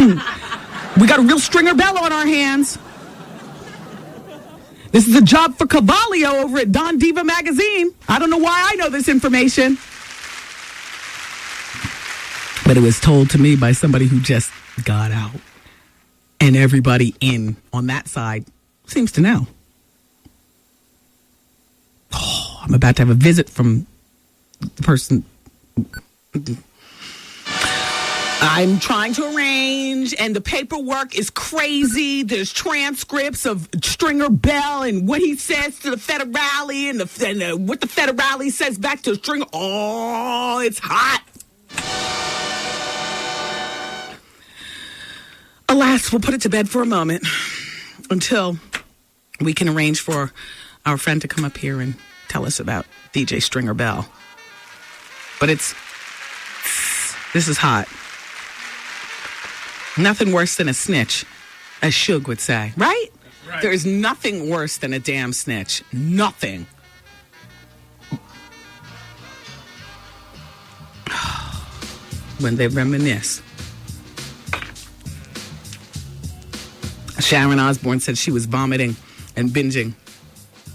We got a real Stringer Bell on our hands. This is a job for Cavalio over at Don Diva magazine. I don't know why I know this information. But it was told to me by somebody who just got out. And everybody in on that side seems to know. Oh, I'm about to have a visit from the person I'm trying to arrange, and the paperwork is crazy. There's transcripts of Stringer Bell and what he says to the federale and what the federale says back to Stringer. Oh, it's hot. Alas, we'll put it to bed for a moment until we can arrange for our friend to come up here and tell us about DJ Stringer Bell. But this is hot. Nothing worse than a snitch, as Suge would say, right? Right? There is nothing worse than a damn snitch. Nothing. When they reminisce. Sharon Osbourne said she was vomiting and binging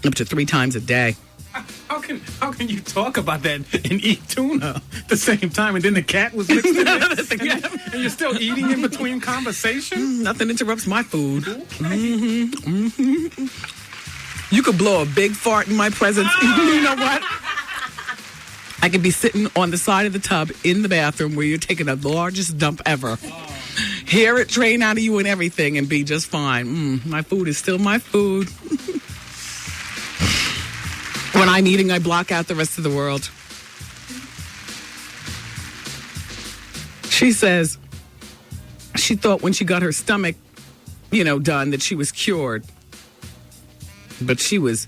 up to 3 times a day. How can you talk about that and eat tuna at the same time, and then the cat was mixed in it, and you're still eating in between conversation? Nothing interrupts my food. Okay. You could blow a big fart in my presence. You know what? I could be sitting on the side of the tub in the bathroom where you're taking the largest dump ever. Hear it drain out of you and everything and be just fine. My food is still my food. When I'm eating, I block out the rest of the world. She says she thought when she got her stomach, done that she was cured. But she was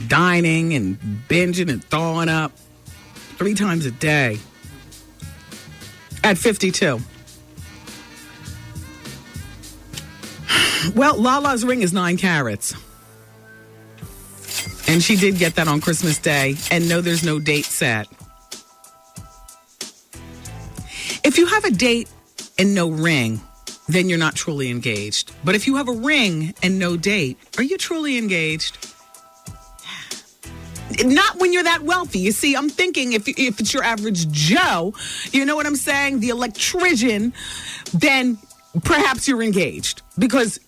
dining and binging and throwing up 3 times a day at 52. Well, Lala's ring is 9 carats. And she did get that on Christmas Day. And no, there's no date set. If you have a date and no ring, then you're not truly engaged. But if you have a ring and no date, are you truly engaged? Not when you're that wealthy. You see, I'm thinking if it's your average Joe, you know what I'm saying? The electrician, then perhaps you're engaged. Because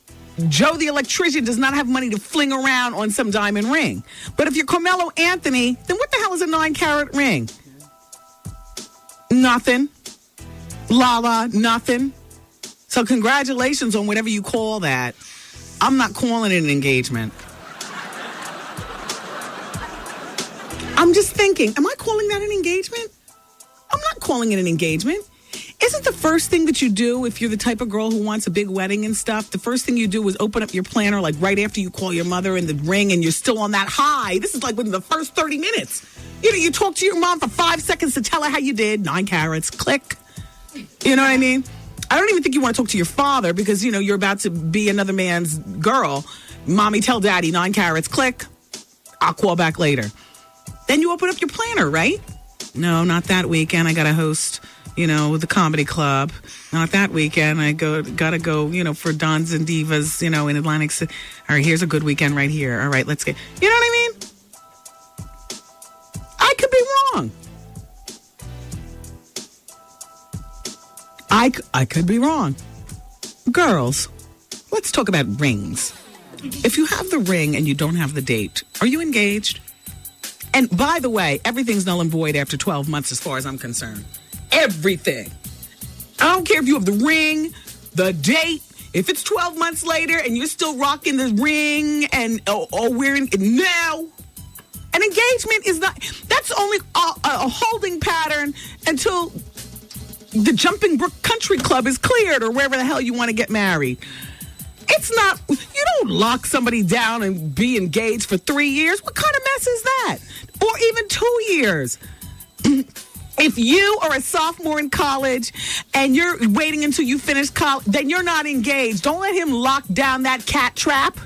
Joe the electrician does not have money to fling around on some diamond ring. But if you're Carmelo Anthony, then what the hell is a 9-carat ring? Nothing. Lala, nothing. So congratulations on whatever you call that. I'm not calling it an engagement. I'm just thinking, am I calling that an engagement? I'm not calling it an engagement. Isn't the first thing that you do if you're the type of girl who wants a big wedding and stuff, the first thing you do is open up your planner like right after you call your mother and the ring and you're still on that high. This is like within the first 30 minutes. You talk to your mom for 5 seconds to tell her how you did. 9 carats, click. You know what I mean? I don't even think you want to talk to your father because, you're about to be another man's girl. Mommy, tell daddy, 9 carats, click. I'll call back later. Then you open up your planner, right? No, not that weekend. I got to host, the comedy club. Not that weekend. I gotta go, for Dons and Divas, in Atlantic City. All right, here's a good weekend right here. All right, let's get, you know what I mean? I could be wrong. I could be wrong. Girls, let's talk about rings. If you have the ring and you don't have the date, are you engaged? And by the way, everything's null and void after 12 months as far as I'm concerned. Everything. I don't care if you have the ring, the date. If it's 12 months later and you're still rocking the ring and or wearing it now, an engagement is not, that's only a holding pattern until the Jumping Brook Country Club is cleared or wherever the hell you want to get married. It's not, you don't lock somebody down and be engaged for 3 years. What kind of mess is that? Or even 2 years. If you are a sophomore in college and you're waiting until you finish college, then you're not engaged. Don't let him lock down that cat trap.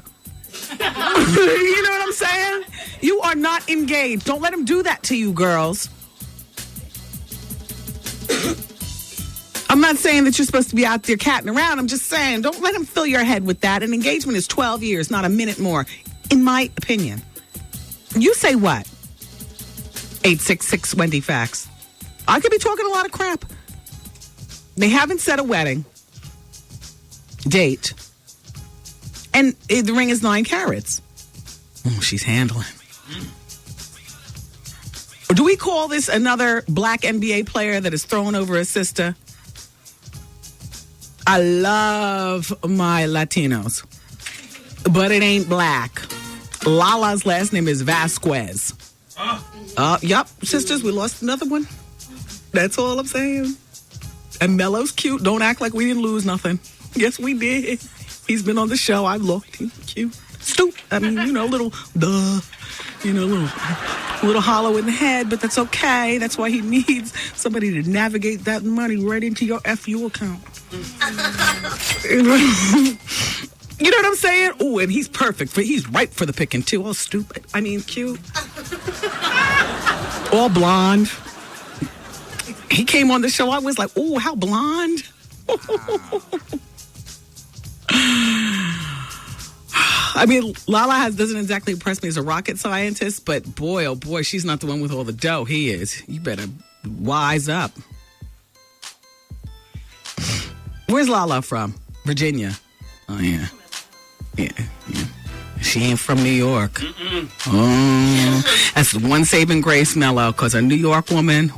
You know what I'm saying? You are not engaged. Don't let him do that to you, girls. I'm not saying that you're supposed to be out there catting around. I'm just saying, don't let him fill your head with that. An engagement is 12 years, not a minute more, in my opinion. You say what? 866 Wendy Facts. I could be talking a lot of crap. They haven't set a wedding date. And the ring is 9 carats. Oh, she's handling. Do we call this another black NBA player that is thrown over his sister? I love my Latinos, but it ain't black. Lala's last name is Vasquez. Yep, sisters, we lost another one. That's all I'm saying. And Melo's cute. Don't act like we didn't lose nothing. Yes, we did. He's been on the show. I've looked. He's cute. Little duh. Little hollow in the head, but that's okay. That's why he needs somebody to navigate that money right into your FU account. You know what I'm saying? Oh, and he's perfect. He's ripe for the picking, too. All stupid. Cute. All blonde. He came on the show. I was like, oh, how blonde. Lala doesn't exactly impress me as a rocket scientist, but boy, oh boy, she's not the one with all the dough. He is. You better wise up. Where's Lala from? Virginia. Oh, yeah. Yeah. She ain't from New York. Mm-mm. Oh, that's the one saving grace, Mello, because a New York woman.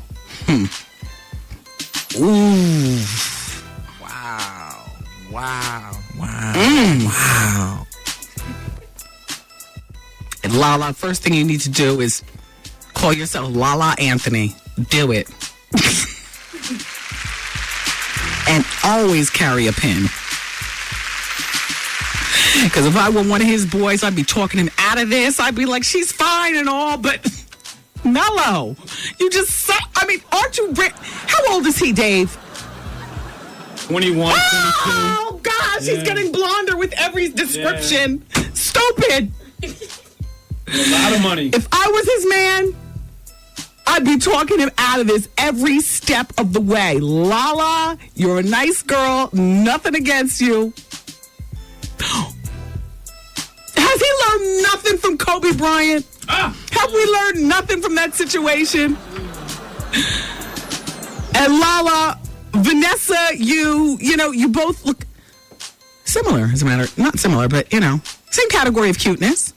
Ooh. Wow. Wow. Wow. And Lala, first thing you need to do is call yourself Lala Anthony. Do it. And always carry a pin. Because if I were one of his boys, I'd be talking him out of this. I'd be like, she's fine and all, but Mello, you just suck. Aren't you... How old is he, Dave? 21, 22. Oh, gosh, he's getting blonder with every description. Yeah. Stupid. A lot of money. If I was his man, I'd be talking him out of this every step of the way. Lala, you're a nice girl. Nothing against you. Has he learned nothing from Kobe Bryant? Have we learned nothing from that situation? And Lala, Vanessa, you both look similar, as a matter. Not similar, but, same category of cuteness.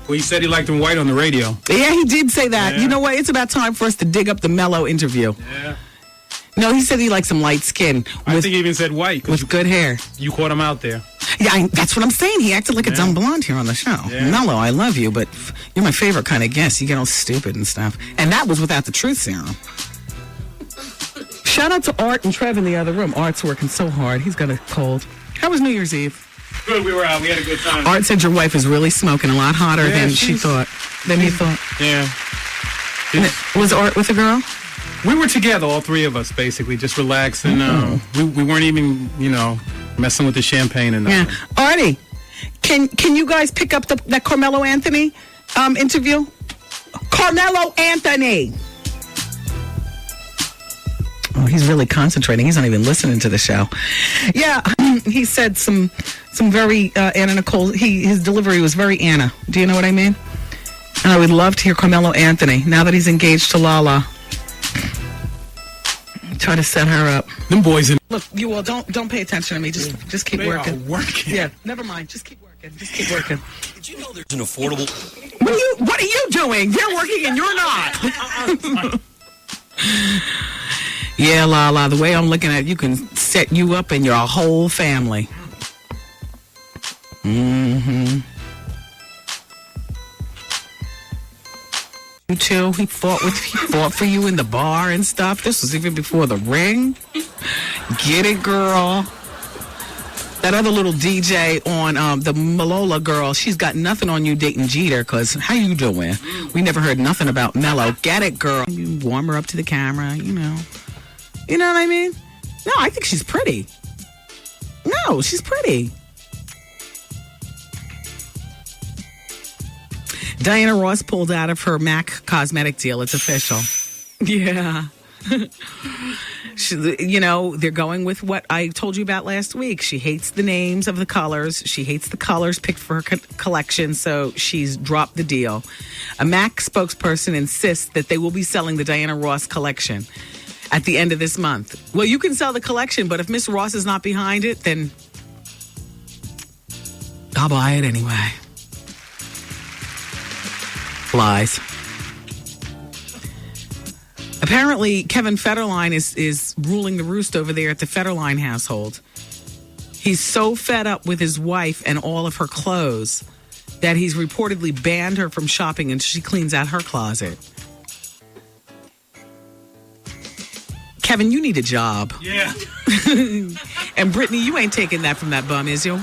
Well, he said he liked him white on the radio. Yeah, he did say that. Yeah. You know what? It's about time for us to dig up the Mello interview. Yeah. No, he said he likes some light skin. I think he even said white. With good hair. You caught him out there. Yeah, that's what I'm saying. He acted like a dumb blonde here on the show. Yeah. Mello, I love you, but you're my favorite kind of guest. You get all stupid and stuff. And that was without the truth serum. Shout out to Art and Trev in the other room. Art's working so hard. He's got a cold. How was New Year's Eve? Good, we were out. We had a good time. Art said your wife is really smoking a lot hotter than he thought. Yeah. Was Art with a girl? We were together, all three of us, basically, just relaxing. We weren't even, messing with the champagne and nothing. Yeah. Artie, can you guys pick up that Carmelo Anthony interview? Carmelo Anthony. Oh, he's really concentrating. He's not even listening to the show. Yeah, he said some very Anna Nicole. His delivery was very Anna. Do you know what I mean? And I would love to hear Carmelo Anthony now that he's engaged to Lala. Try to set her up. Them boys in. Look, you all don't pay attention to me. Just keep working. Are working. Yeah, never mind. Just keep working. Did you know there's an affordable? What are you doing? They're working and you're not. Yeah, Lala, the way I'm looking at it, you can set you up and your whole family. Mm-hmm. You too. He fought for you in the bar and stuff. This was even before the ring. Get it, girl. That other little DJ on the Malola girl, she's got nothing on you dating Jeter, because how you doing? We never heard nothing about Mello. Get it, girl. You warm her up to the camera, You know what I mean? No, I think she's pretty. No, she's pretty. Diana Ross pulled out of her MAC cosmetic deal. It's official. Yeah. They're going with what I told you about last week. She hates the names of the colors. She hates the colors picked for her collection, so she's dropped the deal. A MAC spokesperson insists that they will be selling the Diana Ross collection at the end of this month. Well, you can sell the collection, but if Miss Ross is not behind it, then I'll buy it anyway. Lies. Apparently, Kevin Federline is ruling the roost over there at the Federline household. He's so fed up with his wife and all of her clothes that he's reportedly banned her from shopping until she cleans out her closet. Kevin, you need a job. Yeah. And Brittany, you ain't taking that from that bum, is you?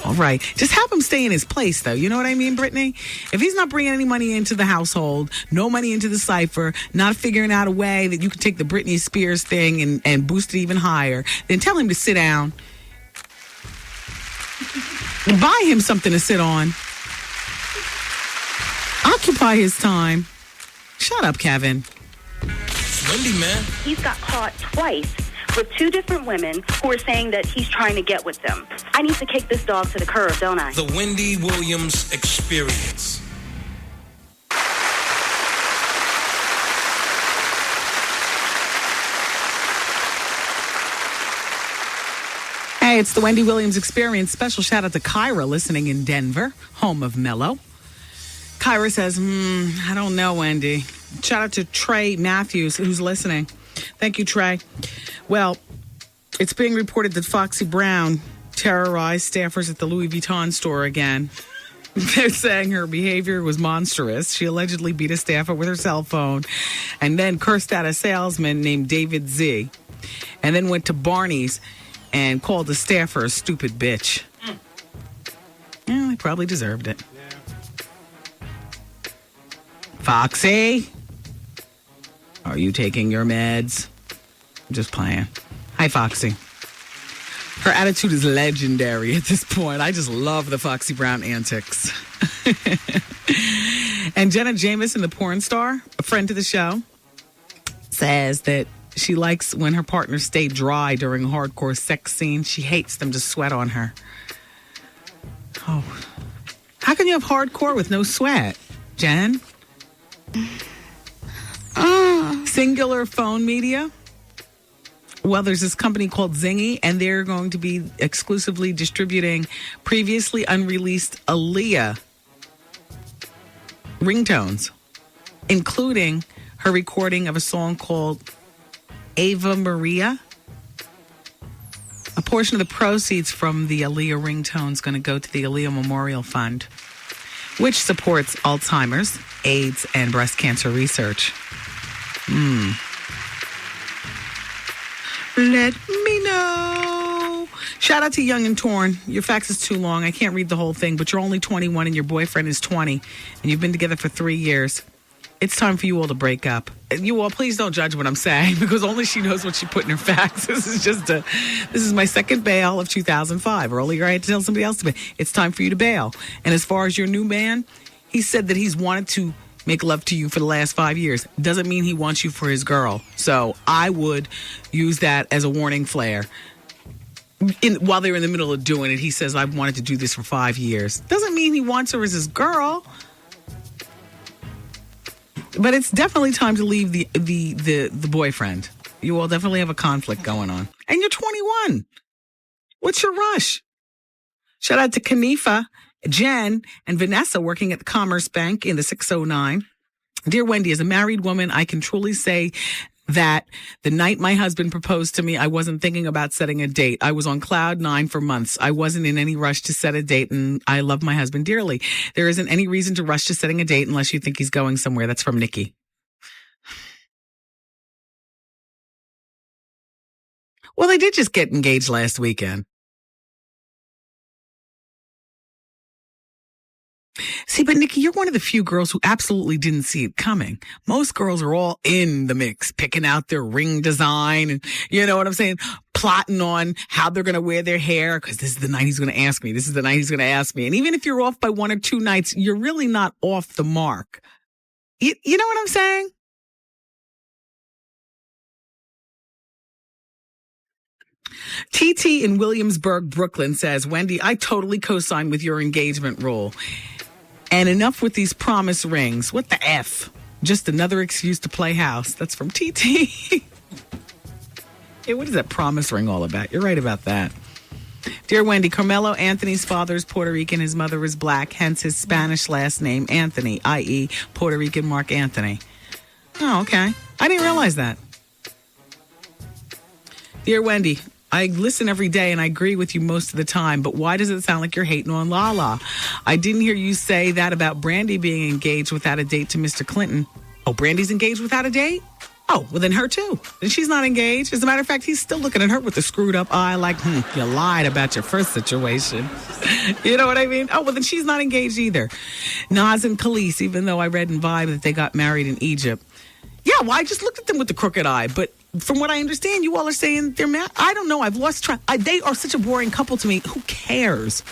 All right. Just have him stay in his place, though. You know what I mean, Brittany? If he's not bringing any money into the household, no money into the cipher, not figuring out a way that you can take the Britney Spears thing and boost it even higher, then tell him to sit down. And buy him something to sit on. Occupy his time. Shut up, Kevin. It's Wendy, man. He's got caught twice with two different women who are saying that he's trying to get with them. I need to kick this dog to the curb, don't I? The Wendy Williams Experience. Hey, it's the Wendy Williams Experience. Special shout out to Kyra listening in Denver, home of Mello. Kyra says, I don't know, Wendy. Shout out to Trey Matthews, who's listening. Thank you, Trey. Well, it's being reported that Foxy Brown terrorized staffers at the Louis Vuitton store again. They're saying her behavior was monstrous. She allegedly beat a staffer with her cell phone and then cursed out a salesman named David Z. And then went to Barney's and called the staffer a stupid bitch. Yeah, he probably deserved it. Foxy, are you taking your meds? I'm just playing. Hi, Foxy. Her attitude is legendary at this point. I just love the Foxy Brown antics. And Jenna Jameson, the porn star, a friend to the show, says that she likes when her partners stay dry during a hardcore sex scene. She hates them to sweat on her. Oh. How can you have hardcore with no sweat, Jen? Singular Phone Media. Well, there's this company called Zingy, and they're going to be exclusively distributing previously unreleased Aaliyah ringtones, including her recording of a song called Ava Maria. A portion of the proceeds from the Aaliyah ringtone is going to go to the Aaliyah Memorial Fund, which supports Alzheimer's, AIDS, and breast cancer research. Let me know. Shout out to Young and Torn. Your fax is too long. I can't read the whole thing, but you're only 21 and your boyfriend is 20, and you've been together for 3 years. It's time for you all to break up. You all, please don't judge what I'm saying, because only she knows what she put in her fax. This is my second bail of 2005. Earlier, I had to tell somebody else to bail. It's time for you to bail. And as far as your new man, he said that he's wanted to make love to you for the last 5 years. Doesn't mean he wants you for his girl. So I would use that as a warning flare. While they're in the middle of doing it, he says, I've wanted to do this for 5 years. Doesn't mean he wants her as his girl. But it's definitely time to leave the boyfriend. You all definitely have a conflict going on. And you're 21. What's your rush? Shout out to Kanifa, Jen, and Vanessa working at the Commerce Bank in the 609. Dear Wendy, as a married woman, I can truly say that the night my husband proposed to me, I wasn't thinking about setting a date. I was on cloud 9 for months. I wasn't in any rush to set a date, and I love my husband dearly. There isn't any reason to rush to setting a date unless you think he's going somewhere. That's from Nikki. Well, they did just get engaged last weekend. See, but Nikki, you're one of the few girls who absolutely didn't see it coming. Most girls are all in the mix, picking out their ring design and, you know what I'm saying, plotting on how they're going to wear their hair, because this is the night he's going to ask me. This is the night he's going to ask me. And even if you're off by 1 or 2 nights, you're really not off the mark. You know what I'm saying? TT in Williamsburg, Brooklyn says, Wendy, I totally co-sign with your engagement rule. And enough with these promise rings. What the F? Just another excuse to play house. That's from TT. Hey, what is that promise ring all about? You're right about that. Dear Wendy, Carmelo Anthony's father is Puerto Rican. His mother is black, hence his Spanish last name, Anthony, i.e. Puerto Rican Mark Anthony. Oh, okay. I didn't realize that. Dear Wendy, I listen every day and I agree with you most of the time, but why does it sound like you're hating on Lala? I didn't hear you say that about Brandy being engaged without a date to Mr. Clinton. Oh, Brandy's engaged without a date? Oh, well, then her too. And she's not engaged. As a matter of fact, he's still looking at her with a screwed up eye like, you lied about your first situation. You know what I mean? Oh, well, then she's not engaged either. Nas and Khalees, even though I read in Vibe that they got married in Egypt. Yeah, well, I just looked at them with the crooked eye. But from what I understand, you all are saying they're married. I don't know. I've lost track. They are such a boring couple to me. Who cares?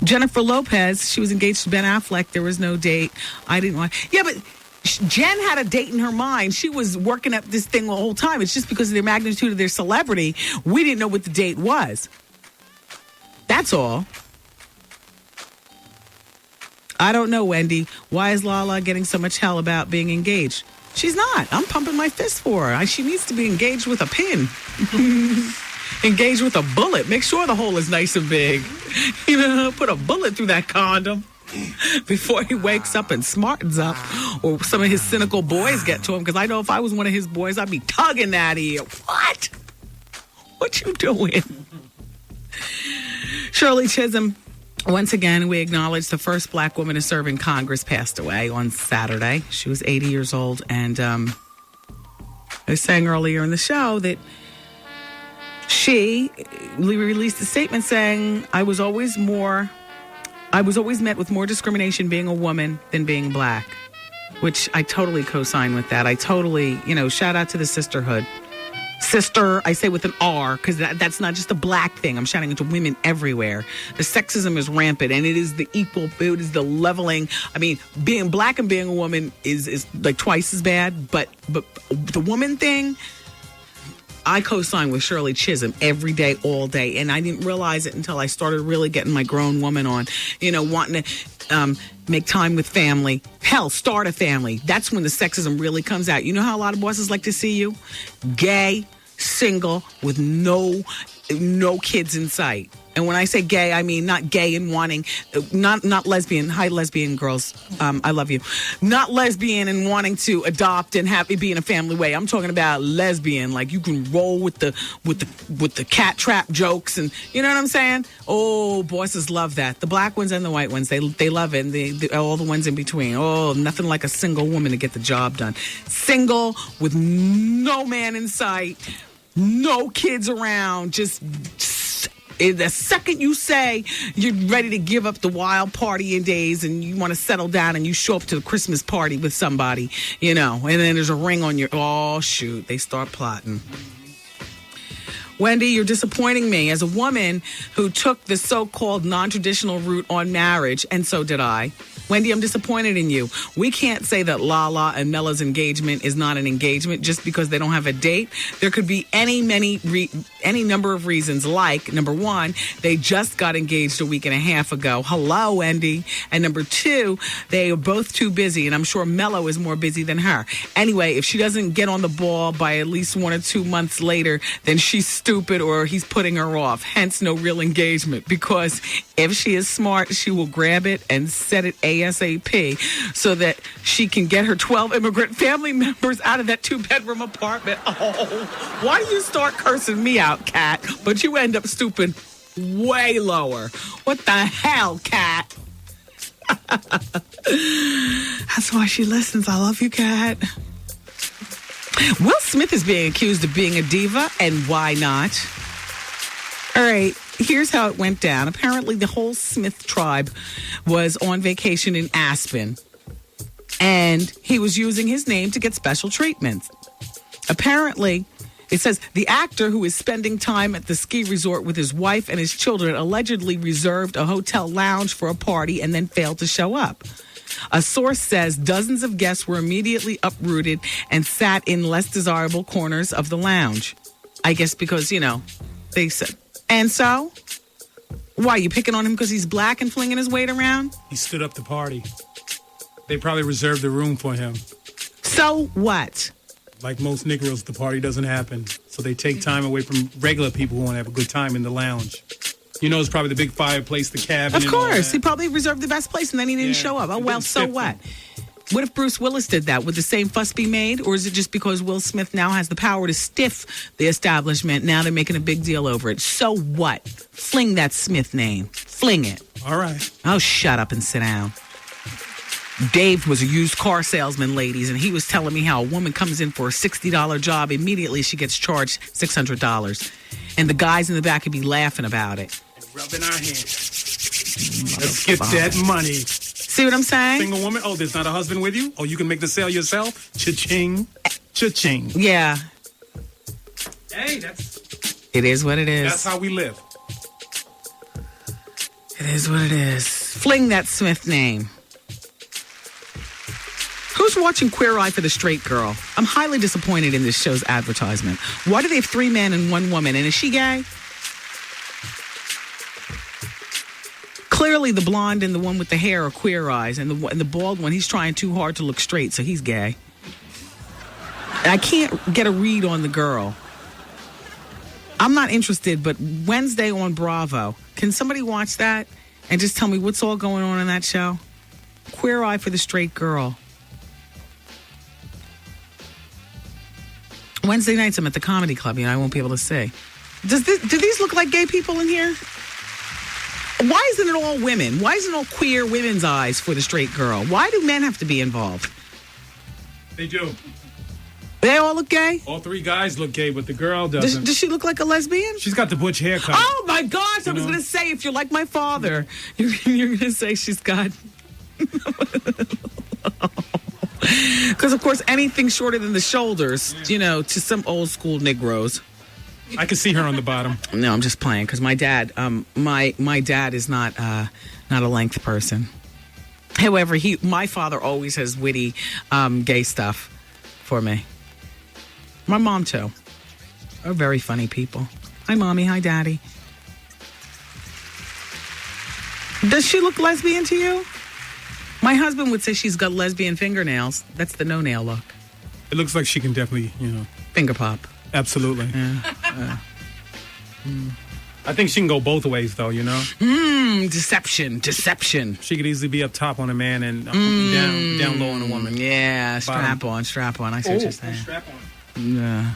Jennifer Lopez, she was engaged to Ben Affleck. There was no date. I didn't want. Yeah, but Jen had a date in her mind. She was working up this thing the whole time. It's just because of their magnitude of their celebrity, we didn't know what the date was. That's all. I don't know, Wendy. Why is Lala getting so much hell about being engaged? She's not. I'm pumping my fist for her. She needs to be engaged with a pin. Engaged with a bullet. Make sure the hole is nice and big. You know, put a bullet through that condom before he wakes up and smartens up, or some of his cynical boys get to him, because I know if I was one of his boys, I'd be tugging that ear. What you doing? Shirley Chisholm, once again, we acknowledge the first black woman to serve in Congress passed away on Saturday. She was 80 years old, and I was saying earlier in the show that she released a statement saying, I was always met with more discrimination being a woman than being black, which I totally co-sign with that. I totally, shout out to the sisterhood. Sister, I say with an R, because that's not just a black thing. I'm shouting it to women everywhere. The sexism is rampant, and it is the leveling. I mean, being black and being a woman is like twice as bad, but the woman thing, I co-sign with Shirley Chisholm every day, all day. And I didn't realize it until I started really getting my grown woman on, wanting to make time with family. Hell, start a family. That's when the sexism really comes out. You know how a lot of bosses like to see you? Gay, single, with no kids in sight. And when I say gay, I mean not gay and wanting, not lesbian. Hi, lesbian girls. I love you. Not lesbian and wanting to adopt and have it be in a family way. I'm talking about lesbian, like you can roll with the cat trap jokes, and you know what I'm saying? Oh, bosses love that. The black ones and the white ones, they love it. And all the ones in between. Oh, nothing like a single woman to get the job done. Single with no man in sight, no kids around, just the second you say you're ready to give up the wild partying days and you want to settle down and you show up to the Christmas party with somebody, and then there's a ring on your, oh, shoot, they start plotting. Wendy, you're disappointing me as a woman who took the so-called non-traditional route on marriage, and so did I. Wendy, I'm disappointed in you. We can't say that Lala and Mella's engagement is not an engagement just because they don't have a date. There could be any number of reasons, like, number one, they just got engaged a week and a half ago. Hello, Wendy. And number two, they are both too busy, and I'm sure Melo is more busy than her. Anyway, if she doesn't get on the ball by at least 1 or 2 months later, then she's stupid or he's putting her off. Hence, no real engagement. Because if she is smart, she will grab it and set it ASAP so that she can get her 12 immigrant family members out of that 2-bedroom apartment. Oh, why do you start cursing me out, Kat? But you end up stooping way lower. What the hell, Kat? That's why she listens. I love you, Kat. Will Smith is being accused of being a diva, and why not? All right, here's how it went down. Apparently, the whole Smith tribe was on vacation in Aspen, and he was using his name to get special treatments. Apparently, it says the actor, who is spending time at the ski resort with his wife and his children, allegedly reserved a hotel lounge for a party and then failed to show up. A source says dozens of guests were immediately uprooted and sat in less desirable corners of the lounge. I guess because, they said. And so? Why, you picking on him because he's black and flinging his weight around? He stood up to party. They probably reserved the room for him. So what? Like most Negroes, the party doesn't happen. So they take time away from regular people who want to have a good time in the lounge. It's probably the big fireplace, the cabin. Of course. He probably reserved the best place and then he didn't show up. Oh, well, so what? What if Bruce Willis did that? Would the same fuss be made? Or is it just because Will Smith now has the power to stiff the establishment? Now they're making a big deal over it. So what? Fling that Smith name. Fling it. All right. Oh, shut up and sit down. Dave was a used car salesman, ladies, and he was telling me how a woman comes in for a $60 job. Immediately, she gets charged $600. And the guys in the back could be laughing about it. Rubbing our hands. Let's get that money. See what I'm saying? Single woman. Oh, there's not a husband with you? Oh, you can make the sale yourself? Cha-ching. Cha-ching. Yeah. Hey, it is what it is. That's how we live. It is what it is. Fling that Smith name. Who's watching Queer Eye for the Straight Girl? I'm highly disappointed in this show's advertisement. Why do they have 3 men and 1 woman? And is she gay? Clearly, the blonde and the one with the hair are Queer Eyes, and the bald one, he's trying too hard to look straight, so he's gay. I can't get a read on the girl. I'm not interested, but Wednesday on Bravo, can somebody watch that and just tell me what's all going on in that show? Queer Eye for the Straight Girl. Wednesday nights, I'm at the comedy club. I won't be able to see. Do these look like gay people in here? Why isn't it all women? Why isn't it all queer women's eyes for the straight girl? Why do men have to be involved? They do. They all look gay? All 3 guys look gay, but the girl doesn't. Does she look like a lesbian? She's got the butch haircut. Oh, my gosh. I was going to say, if you're like my father, you're going to say she's got... Because, of course, anything shorter than the shoulders, to some old school Negroes. I can see her on the bottom. No, I'm just playing because my dad, my dad is not a length person. However, my father always has witty, gay stuff for me. My mom too. Are very funny people. Hi, mommy. Hi, daddy. Does she look lesbian to you? My husband would say she's got lesbian fingernails. That's the no-nail look. It looks like she can definitely, Finger pop. Absolutely. Yeah. I think she can go both ways, though, Deception. She could easily be up top on a man and down low on a woman. Yeah, strap on. I see what you're saying. Strap on. Yeah.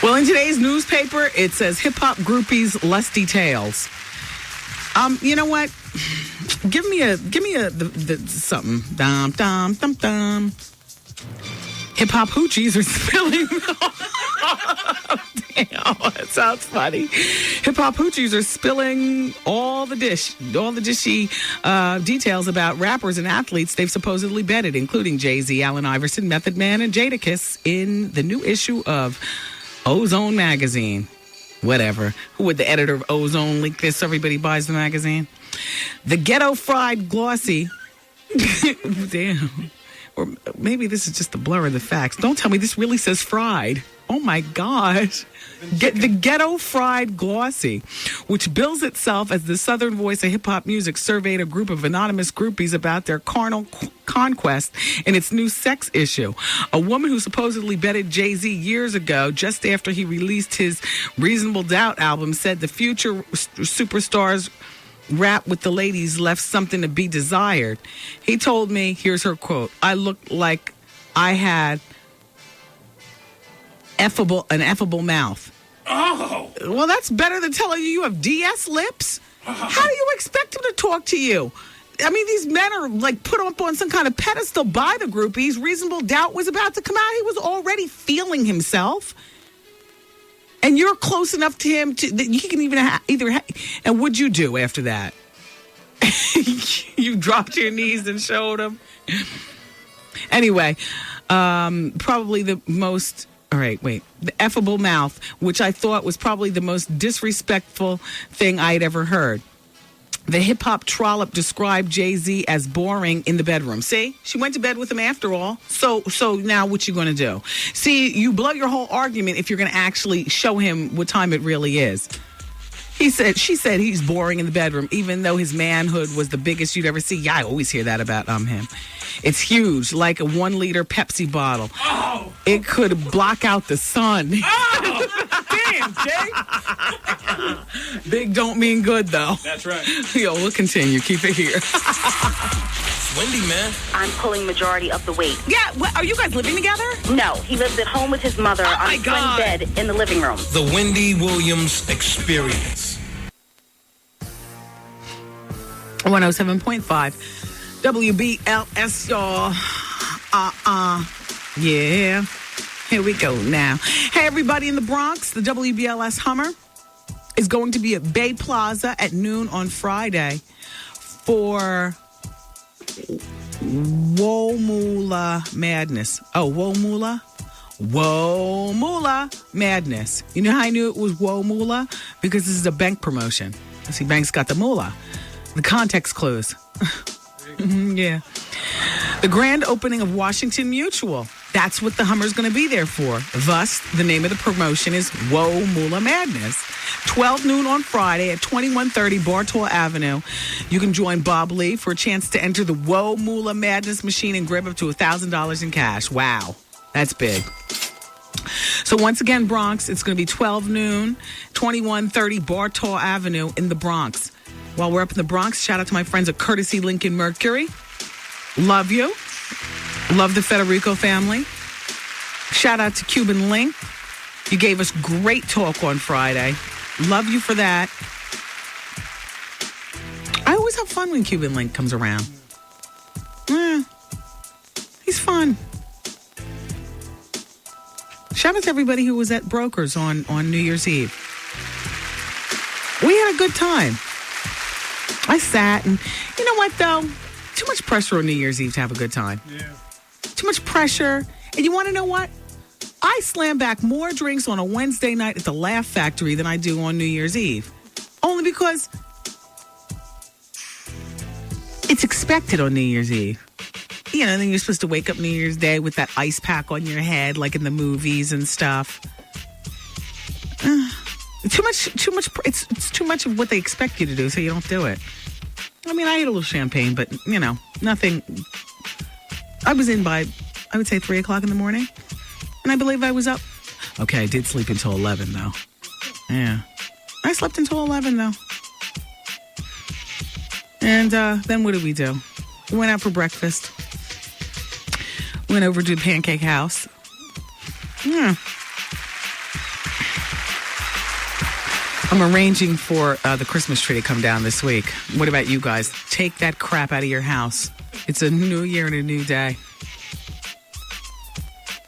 Well, in today's newspaper, it says hip-hop groupies lusty tales. You know what? Give me the something. Dum dum dum dum. Hip hop hoochies are spilling. Damn, that sounds funny. Hip hop hoochies are spilling all the dishy details about rappers and athletes they've supposedly bedded, including Jay-Z, Allen Iverson, Method Man, and Jadakiss in the new issue of Ozone magazine. Whatever. Who would the editor of Ozone leak this so everybody buys the magazine? The Ghetto Fried Glossy. Damn. Or maybe this is just a blur of the facts. Don't tell me this really says fried. Oh, my gosh. The Ghetto Fried Glossy, which bills itself as the southern voice of hip-hop music, surveyed a group of anonymous groupies about their carnal conquest in its new sex issue. A woman who supposedly bedded Jay-Z years ago, just after he released his Reasonable Doubt album, said the future superstars rap with the ladies left something to be desired. He told me, here's her quote, "I looked like I had an effable mouth." Oh! Well, that's better than telling you have DS lips. How do you expect him to talk to you? I mean, these men are like put up on some kind of pedestal by the groupies. Reasonable Doubt was about to come out. He was already feeling himself. And you're close enough to him that he can even and what'd you do after that? You dropped your knees and showed him. Anyway, probably the most... All right, wait. The effable mouth, which I thought was probably the most disrespectful thing I had ever heard. The hip-hop trollop described Jay-Z as boring in the bedroom. See? She went to bed with him after all. So now what you going to do? See, you blow your whole argument if you're going to actually show him what time it really is. She said he's boring in the bedroom, even though his manhood was the biggest you'd ever see. Yeah, I always hear that about him. It's huge, like a 1-liter Pepsi bottle. Oh! It could block out the sun. Oh! Damn, Jay! Big don't mean good, though. That's right. Yo, we'll continue. Keep it here. Wendy, man. I'm pulling majority of the weight. Yeah, are you guys living together? No, he lives at home with his mother on a twin bed in the living room. The Wendy Williams Experience. 107.5 WBLS, y'all. Yeah. Here we go now. Hey, everybody in the Bronx, the WBLS Hummer is going to be at Bay Plaza at noon on Friday for Womula Madness. Oh, Womula? Womula Madness. You know how I knew it was Womula? Because this is a bank promotion. See, banks got the moolah. The context clues. Yeah. The grand opening of Washington Mutual. That's what the Hummer's going to be there for. Thus, the name of the promotion is Whoa Moolah Madness. 12 noon on Friday at 2130 Bartow Avenue. You can join Bob Lee for a chance to enter the Whoa Moolah Madness machine and grab up to $1,000 in cash. Wow. That's big. So once again, Bronx, it's going to be 12 noon, 2130 Bartow Avenue in the Bronx. While we're up in the Bronx, shout out to my friends at Courtesy Lincoln Mercury. Love you. Love the Federico family. Shout out to Cuban Link. You gave us great talk on Friday. Love you for that. I always have fun when Cuban Link comes around. He's fun. Shout out to everybody who was at Brokers on New Year's Eve. We had a good time. I sat and, you know what, though? Too much pressure on New Year's Eve to have a good time. Yeah. Too much pressure. And you want to know what? I slam back more drinks on a Wednesday night at the Laugh Factory than I do on New Year's Eve. Only because it's expected on New Year's Eve. You know, then you're supposed to wake up New Year's Day with that ice pack on your head like in the movies and stuff. Too much. It's too much of what they expect you to do, so you don't do it. I mean, I ate a little champagne, but, you know, nothing. I was in by, I would say, 3 o'clock in the morning. And I believe I was up. Okay, I did sleep until 11, though. Yeah. I slept until 11, though. And then what did we do? We went out for breakfast. Went over to Pancake House. Yeah. I'm arranging for the Christmas tree to come down this week. What about you guys? Take that crap out of your house. It's a new year and a new day.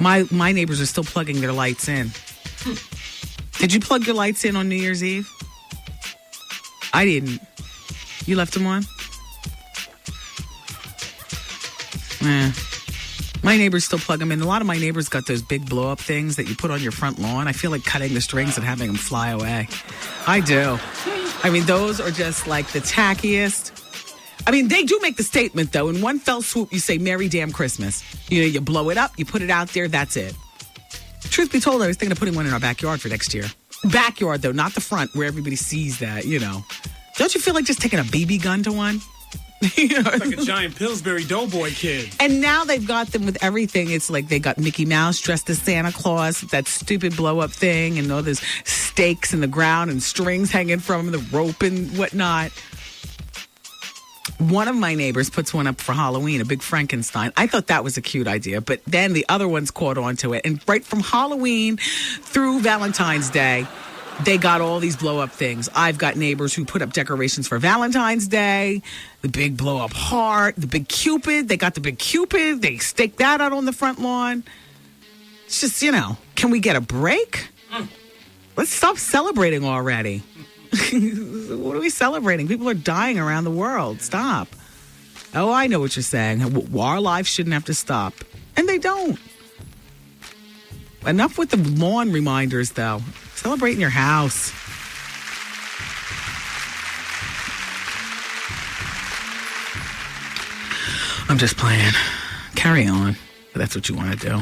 My neighbors are still plugging their lights in. Did you plug your lights in on New Year's Eve? I didn't. You left them on? My neighbors still plug them in. A lot of my neighbors got those big blow-up things that you put on your front lawn. I feel like cutting the strings and having them fly away. I do. I mean, those are just like the tackiest. I mean, they do make the statement, though. In one fell swoop, you say, Merry damn Christmas. You know, you blow it up, you put it out there, that's it. Truth be told, I was thinking of putting one in our backyard for next year. Backyard, though, not the front where everybody sees that, you know. Don't you feel like just taking a BB gun to one? You know? Like a giant Pillsbury Doughboy kid. And now they've got them with everything. It's like they got Mickey Mouse dressed as Santa Claus, that stupid blow-up thing, and all those stakes in the ground and strings hanging from the rope and whatnot. One of my neighbors puts one up for Halloween, a big Frankenstein. I thought that was a cute idea, but then the other ones caught on to it. And right from Halloween through Valentine's Day, they got all these blow-up things. I've got neighbors who put up decorations for Valentine's Day, the big blow-up heart, the big Cupid. They got the big Cupid. They stake that out on the front lawn. It's just, you know, can we get a break? Let's stop celebrating already. What are we celebrating? People are dying around the world. Stop. Oh, I know what you're saying. Our lives shouldn't have to stop. And they don't. Enough with the lawn reminders, though. Celebrate in your house. I'm just playing. Carry on. But that's what you want to do.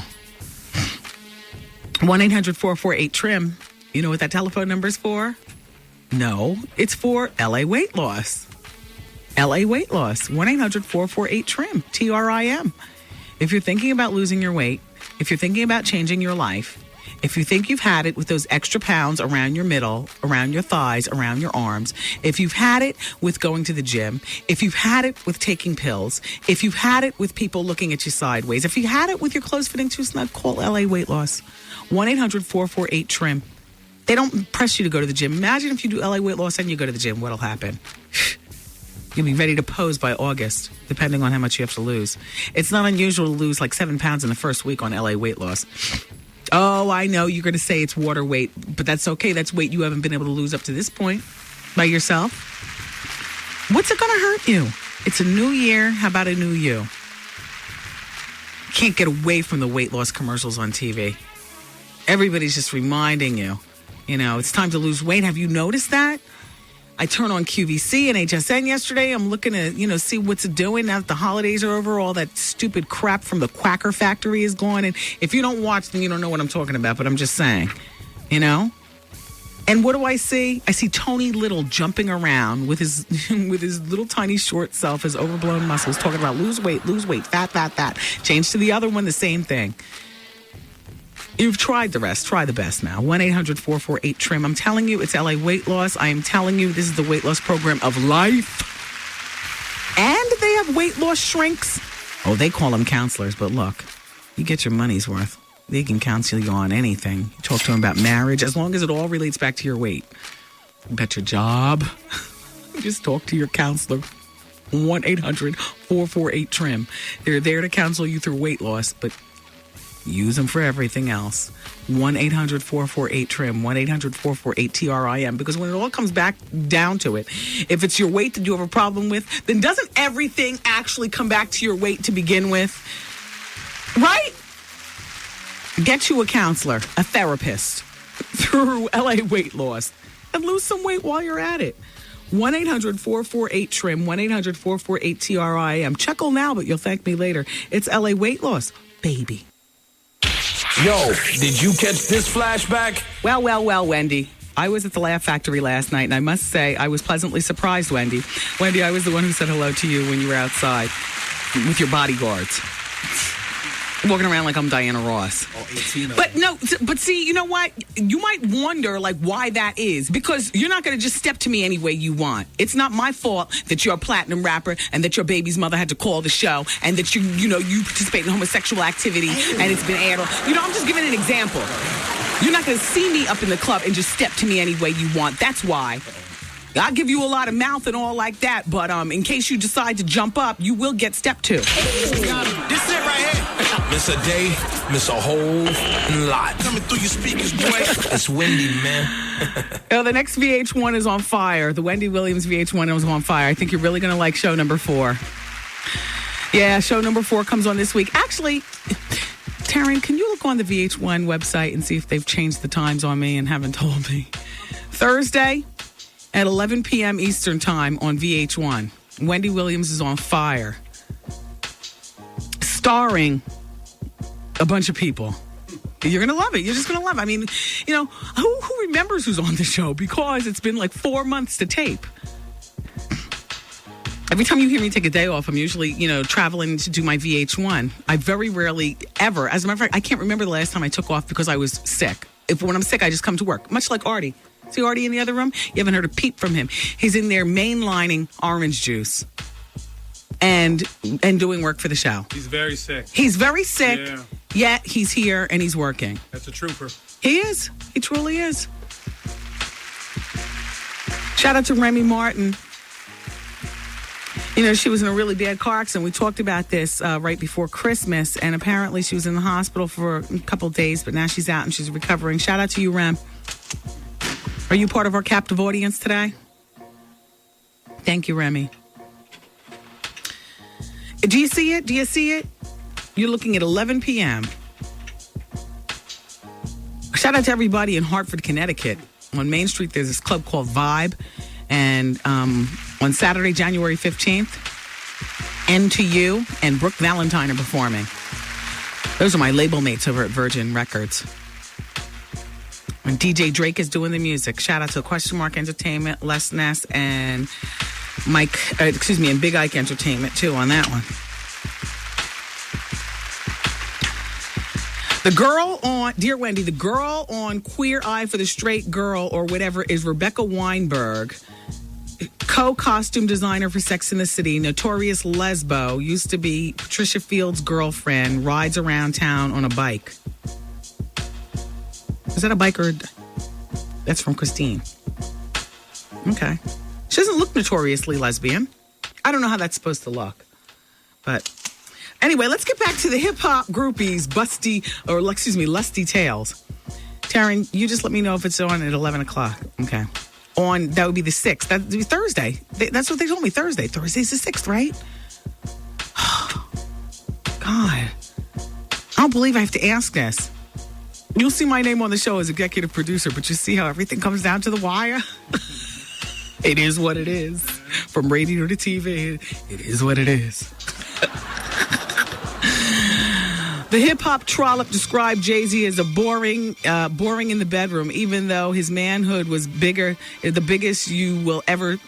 1-800-448-TRIM. You know what that telephone number is for? No, it's for LA weight loss. LA weight loss. 1-800-448-TRIM. TRIM. If you're thinking about losing your weight, if you're thinking about changing your life, if you think you've had it with those extra pounds around your middle, around your thighs, around your arms, if you've had it with going to the gym, if you've had it with taking pills, if you've had it with people looking at you sideways, if you had it with your clothes fitting too snug, call LA Weight Loss. 1-800-448-TRIM. They don't press you to go to the gym. Imagine if you do LA Weight Loss and you go to the gym, what'll happen? You'll be ready to pose by August, depending on how much you have to lose. It's not unusual to lose like 7 pounds in the first week on LA Weight Loss. Oh, I know you're going to say it's water weight, but that's okay. That's weight you haven't been able to lose up to this point by yourself. What's it going to hurt you? It's a new year. How about a new you? Can't get away from the weight loss commercials on TV. Everybody's just reminding you, it's time to lose weight. Have you noticed that? I turned on QVC and HSN yesterday. I'm looking to, see what's it doing now that the holidays are over. All that stupid crap from the Quacker factory is gone. And if you don't watch, then you don't know what I'm talking about. But I'm just saying, And what do I see? I see Tony Little jumping around with his with his little tiny short self, his overblown muscles, talking about lose weight, fat. Change to the other one, the same thing. You've tried the rest. Try the best now. 1-800-448-TRIM. I'm telling you, it's LA Weight Loss. I am telling you, this is the weight loss program of life. And they have weight loss shrinks. Oh, they call them counselors. But look, you get your money's worth. They can counsel you on anything. You talk to them about marriage, as long as it all relates back to your weight. About your job. Just talk to your counselor. 1-800-448-TRIM. They're there to counsel you through weight loss, but use them for everything else. 1-800-448-TRIM. 1-800-448-TRIM. Because when it all comes back down to it, if it's your weight that you have a problem with, then doesn't everything actually come back to your weight to begin with? Right? Get you a counselor, a therapist through LA Weight Loss and lose some weight while you're at it. 1-800-448-TRIM. 1-800-448-TRIM. Chuckle now, but you'll thank me later. It's LA Weight Loss, baby. Yo, did you catch this flashback? Well, Wendy. I was at the Laugh Factory last night, and I must say I was pleasantly surprised, Wendy. Wendy, I was the one who said hello to you when you were outside with your bodyguards. Walking around like I'm Diana Ross. Oh, 18 of But see, you know what? You might wonder, why that is. Because you're not going to just step to me any way you want. It's not my fault that you're a platinum rapper and that your baby's mother had to call the show and that you participate in homosexual activity and it's been aired. I'm just giving an example. You're not going to see me up in the club and just step to me any way you want. That's why. I'll give you a lot of mouth and all like that, but in case you decide to jump up, you will get stepped to. This is it right here. Miss a day, miss a whole lot. Coming through your speakers, boy. It's Wendy, man. The next VH1 is on fire. The Wendy Williams VH1 is on fire. I think you're really going to like show number 4. Yeah, show number 4 comes on this week. Actually, Taryn, can you look on the VH1 website and see if they've changed the times on me and haven't told me? Thursday at 11 p.m. Eastern Time on VH1. Wendy Williams is on fire. Starring a bunch of people. You're going to love it. You're just going to love it. I mean, who remembers who's on the show? Because it's been like 4 months to tape. Every time you hear me take a day off, I'm usually, traveling to do my VH1. I very rarely ever, as a matter of fact, I can't remember the last time I took off because I was sick. When I'm sick, I just come to work. Much like Artie. See Artie in the other room? You haven't heard a peep from him. He's in there mainlining orange juice and doing work for the show. He's very sick. He's very sick, yeah. Yet he's here and he's working. That's a trooper. He is. He truly is. Shout out to Remy Martin. She was in a really bad car accident. We talked about this right before Christmas, and apparently she was in the hospital for a couple of days, but now she's out and she's recovering. Shout out to you, Rem. Are you part of our captive audience today? Thank you, Remy. Do you see it? You're looking at 11 p.m. Shout out to everybody in Hartford, Connecticut. On Main Street, there's this club called Vibe. And on Saturday, January 15th, N to You, and Brooke Valentine are performing. Those are my label mates over at Virgin Records. And DJ Drake is doing the music. Shout out to Question Mark Entertainment, Les Ness, and and Big Ike Entertainment too on that one. Dear Wendy, the girl on Queer Eye for the Straight Girl or whatever is Rebecca Weinberg, co-costume designer for Sex and the City, notorious lesbo, used to be Patricia Field's girlfriend, rides around town on a bike. Is that a bike or... That's from Christine. Okay. She doesn't look notoriously lesbian. I don't know how that's supposed to look. But anyway, let's get back to the hip-hop groupies, lusty tales. Taryn, you just let me know if it's on at 11 o'clock. Okay. That would be the 6th. That would be Thursday. That's what they told me, Thursday. Thursday's the 6th, right? God. I don't believe I have to ask this. You'll see my name on the show as executive producer, but you see how everything comes down to the wire? It is what it is. From radio to TV, it is what it is. The hip-hop trollop described Jay-Z as boring in the bedroom, even though his manhood was the biggest you will ever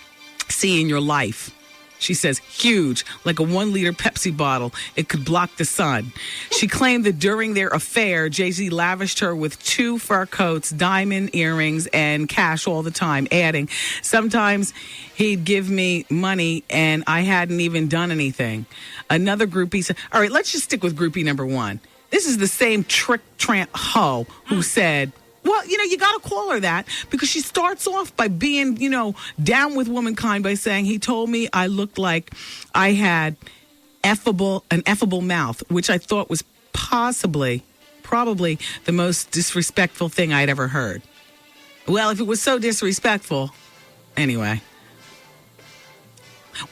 see in your life. She says, huge, like a 1-liter Pepsi bottle. It could block the sun. She claimed that during their affair, Jay-Z lavished her with 2 fur coats, diamond earrings, and cash all the time, adding, sometimes he'd give me money and I hadn't even done anything. Another groupie said, all right, let's just stick with groupie number 1. This is the same trick tramp hoe who said, well, you got to call her that because she starts off by being, down with womankind by saying he told me I looked like I had an effable mouth, which I thought was probably the most disrespectful thing I'd ever heard. Well, if it was so disrespectful, anyway.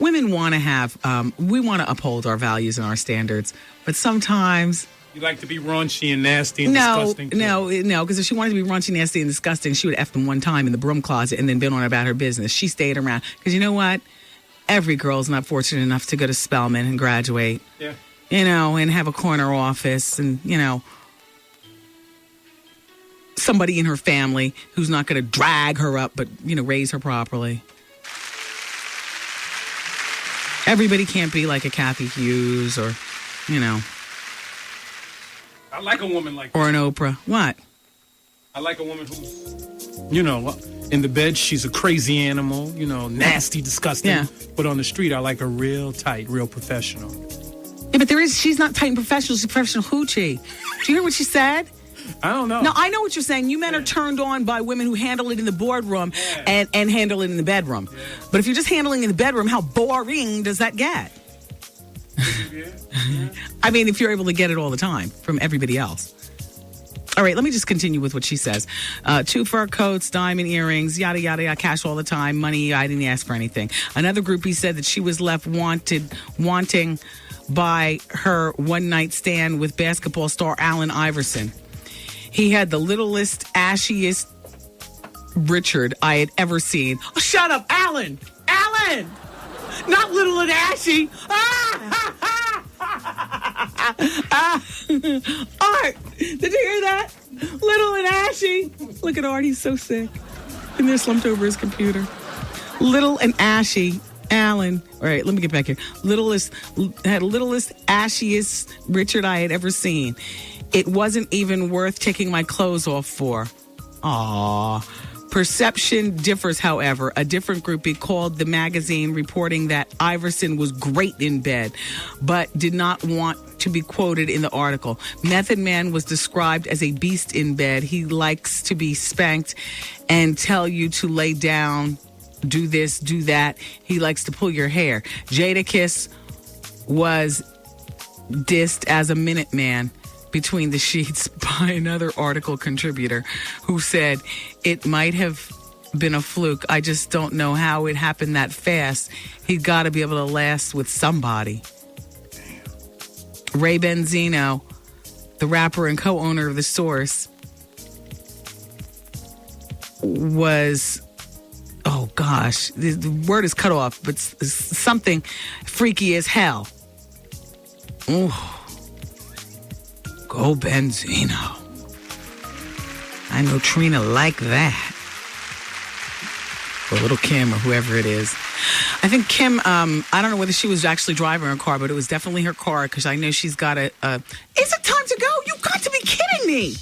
Women want to have, we want to uphold our values and our standards, but sometimes... You like to be raunchy and nasty and disgusting? No, because if she wanted to be raunchy, nasty, and disgusting, she would have F them one time in the broom closet and then been on about her business. She stayed around. Because you know what? Every girl's not fortunate enough to go to Spelman and graduate. Yeah. And have a corner office and, somebody in her family who's not going to drag her up but, raise her properly. Everybody can't be like a Kathy Hughes or, I like a woman like that. Or an Oprah. What? I like a woman who's, in the bed, she's a crazy animal, nasty, disgusting. Yeah. But on the street, I like her real tight, real professional. Yeah, but she's not tight and professional. She's professional hoochie. Do you hear what she said? I don't know. No, I know what you're saying. You men are turned on by women who handle it in the boardroom and handle it in the bedroom. Yeah. But if you're just handling it in the bedroom, how boring does that get? Yeah. I mean, if you're able to get it all the time from everybody else. All right, let me just continue with what she says. 2 fur coats, diamond earrings, yada, yada, yada, cash all the time, money, I didn't ask for anything. Another groupie said that she was left wanting by her one-night stand with basketball star Allen Iverson. He had the littlest, ashiest Richard I had ever seen. Oh, shut up, Allen! Allen! Not little and ashy. Art, did you hear that? Little and ashy. Look at Art, he's so sick. And they're slumped over his computer. Little and ashy. Allen. All right, let me get back here. Littlest, ashiest Richard I had ever seen. It wasn't even worth taking my clothes off for. Aww. Perception differs, however. A different groupie called the magazine reporting that Iverson was great in bed, but did not want to be quoted in the article. Method Man was described as a beast in bed. He likes to be spanked and tell you to lay down, do this, do that. He likes to pull your hair. Jadakiss was dissed as a Minuteman between the sheets by another article contributor who said it might have been a fluke. I just don't know how it happened that fast. He'd got to be able to last with somebody. Ray Benzino, the rapper and co-owner of The Source, was, oh gosh, the word is cut off, but something freaky as hell. Ooh. Go Benzino. I know Trina like that. Or little Kim or whoever it is. I think Kim, I don't know whether she was actually driving her car, but it was definitely her car because I know she's got a... Is it time to go? You've got to be kidding me.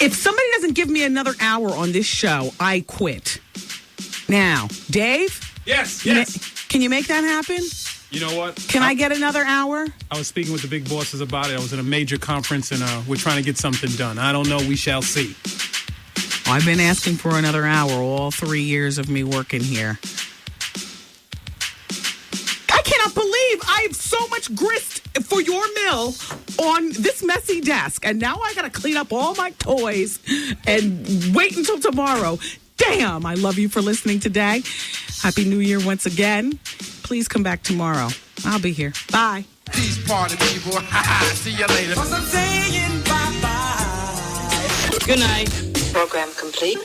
If somebody doesn't give me another hour on this show, I quit. Now, Dave? Yes. Can you make that happen? You know what? Can I get another hour? I was speaking with the big bosses about it. I was at a major conference, and we're trying to get something done. I don't know. We shall see. I've been asking for another hour all 3 years of me working here. I cannot believe I have so much grist for your mill on this messy desk. And now I got to clean up all my toys and wait until tomorrow. Damn, I love you for listening today. Happy New Year once again. Please come back tomorrow. I'll be here. Bye. Peace party, people. See you later. I'm saying bye-bye. Good night. Program complete.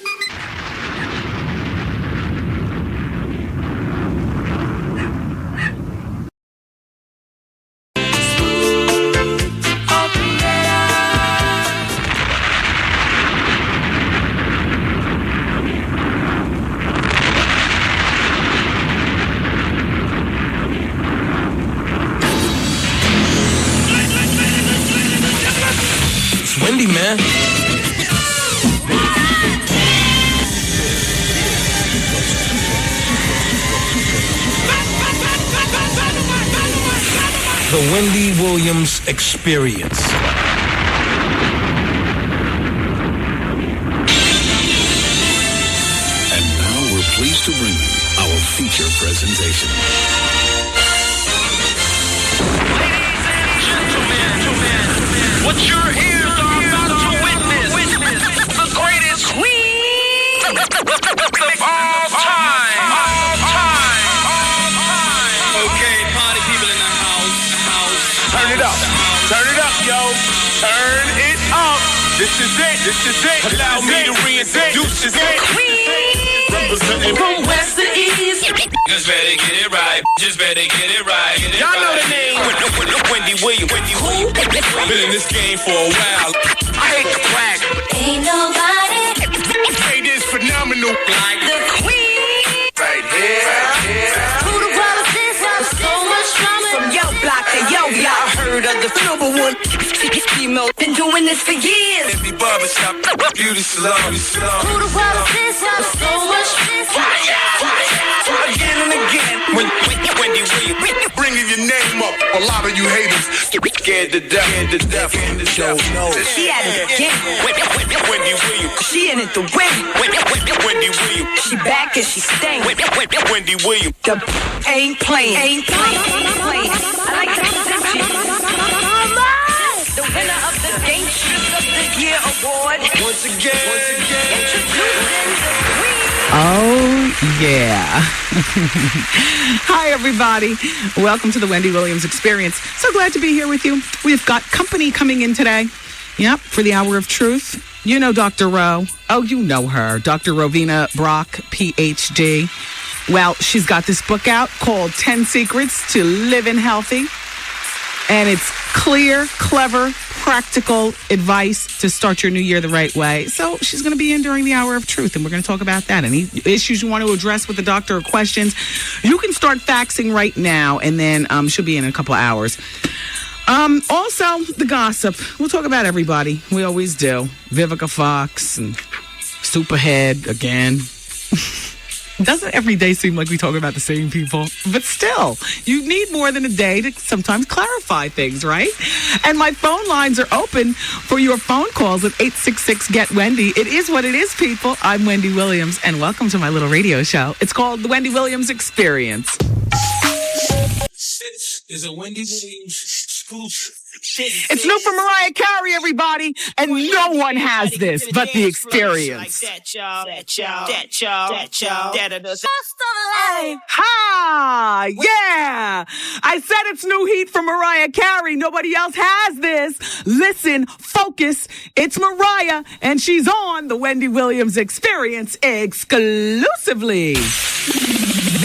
It's Wendy, man. The Wendy Williams Experience. And now we're pleased to bring you our feature presentation. Ladies and gentlemen, what your ears are about to witness, the greatest queen of all time. Okay, party people in the house. Turn it up, yo. Turn it up. This is it. Allow me to reintroduce this. Representing from west to east. Just better get it right. Y'all know the name. Wendy Williams. Been in this game for a while. I hate to brag. Ain't nobody Hey, this phenomenal. Like the queen. Right here. who the world is this? So much drama. From yo block to yo block. I heard of the number one female. Been doing this for years. Every barbershop, beauty salon. Who the world is this? So much Again and again. Wendy Williams, bringing your name up. A lot of you haters scared to death. She at it again. Wendy Williams. She in it to win. Wendy Williams. She back and she staying. Wendy Williams. The ain't playing. I like to present you the winner of the Gangsters of the Year award. Once again. Introducing the queen. Oh, yeah. Hi, everybody. Welcome to the Wendy Williams Experience. So glad to be here with you. We've got company coming in today. Yep, for the Hour of Truth. You know Dr. Rowe. Oh, you know her. Dr. Rovina Brock, Ph.D. Well, she's got this book out called 10 Secrets to Living Healthy. And it's clear, clever, practical advice to start your new year the right way. So she's going to be in during the Hour of Truth, and we're going to talk about that. Any issues you want to address with the doctor or questions, you can start faxing right now, and then she'll be in a couple of hours. Also, the gossip. We'll talk about everybody. We always do. Vivica Fox and Superhead again. Doesn't every day seem like we talk about the same people? But still, you need more than a day to sometimes clarify things, right? And my phone lines are open for your phone calls at 866-GET-WENDY. It is what it is, people. I'm Wendy Williams, and welcome to my little radio show. It's called the Wendy Williams Experience. Is a Wendy Williams exclusive. It's new from Mariah Carey, everybody, and no one has this but the experience. Ha! Yeah! I said it's new heat from Mariah Carey. Nobody else has this. Listen, focus. It's Mariah, and she's on the Wendy Williams Experience exclusively.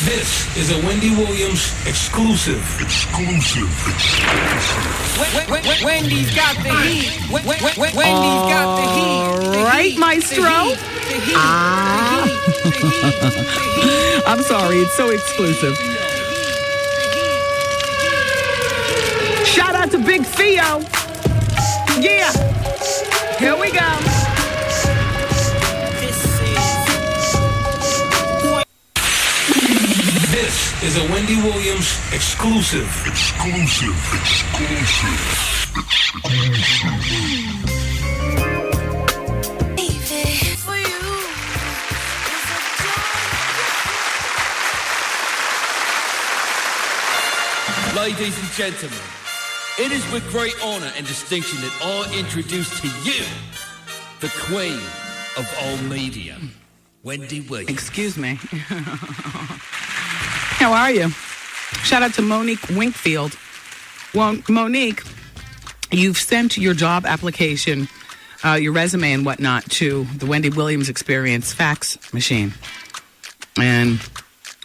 This is a Wendy Williams exclusive. Wendy's got the heat. Wendy's got the heat. All right, Maestro. I'm sorry, it's so exclusive. Shout out to Big Theo. Yeah. Here we go. This is a Wendy Williams exclusive. Ladies and gentlemen, it is with great honor and distinction that I introduce to you the queen of all media, Wendy Williams. Excuse me. How are you? Shout out to Monique Winkfield. Well, Monique, you've sent your job application, your resume and whatnot to the Wendy Williams Experience fax machine. And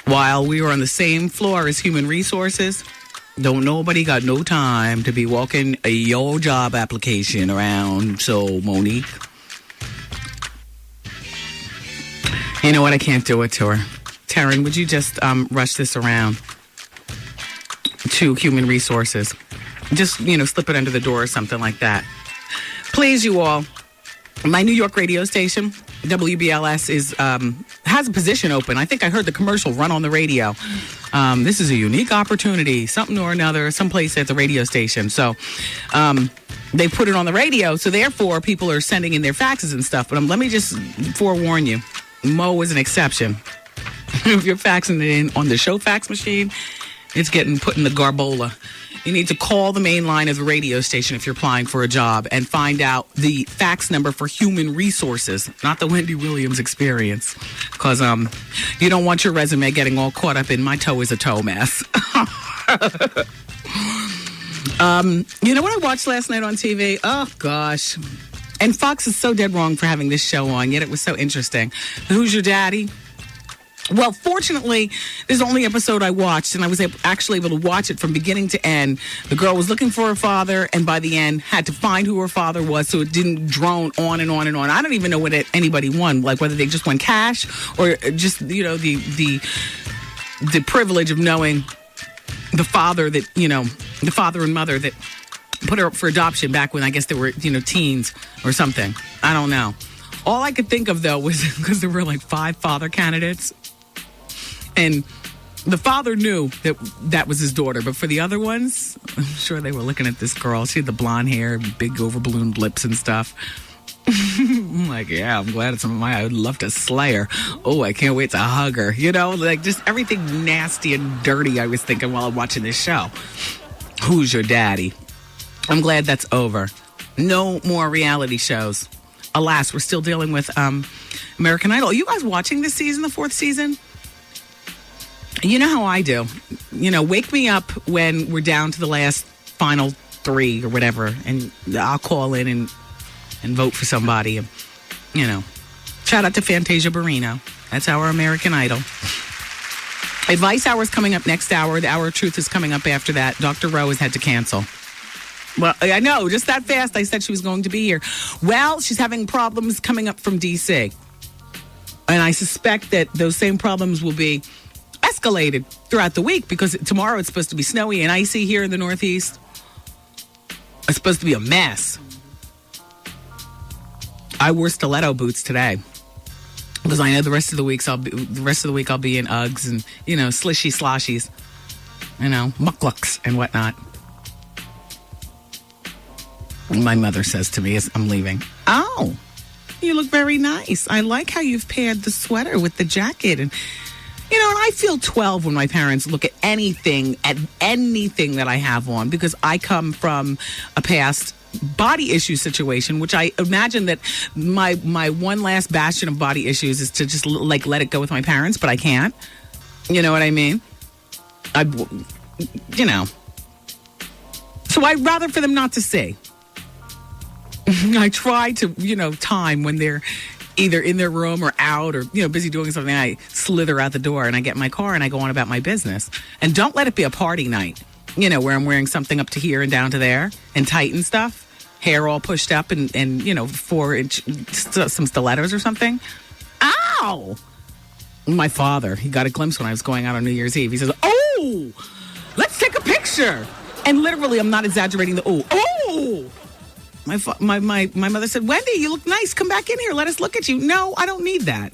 while we were on the same floor as Human Resources, don't nobody got no time to be walking your job application around. So, Monique, you know what? I can't do it to her. Taryn, would you just rush this around to Human Resources? Just, slip it under the door or something like that. Please, you all. My New York radio station, WBLS, has a position open. I think I heard the commercial run on the radio. This is a unique opportunity, something or another, someplace at the radio station. So they put it on the radio. So therefore, people are sending in their faxes and stuff. But let me just forewarn you, Mo is an exception. If you're faxing it in on the show fax machine, it's getting put in the garbola. You need to call the main line of the radio station if you're applying for a job and find out the fax number for Human Resources, not the Wendy Williams Experience. Because you don't want your resume getting all caught up in my toe is a toe mess. You know what I watched last night on TV? Oh, gosh. And Fox is so dead wrong for having this show on, yet it was so interesting. Who's Your Daddy? Well, fortunately, there's the only episode I watched, and I was actually able to watch it from beginning to end. The girl was looking for her father, and by the end, had to find who her father was, so it didn't drone on and on and on. I don't even know what anybody won, like whether they just won cash or just, the privilege of knowing the father that, the father and mother that put her up for adoption back when I guess they were, teens or something. I don't know. All I could think of, though, was because there were like 5 father candidates. And the father knew that was his daughter. But for the other ones, I'm sure they were looking at this girl. She had the blonde hair, big over-ballooned lips and stuff. I'm like, yeah, I'm glad it's I would love to slay her. Oh, I can't wait to hug her. Like just everything nasty and dirty I was thinking while I'm watching this show. Who's Your Daddy? I'm glad that's over. No more reality shows. Alas, we're still dealing with American Idol. Are you guys watching this season, the 4th season? You know how I do. Wake me up when we're down to the last final 3 or whatever, and I'll call in and vote for somebody. Shout out to Fantasia Barrino. That's our American Idol. Advice Hour is coming up next hour. The Hour of Truth is coming up after that. Dr. Rowe has had to cancel. Well, I know, just that fast. I said she was going to be here. Well, she's having problems coming up from D.C. And I suspect that those same problems will be escalated throughout the week because tomorrow it's supposed to be snowy and icy here in the Northeast. It's supposed to be a mess. I wore stiletto boots today because I know the rest of the week I'll be in Uggs and slishy sloshies, mucklucks and whatnot. My mother says to me as I'm leaving, "Oh, you look very nice. I like how you've paired the sweater with the jacket, and You know, and I feel 12 when my parents look at anything that I have on, because I come from a past body issue situation, which I imagine that my one last bastion of body issues is to just like let it go with my parents, but I can't. You know what I mean? So I'd rather for them not to see. I try to, time when they're either in their room or out or, busy doing something. I slither out the door and I get in my car and I go on about my business. And don't let it be a party night, where I'm wearing something up to here and down to there and tight and stuff. Hair all pushed up and 4-inch, some stilettos or something. Ow! My father, he got a glimpse when I was going out on New Year's Eve. He says, "Oh, let's take a picture." And literally, I'm not exaggerating the oh. My mother said, "Wendy, you look nice. Come back in here. Let us look at you." No, I don't need that.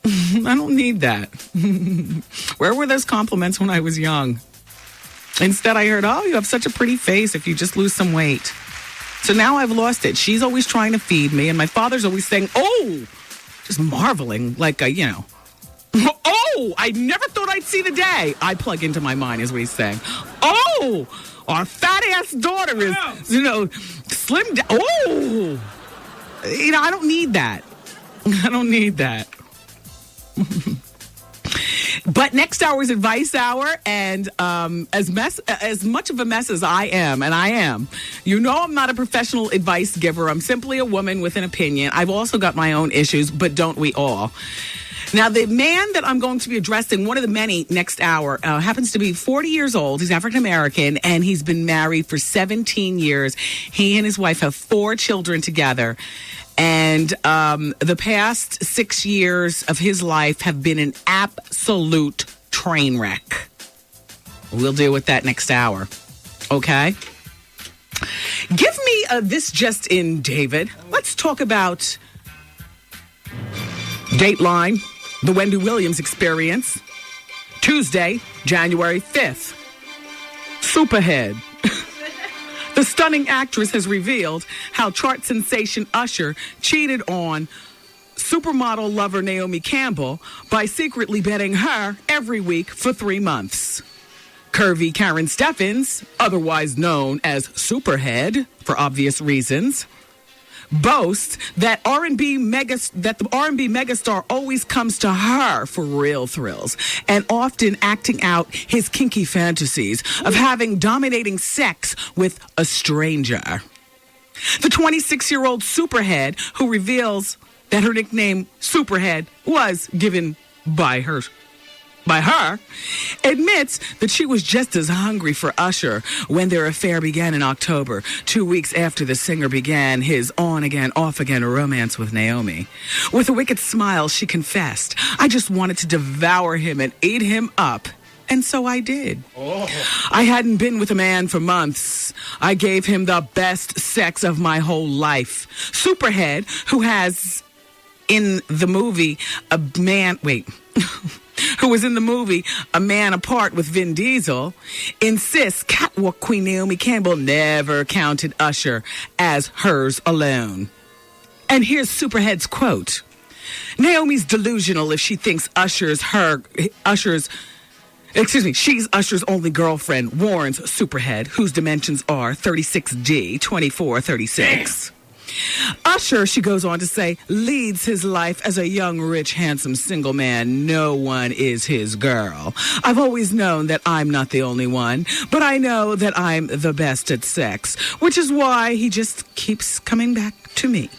I don't need that. Where were those compliments when I was young? Instead, I heard, "Oh, you have such a pretty face if you just lose some weight." So now I've lost it. She's always trying to feed me, and my father's always saying, "Oh," just marveling, like "Oh, I never thought I'd see the day." I plug into my mind is what he's saying. "Oh, our fat ass daughter is, slim down." Oh, I don't need that. I don't need that. But next hour is advice hour, and as much of a mess as I am, and I am, I'm not a professional advice giver. I'm simply a woman with an opinion. I've also got my own issues, but don't we all? Now, the man that I'm going to be addressing, one of the many next hour, happens to be 40 years old. He's African-American, and he's been married for 17 years. He and his wife have 4 children together. And the past 6 years of his life have been an absolute train wreck. We'll deal with that next hour. Okay? Give me this just in, David. Let's talk about Dateline, the Wendy Williams Experience, Tuesday, January 5th. Superhead. The stunning actress has revealed how chart sensation Usher cheated on supermodel lover Naomi Campbell by secretly betting her every week for 3 months. Curvy Karen Steffens, otherwise known as Superhead for obvious reasons, boasts that the R&B megastar always comes to her for real thrills, and often acting out his kinky fantasies of having dominating sex with a stranger. The 26-year-old Superhead, who reveals that her nickname Superhead was given by her, admits that she was just as hungry for Usher when their affair began in October, 2 weeks after the singer began his on-again, off-again romance with Naomi. With a wicked smile, she confessed, "I just wanted to devour him and eat him up." And so I did. Oh. I hadn't been with a man for months. I gave him the best sex of my whole life. Superhead, who has in the movie who was in the movie A Man Apart with Vin Diesel, insists catwalk queen Naomi Campbell never counted Usher as hers alone. And here's Superhead's quote. "Naomi's delusional if she thinks she's Usher's only girlfriend," warns Superhead, whose dimensions are 36D, 24, 36. Usher, she goes on to say, leads his life as a young, rich, handsome, single man. No one is his girl. I've always known that I'm not the only one, but I know that I'm the best at sex, which is why he just keeps coming back to me.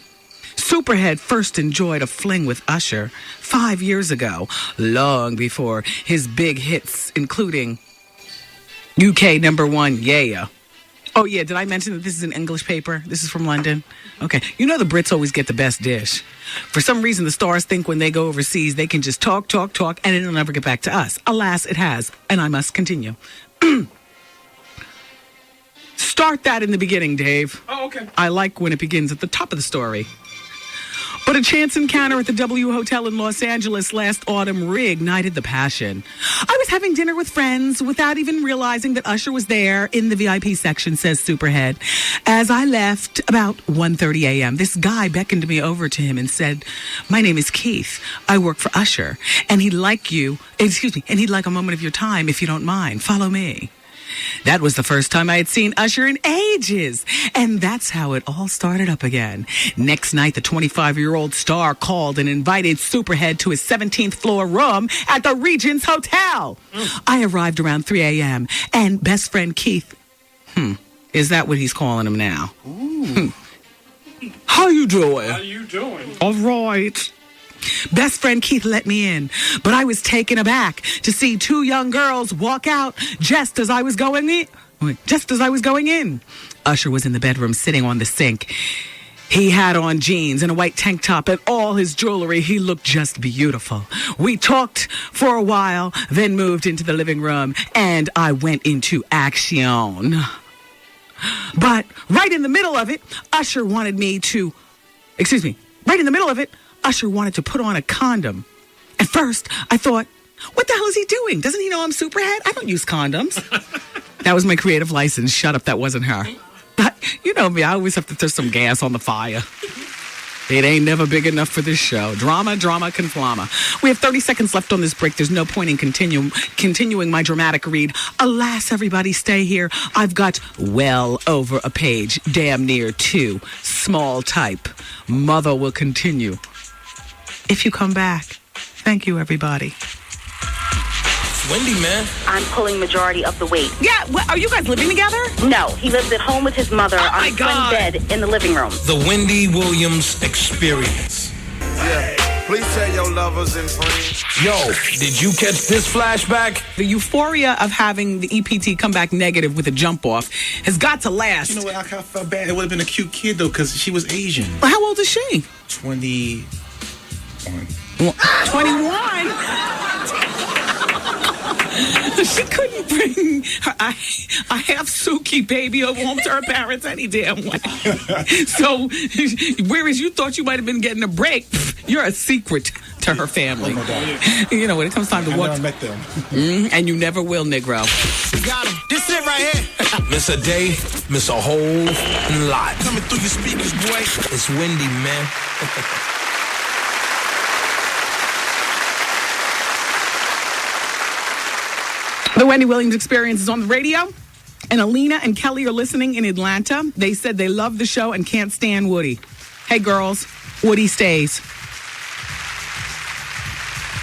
Superhead first enjoyed a fling with Usher 5 years ago, long before his big hits, including UK #1, Yeah. Oh, yeah, did I mention that this is an English paper? This is from London? Okay. The Brits always get the best dish. For some reason, the stars think when they go overseas, they can just talk, and it'll never get back to us. Alas, it has, and I must continue. Start that in the beginning, Dave. Oh, okay. I like when it begins at the top of the story. But a chance encounter at the W Hotel in Los Angeles last autumn reignited the passion. I was having dinner with friends without even realizing that Usher was there in the VIP section, says Superhead. As I left about 1:30 a.m., this guy beckoned me over to him and said, "My name is Keith. I work for Usher, and he'd like a moment of your time if you don't mind. Follow me." That was the first time I had seen Usher in ages. And that's how it all started up again. Next night, the 25-year-old star called and invited Superhead to his 17th floor room at the Regent's Hotel. I arrived around 3 a.m. and best friend Keith, is that what he's calling him now? How you doing? How you doing? All right. Best friend Keith let me in, but I was taken aback to see two young girls walk out just as I was going in. Usher was in the bedroom sitting on the sink. He had on jeans and a white tank top and all his jewelry. He looked just beautiful. We talked for a while, then moved into the living room, and I went into action. But right in the middle of it, Usher wanted to put on a condom. At first, I thought, what the hell is he doing? Doesn't he know I'm Superhead? I don't use condoms. That was my creative license. Shut up, that wasn't her. But you know me, I always have to throw some gas on the fire. It ain't never big enough for this show. Drama, conflama. We have 30 seconds left on this break. There's no point in continuing my dramatic read. Alas, everybody, stay here. I've got well over a page, damn near 2, small type. Mother will continue if you come back. Thank you, everybody. Wendy, man. I'm pulling majority of the weight. Yeah, are you guys living together? No, he lives at home with his mother on a twin bed in the living room. The Wendy Williams Experience. Yeah, please tell your lovers and friends. Yo, did you catch this flashback? The euphoria of having the EPT come back negative with a jump off has got to last. You know what? I kind of felt bad. It would have been a cute kid, though, because she was Asian. Well, how old is she? 21. 21? She couldn't bring a half Suki baby over home to her parents any damn way. So, whereas you thought you might have been getting a break, you're a secret to her family. You know, when it comes time to I walk. never met them. And you never will, Negro. We got him. This it right here. Miss a day, miss a whole lot. Coming through your speakers, boy. It's Wendy, man. The Wendy Williams Experience is on the radio, and Alina and Kelly are listening in Atlanta. They said they love the show and can't stand Woody. Hey, girls, Woody stays.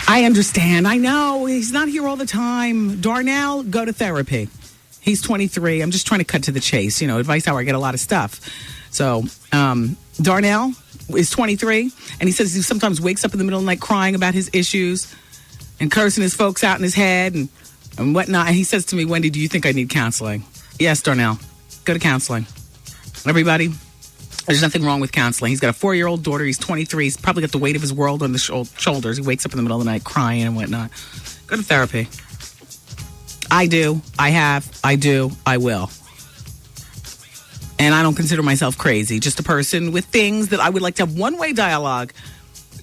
I understand. I know. He's not here all the time. Darnell, go to therapy. He's 23. I'm just trying to cut to the chase. You know, Advice Hour, I get a lot of stuff. So, Darnell is 23, and he says he sometimes wakes up in the middle of the night crying about his issues and cursing his folks out in his head and whatnot. And he says to me, Wendy, do you think I need counseling? Yes, Darnell. Go to counseling. Everybody, there's nothing wrong with counseling. He's got a 4-year-old daughter. He's 23. He's probably got the weight of his world on the shoulders. He wakes up in the middle of the night crying and whatnot. Go to therapy. I do. I have. I do. I will. And I don't consider myself crazy. Just a person with things that I would like to have one-way dialogue,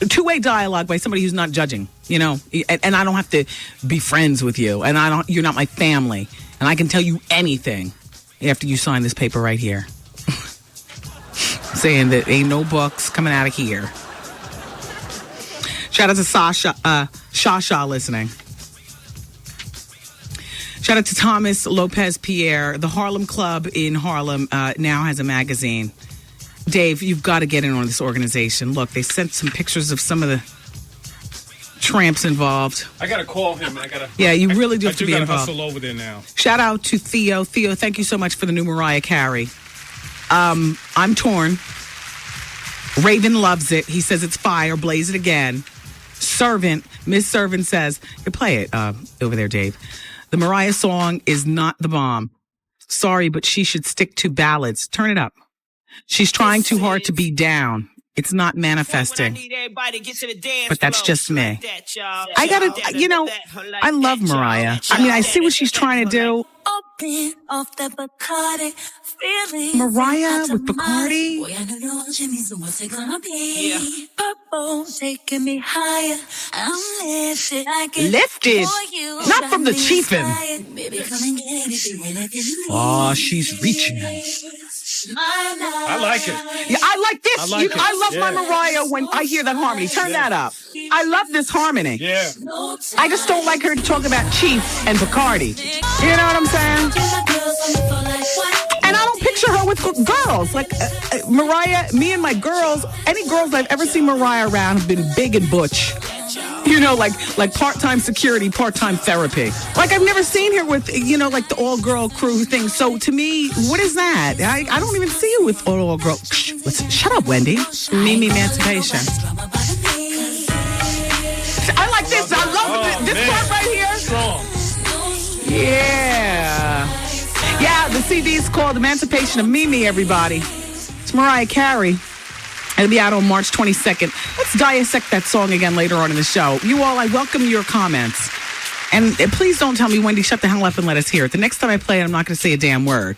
two-way dialogue by somebody who's not judging, you know, and I don't have to be friends with you, and you're not my family, and I can tell you anything after you sign this paper right here saying that ain't no books coming out of here. Shout out to Shasha listening. Shout out to Thomas Lopez Pierre. The Harlem Club in Harlem now has a magazine. Dave, you've got to get in on this organization. Look, they sent some pictures of some of the tramps involved. I got to call him. Yeah, you really do have to be gotta involved. hustle over there now. Shout out to Theo. Theo, thank you so much for the new Mariah Carey. I'm torn. Raven loves it. He says it's fire. Blaze it again. Miss Servant says, you play it over there, Dave. The Mariah song is not the bomb. Sorry, but she should stick to ballads. Turn it up. She's trying too hard to be down. It's not manifesting. But that's just me. I gotta, I love Mariah. I mean, I see what she's trying to do. Off that Bacardi, Mariah with Bacardi. Boy, I don't know what's it gonna be. Purple, taking me higher. I'm Lifted. Not from the chiefin'. Baby, come and get it if you really feel Oh, she's reaching. I like it. Yeah, I like this. I love Yeah. my Mariah when I hear that harmony. Turn that up. I love this harmony. Yeah. I just don't like her to talk about Chief and Bacardi. You know what I'm saying? And I don't picture her with girls. Like Mariah, me and my girls, any girls I've ever seen Mariah around have been big and butch. You know, like part-time security, part-time therapy. Like I've never seen her with, like the all-girl crew thing. So to me, what is that? I don't even see you with all-girl. Shut up, Wendy. Mimi Emancipation. I like this. I love this part right here. Strong. Yeah. Yeah, the CD is called Emancipation of Mimi, everybody. It's Mariah Carey. It'll be out on March 22nd. Let's dissect that song again later on in the show. You all, I welcome your comments. And please don't tell me, Wendy, shut the hell up and let us hear it. The next time I play it, I'm not going to say a damn word.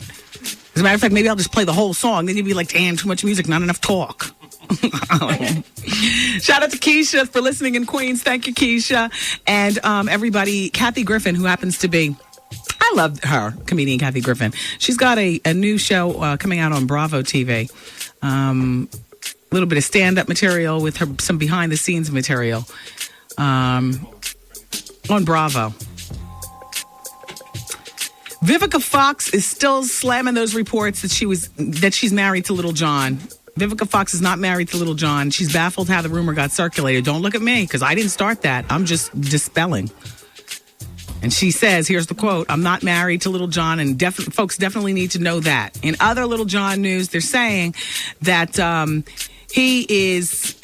As a matter of fact, maybe I'll just play the whole song. Then you'll be like, damn, too much music, not enough talk. Shout out to Keisha for listening in Queens. Thank you, Keisha. And everybody, Kathy Griffin, who happens to be, I love her, comedian Kathy Griffin. She's got a new show coming out on Bravo TV. A little bit of stand-up material with her, some behind-the-scenes material on Bravo. Vivica Fox is still slamming those reports that she's married to Little John. Vivica Fox is not married to Little John. She's baffled how the rumor got circulated. Don't look at me, because I didn't start that. I'm just dispelling. And she says, here's the quote, I'm not married to Little John, and folks definitely need to know that. In other Little John news, they're saying that he is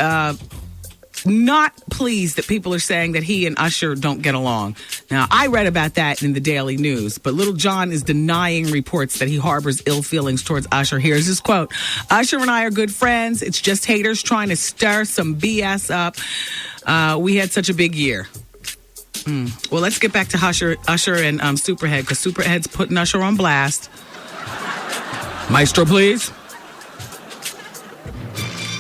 not pleased that people are saying that he and Usher don't get along. Now, I read about that in the Daily News, but Little John is denying reports that he harbors ill feelings towards Usher. Here's his quote. Usher and I are good friends. It's just haters trying to stir some BS up. We had such a big year. Well, let's get back to Usher and Superhead, because Superhead's putting Usher on blast. Maestro, please.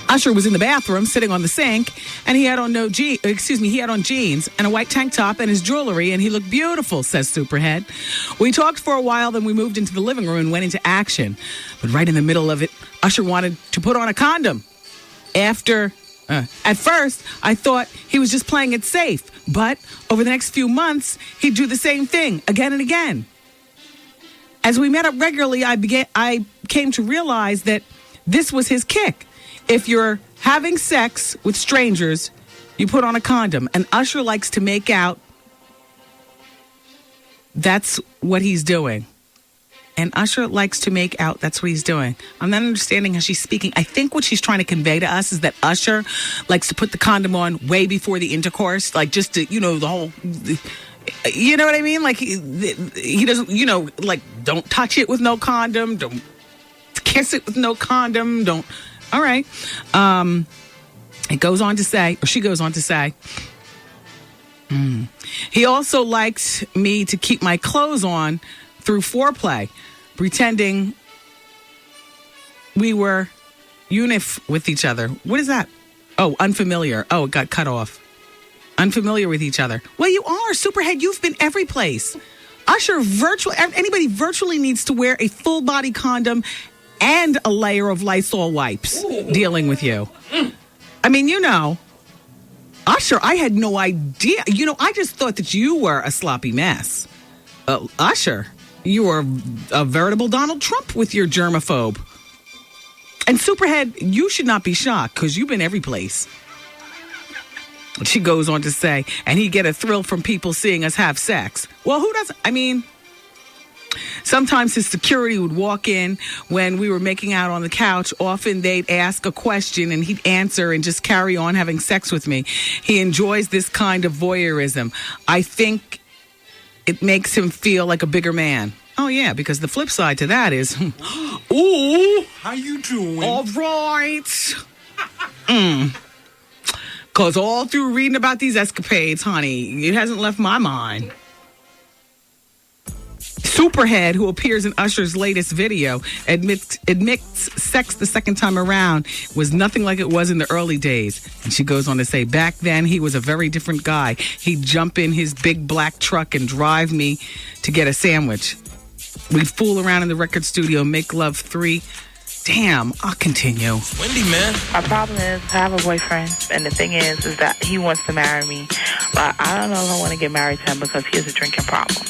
Usher was in the bathroom sitting on the sink, and he had on jeans and a white tank top and his jewelry, and he looked beautiful, says Superhead. We talked for a while, then we moved into the living room and went into action. But right in the middle of it, Usher wanted to put on a condom. At first, I thought he was just playing it safe, but over the next few months, he'd do the same thing again and again. As we met up regularly, I came to realize that this was his kick. If you're having sex with strangers, you put on a condom. And Usher likes to make out. That's what he's doing. And Usher likes to make out. That's what he's doing. I'm not understanding how she's speaking. I think what she's trying to convey to us is that Usher likes to put the condom on way before the intercourse. Like just to, the whole... You know what I mean? Like he doesn't, like don't touch it with no condom. Don't kiss it with no condom. Don't... All right. It goes on to say, or she goes on to say, he also likes me to keep my clothes on through foreplay, pretending we were unif with each other. What is that? Oh, unfamiliar. Oh, it got cut off. Unfamiliar with each other. Well, you are. Superhead, you've been every place. Usher, anybody virtually needs to wear a full body condom and a layer of Lysol wipes dealing with you. I mean, Usher, I had no idea. I just thought that you were a sloppy mess. Usher, you were a veritable Donald Trump with your germaphobe. And Superhead, you should not be shocked because you've been every place. She goes on to say, and he'd get a thrill from people seeing us have sex. Well, who doesn't? I mean... Sometimes his security would walk in when we were making out on the couch. Often they'd ask a question and he'd answer and just carry on having sex with me. He enjoys this kind of voyeurism. I think it makes him feel like a bigger man. Oh, yeah, because the flip side to that is, ooh. How you doing? All right. Because all through reading about these escapades, honey, it hasn't left my mind. Superhead, who appears in Usher's latest video, admits sex the second time around was nothing like it was in the early days. And she goes on to say, back then, he was a very different guy. He'd jump in his big black truck and drive me to get a sandwich. We'd fool around in the record studio, make love 3. Damn, I'll continue. Wendy, man. My problem is I have a boyfriend, and the thing is that he wants to marry me. But I don't know if I want to get married to him because he has a drinking problem.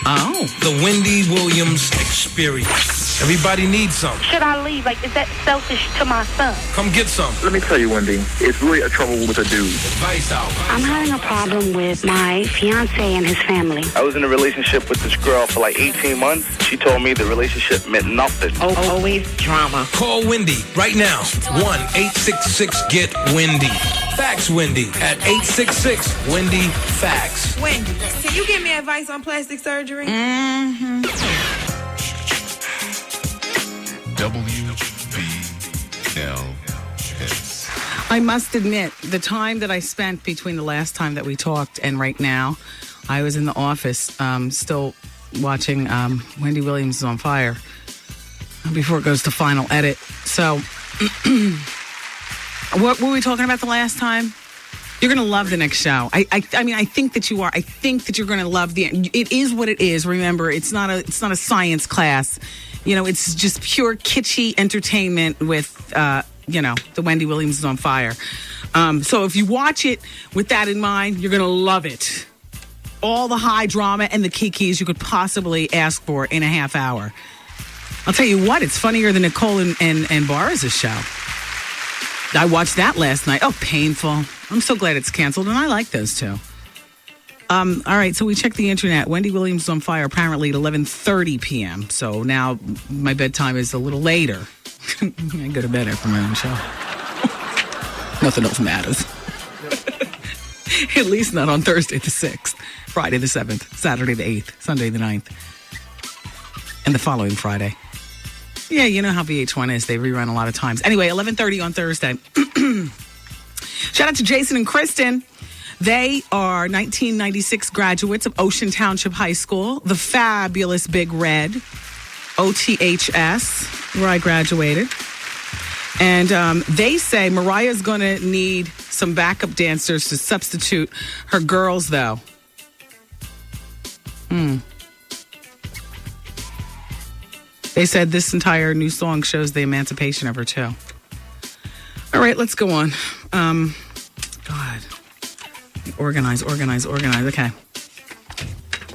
Oh. The Wendy Williams Experience. Everybody needs some. Should I leave? Like, is that selfish to my son? Come get some. Let me tell you, Wendy, it's really a trouble with a dude. Advice out. I'm having a problem with my fiance and his family. I was in a relationship with this girl for like 18 months. She told me the relationship meant nothing. Always drama. Call Wendy right now. 1-866-GET-WENDY. Fax Wendy at 866-WENDY-FAX. Wendy, can you give me advice on plastic surgery? WBLS. I must admit, the time that I spent between the last time that we talked and right now, I was in the office still watching Wendy Williams is on Fire before it goes to final edit. So, what were we talking about the last time? You're going to love the next show. I mean, I think that you are. I think that you're going to love it is what it is. Remember, it's not a science class. You know, it's just pure kitschy entertainment with, the Wendy Williams is on Fire. So if you watch it with that in mind, you're going to love it. All the high drama and the kikis you could possibly ask for in a half hour. I'll tell you what, it's funnier than Nicole and Boris' show. I watched that last night. Oh, painful. I'm so glad it's canceled, and I like those two. All right, so we checked the internet. Wendy Williams is on Fire apparently at 11:30 p.m. So now my bedtime is a little later. I go to bed after my own show. Nothing else matters. At least not on Thursday the 6th, Friday the 7th, Saturday the 8th, Sunday the 9th, and the following Friday. Yeah, you know how VH1 is. They rerun a lot of times. Anyway, 11:30 on Thursday. Shout out to Jason and Kristen. They are 1996 graduates of Ocean Township High School, the fabulous Big Red, OTHS, where I graduated. And they say Mariah's going to need some backup dancers to substitute her girls, though. They said this entire new song shows the emancipation of her, too. All right, let's go on. God. Organize. Okay.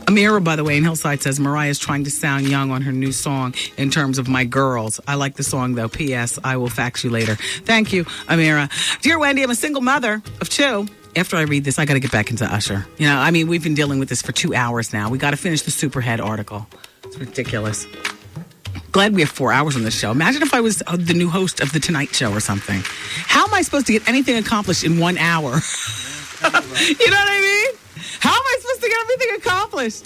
Amira, by the way, in Hillside says Mariah's trying to sound young on her new song in terms of My Girls. I like the song, though. P.S. I will fax you later. Thank you, Amira. Dear Wendy, I'm a single mother of 2. After I read this, I got to get back into Usher. You know, I mean, we've been dealing with this for 2 hours now. We got to finish the Superhead article. It's ridiculous. Glad we have 4 hours on this show. Imagine if I was the new host of The Tonight Show or something. How am I supposed to get anything accomplished in 1 hour? You know what I mean? How am I supposed to get everything accomplished?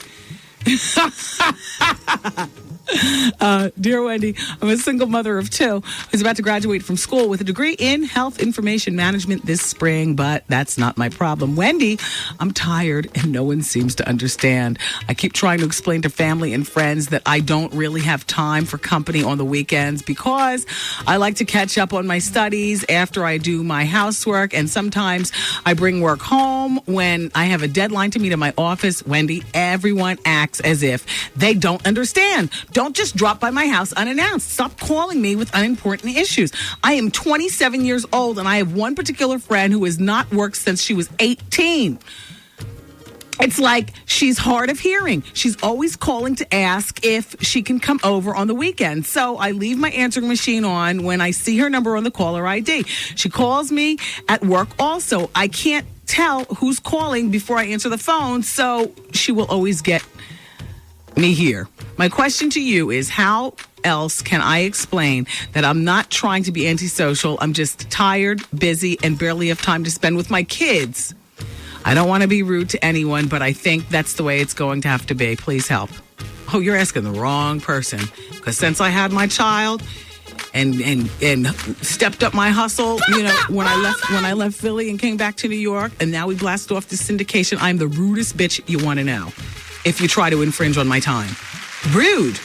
Dear Wendy, I'm a single mother of 2 who's about to graduate from school with a degree in health information management this spring, but that's not my problem. Wendy, I'm tired and no one seems to understand. I keep trying to explain to family and friends that I don't really have time for company on the weekends because I like to catch up on my studies after I do my housework, and sometimes I bring work home when I have a deadline to meet in my office. Wendy, everyone acts as if they don't understand. Don't just drop by my house unannounced. Stop calling me with unimportant issues. I am 27 years old, and I have one particular friend who has not worked since she was 18. It's like she's hard of hearing. She's always calling to ask if she can come over on the weekend. So I leave my answering machine on when I see her number on the caller ID. She calls me at work also. I can't tell who's calling before I answer the phone, so she will always get me here. My question to you is, how else can I explain that I'm not trying to be antisocial? I'm just tired, busy, and barely have time to spend with my kids. I don't want to be rude to anyone, but I think that's the way it's going to have to be. Please help. Oh, you're asking the wrong person. Because since I had my child, and stepped up my hustle, when I left Philly and came back to New York, and now we blasted off this syndication. I'm the rudest bitch you want to know if you try to infringe on my time. Rude.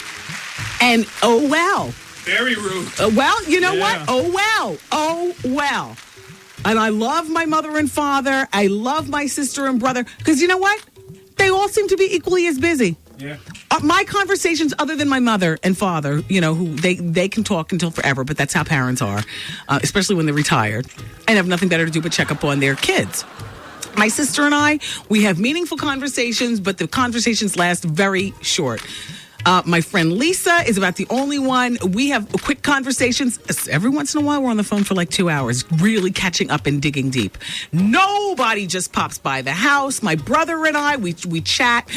And oh well. Very rude. Well, you know what? Oh well. And I love my mother and father. I love my sister and brother. Because you know what? They all seem to be equally as busy. Yeah. My conversations, other than my mother and father, who they can talk until forever, but that's how parents are, especially when they're retired and have nothing better to do but check up on their kids. My sister and I, we have meaningful conversations, but the conversations last very short. My friend Lisa is about the only one. We have quick conversations. Every once in a while, we're on the phone for like 2 hours, really catching up and digging deep. Nobody just pops by the house. My brother and I, we chat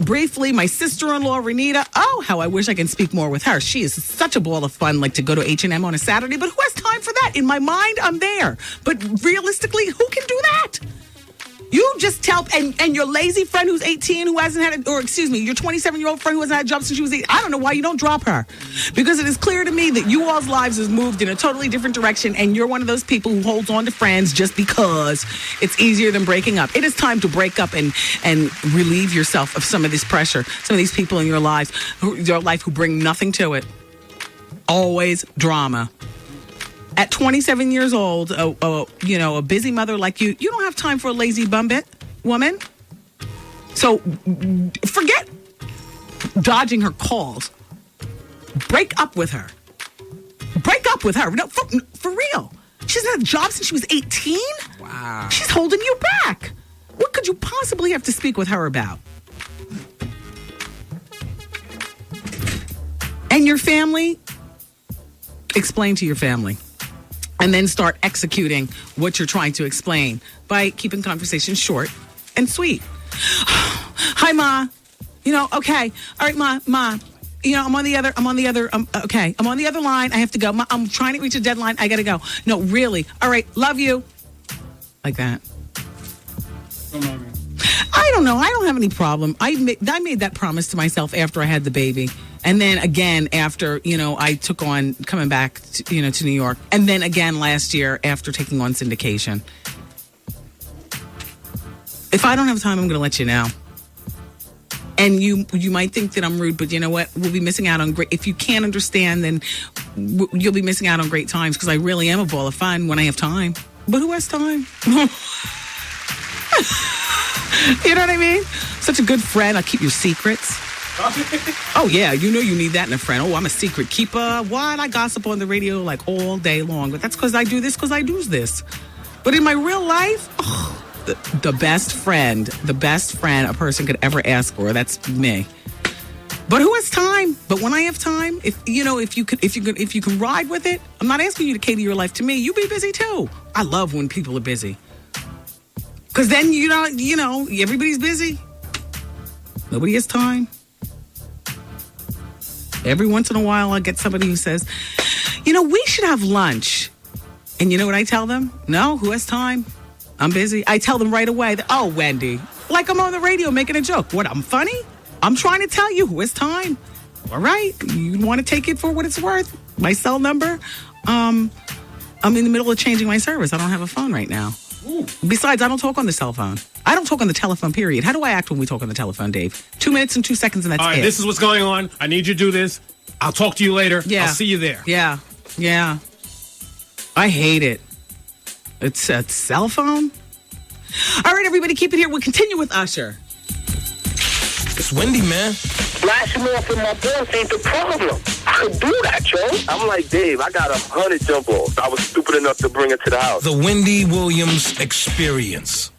briefly. My sister-in-law, Renita, how I wish I can speak more with her. She is such a ball of fun, like to go to H&M on a Saturday, but who has time for that? In my mind, I'm there. But realistically, who can do that? You just tell, and your lazy friend who's 18 who hasn't had, your 27-year-old friend who hasn't had a job since she was 8, I don't know why you don't drop her. Because it is clear to me that you all's lives has moved in a totally different direction, and you're one of those people who holds on to friends just because it's easier than breaking up. It is time to break up and relieve yourself of some of this pressure, some of these people in your life who bring nothing to it. Always drama. At 27 years old, a busy mother like you don't have time for a lazy bumbit woman. So forget dodging her calls. Break up with her. No, for real. She hasn't had a job since she was 18? Wow. She's holding you back. What could you possibly have to speak with her about? And your family? Explain to your family. And then start executing what you're trying to explain by keeping conversations short and sweet. Hi, Ma. Okay. All right, Ma. I'm on the other line. I have to go. Ma, I'm trying to reach a deadline. I got to go. No, really. All right. Love you. Like that. I don't know. I don't have any problem. I made that promise to myself after I had the baby. And then again after, I took on coming back to New York. And then again last year after taking on syndication. If I don't have time, I'm going to let you know. And you might think that I'm rude, but you know what? We'll be missing out on great. If you can't understand, then you'll be missing out on great times because I really am a ball of fun when I have time. But who has time? You know what I mean? Such a good friend. I'll keep your secrets. Oh, yeah. You need that in a friend. Oh, I'm a secret keeper. What? I gossip on the radio like all day long. But that's because I do this. But in my real life, the best friend a person could ever ask for, that's me. But who has time? But when I have time, if you can ride with it, I'm not asking you to cater your life to me. You be busy too. I love when people are busy. Because then, everybody's busy. Nobody has time. Every once in a while, I'll get somebody who says, we should have lunch. And you know what I tell them? No, who has time? I'm busy. I tell them right away, Wendy, like I'm on the radio making a joke. What, I'm funny? I'm trying to tell you who has time. All right. You want to take it for what it's worth? My cell number? I'm in the middle of changing my service. I don't have a phone right now. Ooh. Besides, I don't talk on the cell phone. I don't talk on the telephone, period. How do I act when we talk on the telephone, Dave? 2 minutes and 2 seconds, and that's all right, it. This is what's going on. I need you to do this. I'll talk to you later. Yeah. I'll see you there. Yeah. I hate it. It's a cell phone. All right, everybody, keep it here. We'll continue with Usher. It's Wendy, man. Flashing off with my boss ain't the problem. I could do that, yo. I'm like, Dave, I got 100 jump balls. I was stupid enough to bring it to the house. The Wendy Williams Experience.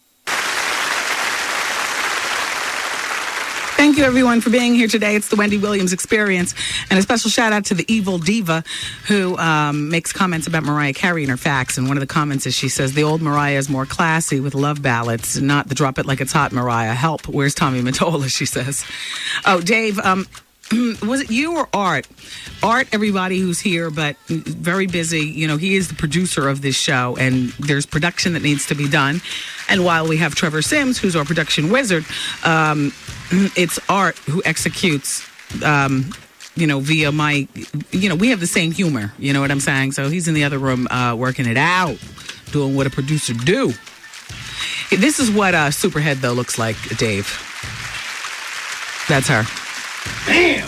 Thank you, everyone, for being here today. It's the Wendy Williams Experience. And a special shout out to the evil diva who makes comments about Mariah Carey and her facts. And one of the comments is she says, the old Mariah is more classy with love ballads, not the drop it like it's hot Mariah. Help, where's Tommy Mottola, she says. Oh, Dave, was it you or Art? Art, everybody who's here, but very busy. He is the producer of this show, and there's production that needs to be done. And while we have Trevor Sims, who's our production wizard, it's Art who executes via my, we have the same humor. You know what I'm saying? So he's in the other room working it out, doing what a producer do. This is what Superhead, though, looks like, Dave. That's her. Damn!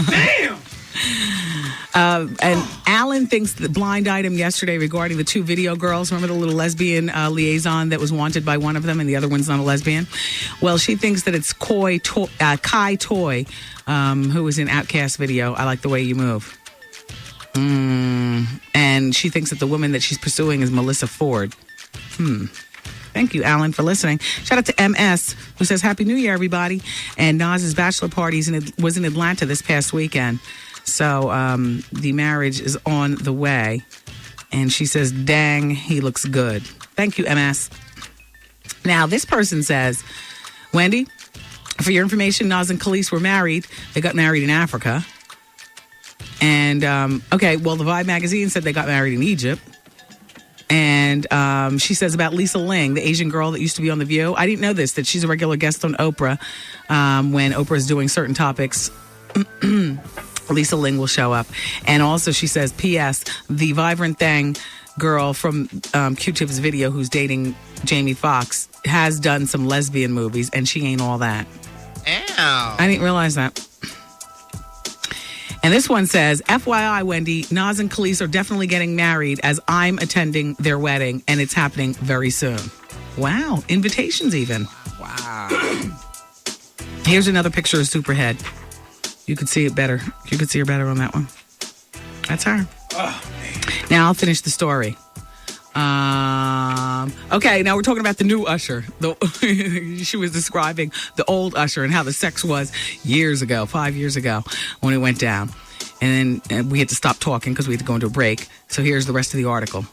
Damn! And Alan thinks the blind item yesterday regarding the two video girls. Remember the little lesbian liaison that was wanted by one of them and the other one's not a lesbian? Well, she thinks that it's Kai Toy, who was in Outkast video, I Like the Way You Move. And she thinks that the woman that she's pursuing is Melissa Ford. Thank you, Alan, for listening. Shout out to MS, who says, Happy New Year, everybody. And Nas's bachelor party was in Atlanta this past weekend. So the marriage is on the way. And she says, dang, he looks good. Thank you, MS. Now, this person says, Wendy, for your information, Nas and Khalees were married. They got married in Africa. And, the Vibe magazine said they got married in Egypt. And she says about Lisa Ling, the Asian girl that used to be on The View. I didn't know this, that she's a regular guest on Oprah. When Oprah is doing certain topics, Lisa Ling will show up. And also she says, P.S., the Vibrant Thang girl from Q-Tip's video who's dating Jamie Foxx has done some lesbian movies, and she ain't all that. Ow. I didn't realize that. And this one says, FYI, Wendy, Nas and Khalees are definitely getting married as I'm attending their wedding, and it's happening very soon. Wow. Invitations even. Wow. Here's another picture of Superhead. You could see it better. You could see her better on that one. That's her. Oh, man. Now I'll finish the story. Okay, now we're talking about the new Usher. She was describing the old Usher and how the sex was 5 years ago, when it went down. And then we had to stop talking because we had to go into a break. So here's the rest of the article.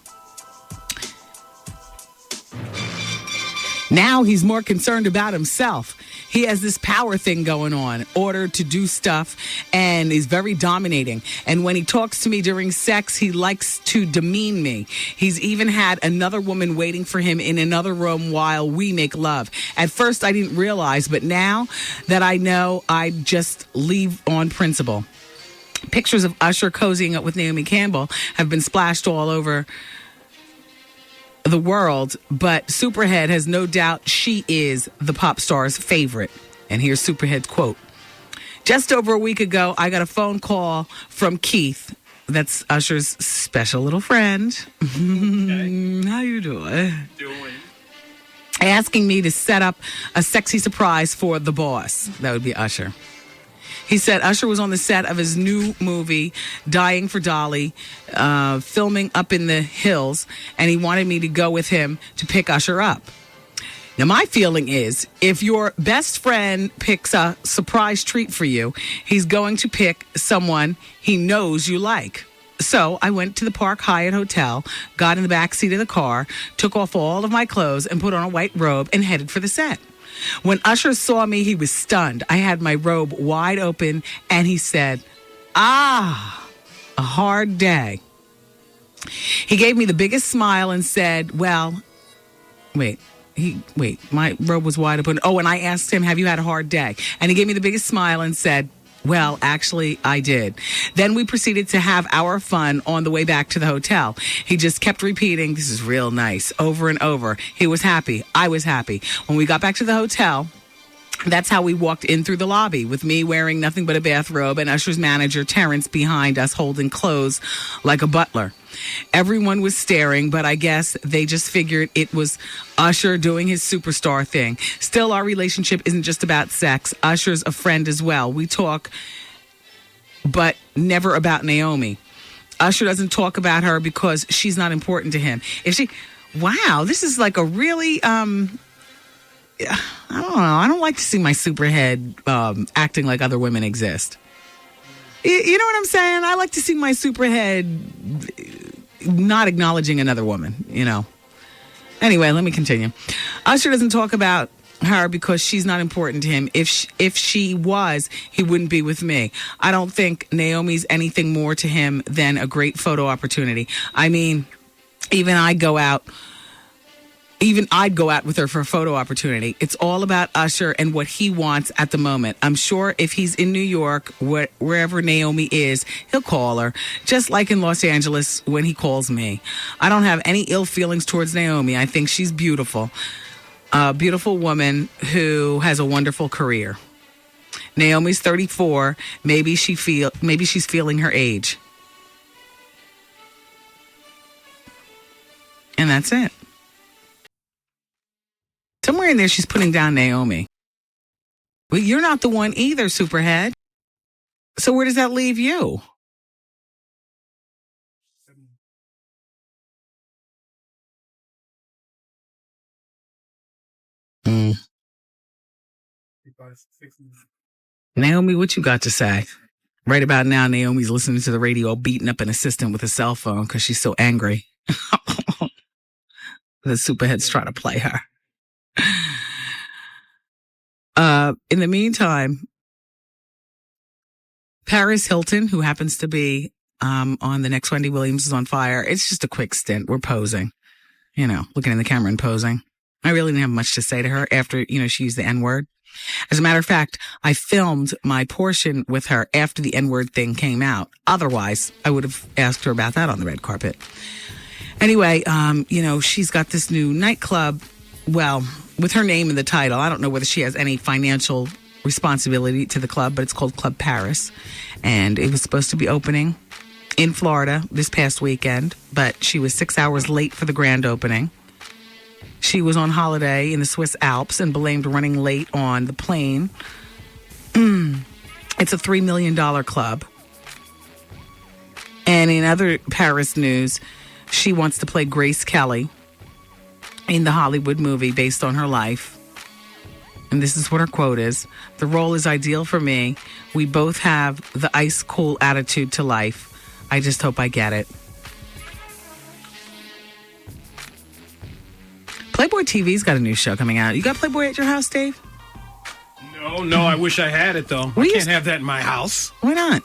Now he's more concerned about himself. He has this power thing going on, ordered to do stuff, and is very dominating. And when he talks to me during sex, he likes to demean me. He's even had another woman waiting for him in another room while we make love. At first, I didn't realize, but now that I know, I just leave on principle. Pictures of Usher cozying up with Naomi Campbell have been splashed all over the world, but Superhead has no doubt she is the pop star's favorite. And here's Superhead's quote. Just over a week ago, I got a phone call from Keith. That's Usher's special little friend. Okay. How you doing? Asking me to set up a sexy surprise for the boss. That would be Usher. He said Usher was on the set of his new movie, Dying for Dolly, filming up in the hills, and he wanted me to go with him to pick Usher up. Now, my feeling is, if your best friend picks a surprise treat for you, he's going to pick someone he knows you like. So I went to the Park Hyatt Hotel, got in the back seat of the car, took off all of my clothes, and put on a white robe and headed for the set. When Usher saw me, he was stunned. I had my robe wide open, and he said, a hard day. He gave me the biggest smile and said, well, my robe was wide open. Oh, and I asked him, have you had a hard day? And he gave me the biggest smile and said, well, actually, I did. Then we proceeded to have our fun on the way back to the hotel. He just kept repeating, this is real nice, over and over. He was happy. I was happy. When we got back to the hotel, that's how we walked in through the lobby, with me wearing nothing but a bathrobe and Usher's manager, Terrence, behind us holding clothes like a butler. Everyone was staring, but I guess they just figured it was Usher doing his superstar thing. Still, our relationship isn't just about sex. Usher's a friend as well. We talk, but never about Naomi. Usher doesn't talk about her because she's not important to him. Wow, this is like a really, I don't know. I don't like to see my Superhead acting like other women exist. You know what I'm saying? I like to see my Superhead not acknowledging another woman, you know. Anyway, let me continue. Usher doesn't talk about her because she's not important to him. If she was, he wouldn't be with me. I don't think Naomi's anything more to him than a great photo opportunity. I mean, even I go out Even I'd go out with her for a photo opportunity. It's all about Usher and what he wants at the moment. I'm sure if he's in New York, wherever Naomi is, he'll call her. Just like in Los Angeles when he calls me. I don't have any ill feelings towards Naomi. I think she's beautiful. A beautiful woman who has a wonderful career. Naomi's 34. Maybe she's feeling her age. And that's it. Somewhere in there, she's putting down Naomi. Well, you're not the one either, Superhead. So where does that leave you? Naomi, what you got to say? Right about now, Naomi's listening to the radio, beating up an assistant with a cell phone because she's so angry. The Superhead's trying to play her. In the meantime, Paris Hilton, who happens to be on the next Wendy Williams is on Fire. It's just a quick stint. We're posing, looking in the camera and posing. I really didn't have much to say to her after, she used the N-word. As a matter of fact, I filmed my portion with her after the N-word thing came out. Otherwise, I would have asked her about that on the red carpet. Anyway, she's got this new nightclub. Well, with her name in the title, I don't know whether she has any financial responsibility to the club, but it's called Club Paris. And it was supposed to be opening in Florida this past weekend, but she was 6 hours late for the grand opening. She was on holiday in the Swiss Alps and blamed running late on the plane. It's a $3 million club. And in other Paris news, she wants to play Grace Kelly in the Hollywood movie based on her life. And this is what her quote is. "The role is ideal for me. We both have the ice cool attitude to life. I just hope I get it." Playboy TV's got a new show coming out. You got Playboy at your house, Dave? No, I wish I had it, though. I can't have that in my house. Why not?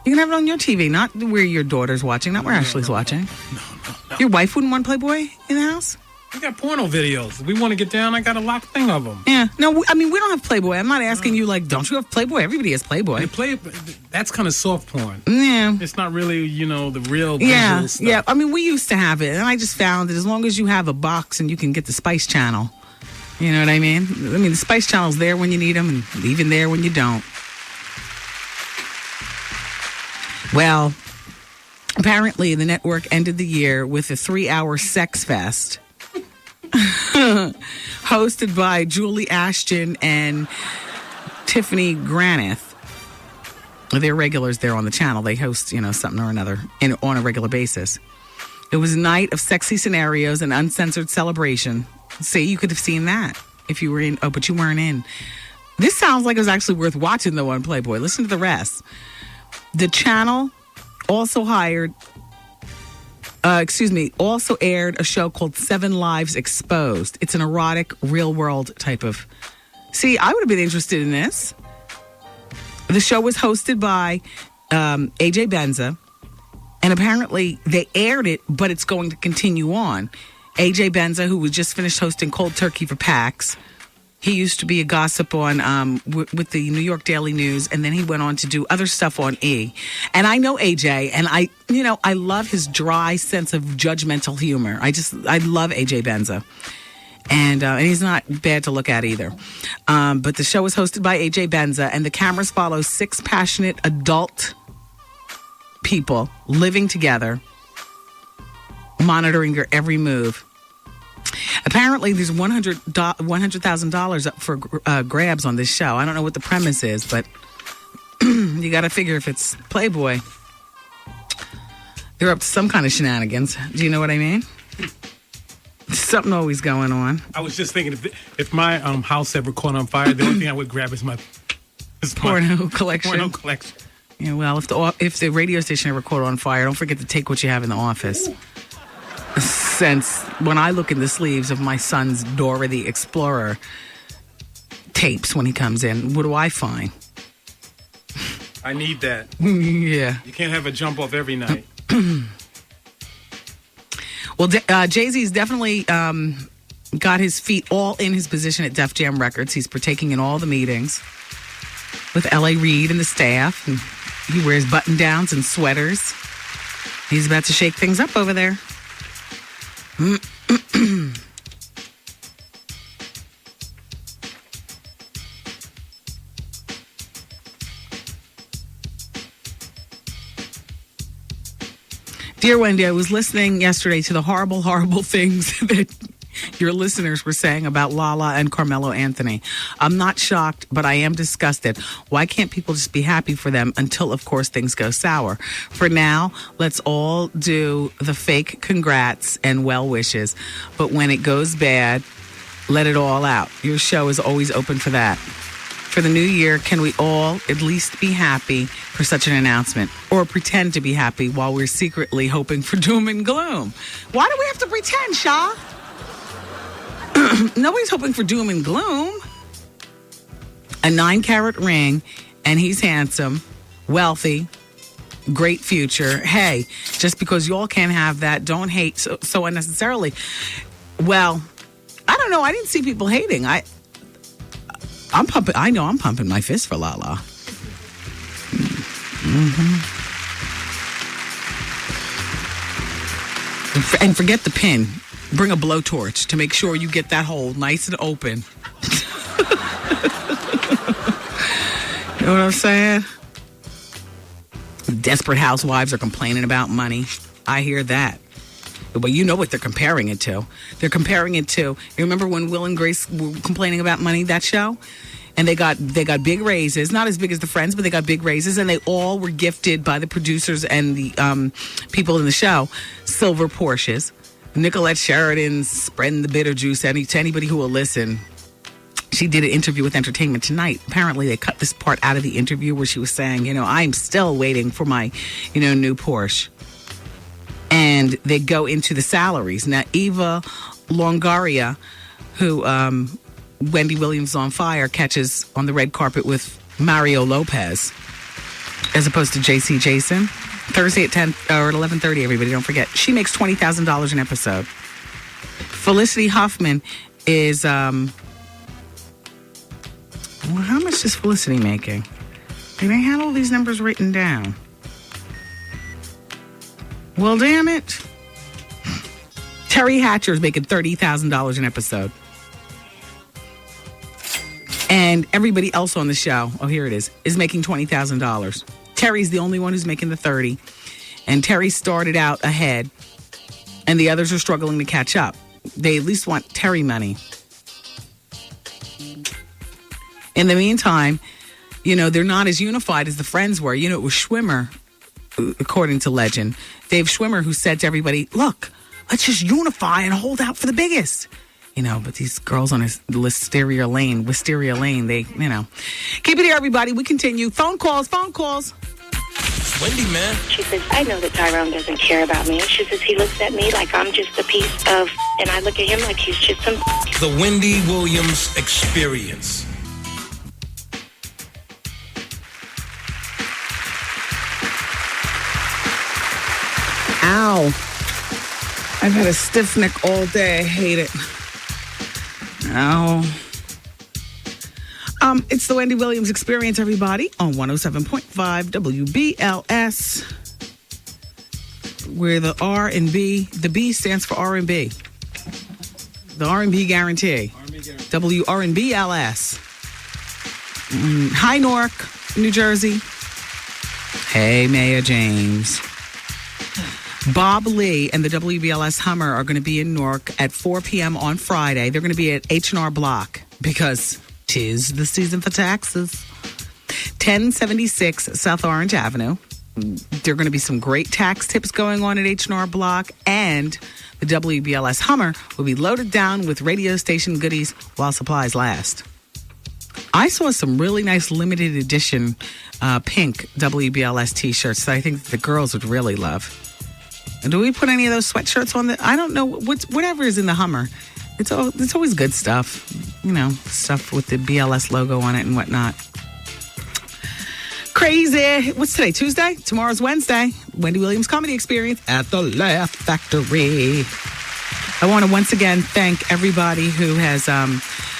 You can have it on your TV, not where your daughter's watching, not where Ashley's watching. No. Your wife wouldn't want Playboy in the house? We got porno videos. We want to get down. I got a locked thing of them. Yeah. No, we don't have Playboy. I'm not asking you, don't you have Playboy? Everybody has Playboy. That's kind of soft porn. Yeah. It's not really, the real visual stuff. Yeah. We used to have it, and I just found that as long as you have a box and you can get the Spice Channel, you know what I mean? The Spice Channel's there when you need them and even there when you don't. Well, apparently the network ended the year with a 3-hour sex fest. Hosted by Julie Ashton and Tiffany Granith. They're regulars there on the channel. They host, something or another on a regular basis. It was a night of sexy scenarios and uncensored celebration. See, you could have seen that if you were in. Oh, but you weren't in. This sounds like it was actually worth watching, though, on Playboy. Listen to the rest. The channel also also aired a show called 7 Lives Exposed. It's an erotic, real-world type of... See, I would have been interested in this. The show was hosted by AJ Benza, and apparently they aired it, but it's going to continue on. AJ Benza, who was just finished hosting Cold Turkey for PAX, he used to be a gossip on with the New York Daily News, and then he went on to do other stuff on E. And I know AJ, and I love his dry sense of judgmental humor. I love AJ Benza. And he's not bad to look at either. But the show was hosted by AJ Benza, and the cameras follow 6 passionate adult people living together, monitoring their every move. Apparently, there's $100,000 up for grabs on this show. I don't know what the premise is, but you got to figure if it's Playboy, they're up to some kind of shenanigans. Do you know what I mean? Something always going on. I was just thinking, if my house ever caught on fire, the only thing I would grab is my porno collection. Porno collection. Yeah, well, if the radio station ever caught on fire, don't forget to take what you have in the office. Since when I look in the sleeves of my son's Dora the Explorer tapes when he comes in, what do I find? I need that. Yeah. You can't have a jump off every night. Well, Jay-Z is definitely got his feet all in his position at Def Jam Records. He's partaking in all the meetings with L.A. Reid and the staff. And he wears button-downs and sweaters. He's about to shake things up over there. Dear Wendy, I was listening yesterday to the horrible, horrible things that your listeners were saying about Lala and Carmelo Anthony. I'm not shocked, but I am disgusted. Why can't people just be happy for them until, of course, things go sour? For now, let's all do the fake congrats and well wishes. But when it goes bad, let it all out. Your show is always open for that. For the new year, can we all at least be happy for such an announcement? Or pretend to be happy while we're secretly hoping for doom and gloom? Why do we have to pretend, Shaw? Nobody's hoping for doom and gloom. A 9-carat ring, and he's handsome, wealthy, great future. Hey, just because y'all can't have that, don't hate so unnecessarily. Well, I don't know. I didn't see people hating. I'm pumping. I know I'm pumping my fist for Lala. And forget the pin. Bring a blowtorch to make sure you get that hole nice and open. You know what I'm saying? Desperate housewives are complaining about money. I hear that. But you know what they're comparing it to. They're comparing it to, you remember when Will and Grace were complaining about money, that show? And they got big raises, not as big as the Friends, but they got big raises, and they all were gifted by the producers and the people in the show silver Porsches. Nicolette Sheridan's spreading the bitter juice to anybody who will listen. She did an interview with Entertainment Tonight. Apparently, they cut this part out of the interview where she was saying, I'm still waiting for my, new Porsche. And they go into the salaries. Now, Eva Longoria, who Wendy Williams on Fire catches on the red carpet with Mario Lopez, as opposed to JC Jason. Thursday at 10 or 11:30, everybody, don't forget. She makes $20,000 an episode. Felicity Huffman is, how much is Felicity making? Do they have all these numbers written down? Well, damn it. Terry Hatcher is making $30,000 an episode. And everybody else on the show, here it is making $20,000. Terry's the only one who's making the 30. And Terry started out ahead, and the others are struggling to catch up. They at least want Terry money. In the meantime, they're not as unified as the Friends were. It was Schwimmer, according to legend, Dave Schwimmer, who said to everybody, look, let's just unify and hold out for the biggest. But these girls on a Wisteria Lane, they, Keep it here, everybody. We continue. Phone calls. Wendy, man. She says, I know that Tyrone doesn't care about me. She says, he looks at me like I'm just a piece of, and I look at him like he's just some. The Wendy Williams Experience. Ow. I've had a stiff neck all day. I hate it. Ow. It's the Wendy Williams Experience, everybody, on 107.5 WBLS. Where the R&B, the B stands for R&B. The R&B guarantee. WRNBLS. Hi, Newark, New Jersey. Hey, Maya James. Bob Lee and the WBLS Hummer are going to be in Newark at 4 p.m. on Friday. They're going to be at H&R Block because 'tis the season for taxes. 1076 South Orange Avenue. There are going to be some great tax tips going on at H&R Block, and the WBLS Hummer will be loaded down with radio station goodies while supplies last. I saw some really nice limited edition pink WBLS t-shirts that I think the girls would really love. And do we put any of those sweatshirts on I don't know, whatever is in the Hummer. It's always good stuff. Stuff with the BLS logo on it and whatnot. Crazy. What's today? Tuesday? Tomorrow's Wednesday. Wendy Williams Comedy Experience at the Laugh Factory. I want to once again thank everybody who has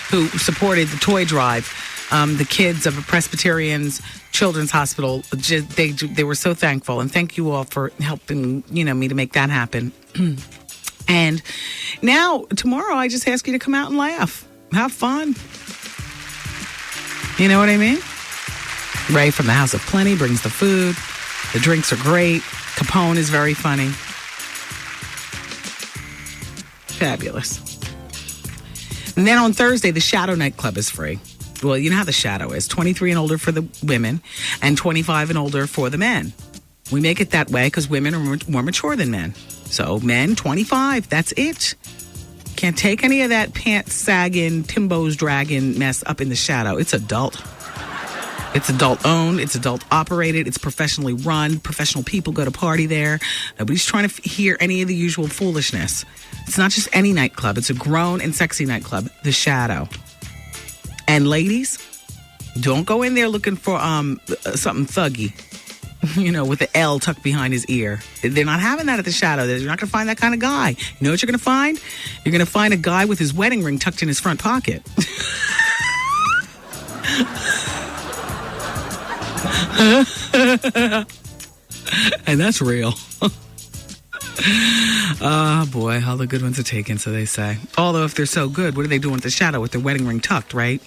who supported the toy drive. The kids of a Presbyterian's Children's Hospital, they were so thankful, and thank you all for helping me to make that happen. And now tomorrow, I just ask you to come out and laugh, have fun. You know what I mean? Ray from the House of Plenty brings the food. The drinks are great. Capone is very funny. Fabulous. And then on Thursday, the Shadow nightclub is free. Well, you know how the Shadow is. 23 and older for the women and 25 and older for the men. We make it that way because women are more mature than men. So men, 25, that's it. Can't take any of that pants sagging, Timbo's dragging mess up in the Shadow. It's adult. It's adult owned. It's adult operated. It's professionally run. Professional people go to party there. Nobody's trying to hear any of the usual foolishness. It's not just any nightclub. It's a grown and sexy nightclub, the Shadow. And ladies, don't go in there looking for something thuggy, with the L tucked behind his ear. They're not having that at the Shadow. You're not going to find that kind of guy. You know what you're going to find? You're going to find a guy with his wedding ring tucked in his front pocket. And that's real. Oh, boy, all the good ones are taken, so they say. Although, if they're so good, what are they doing at the Shadow with their wedding ring tucked, right?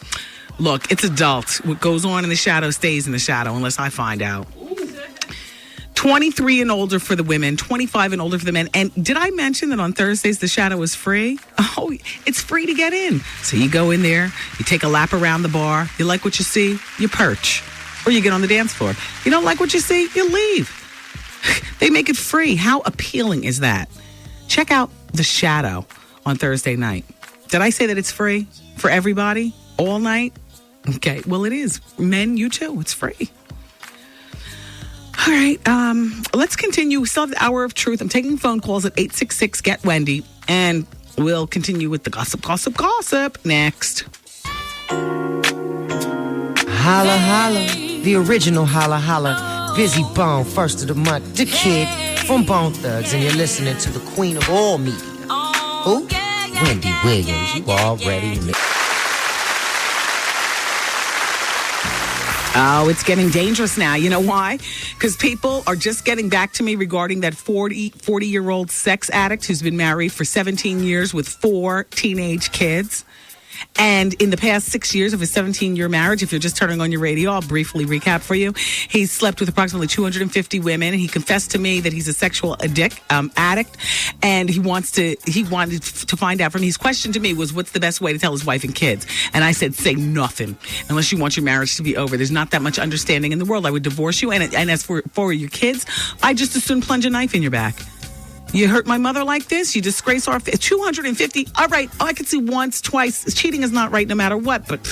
Look, it's adult. What goes on in the Shadow stays in the Shadow, unless I find out. 23 and older for the women, 25 and older for the men. And did I mention that on Thursdays, the Shadow is free? Oh, it's free to get in. So you go in there, you take a lap around the bar, you like what you see, you perch. Or you get on the dance floor. You don't like what you see, you leave. They make it free. How appealing is that? Check out the Shadow on Thursday night. Did I say that it's free for everybody? All night? Okay, well, it is. Men, you too. It's free. All right, let's continue. We still have the Hour of Truth. I'm taking phone calls at 866-GET-WENDY. And we'll continue with the gossip next. Holla, holla. The original holla, holla. Busy Bone, first of the month. The Kid from Bone Thugs. And you're listening to the queen of all media. Who? Wendy Williams. You already know. Oh, it's getting dangerous now. You know why? Because people are just getting back to me regarding that 40-year-old sex addict who's been married for 17 years with 4 teenage kids. And in the past 6 years of his 17-year marriage, if you're just turning on your radio, I'll briefly recap for you. He slept with approximately 250 women. He confessed to me that he's a sexual addict, and he wanted to find out from me. His question to me was, what's the best way to tell his wife and kids? And I said, say nothing unless you want your marriage to be over. There's not that much understanding in the world. I would divorce you. And as for your kids, I just as soon plunge a knife in your back. You hurt my mother like this? You disgrace our 250? All right, I could see once, twice. Cheating is not right no matter what, but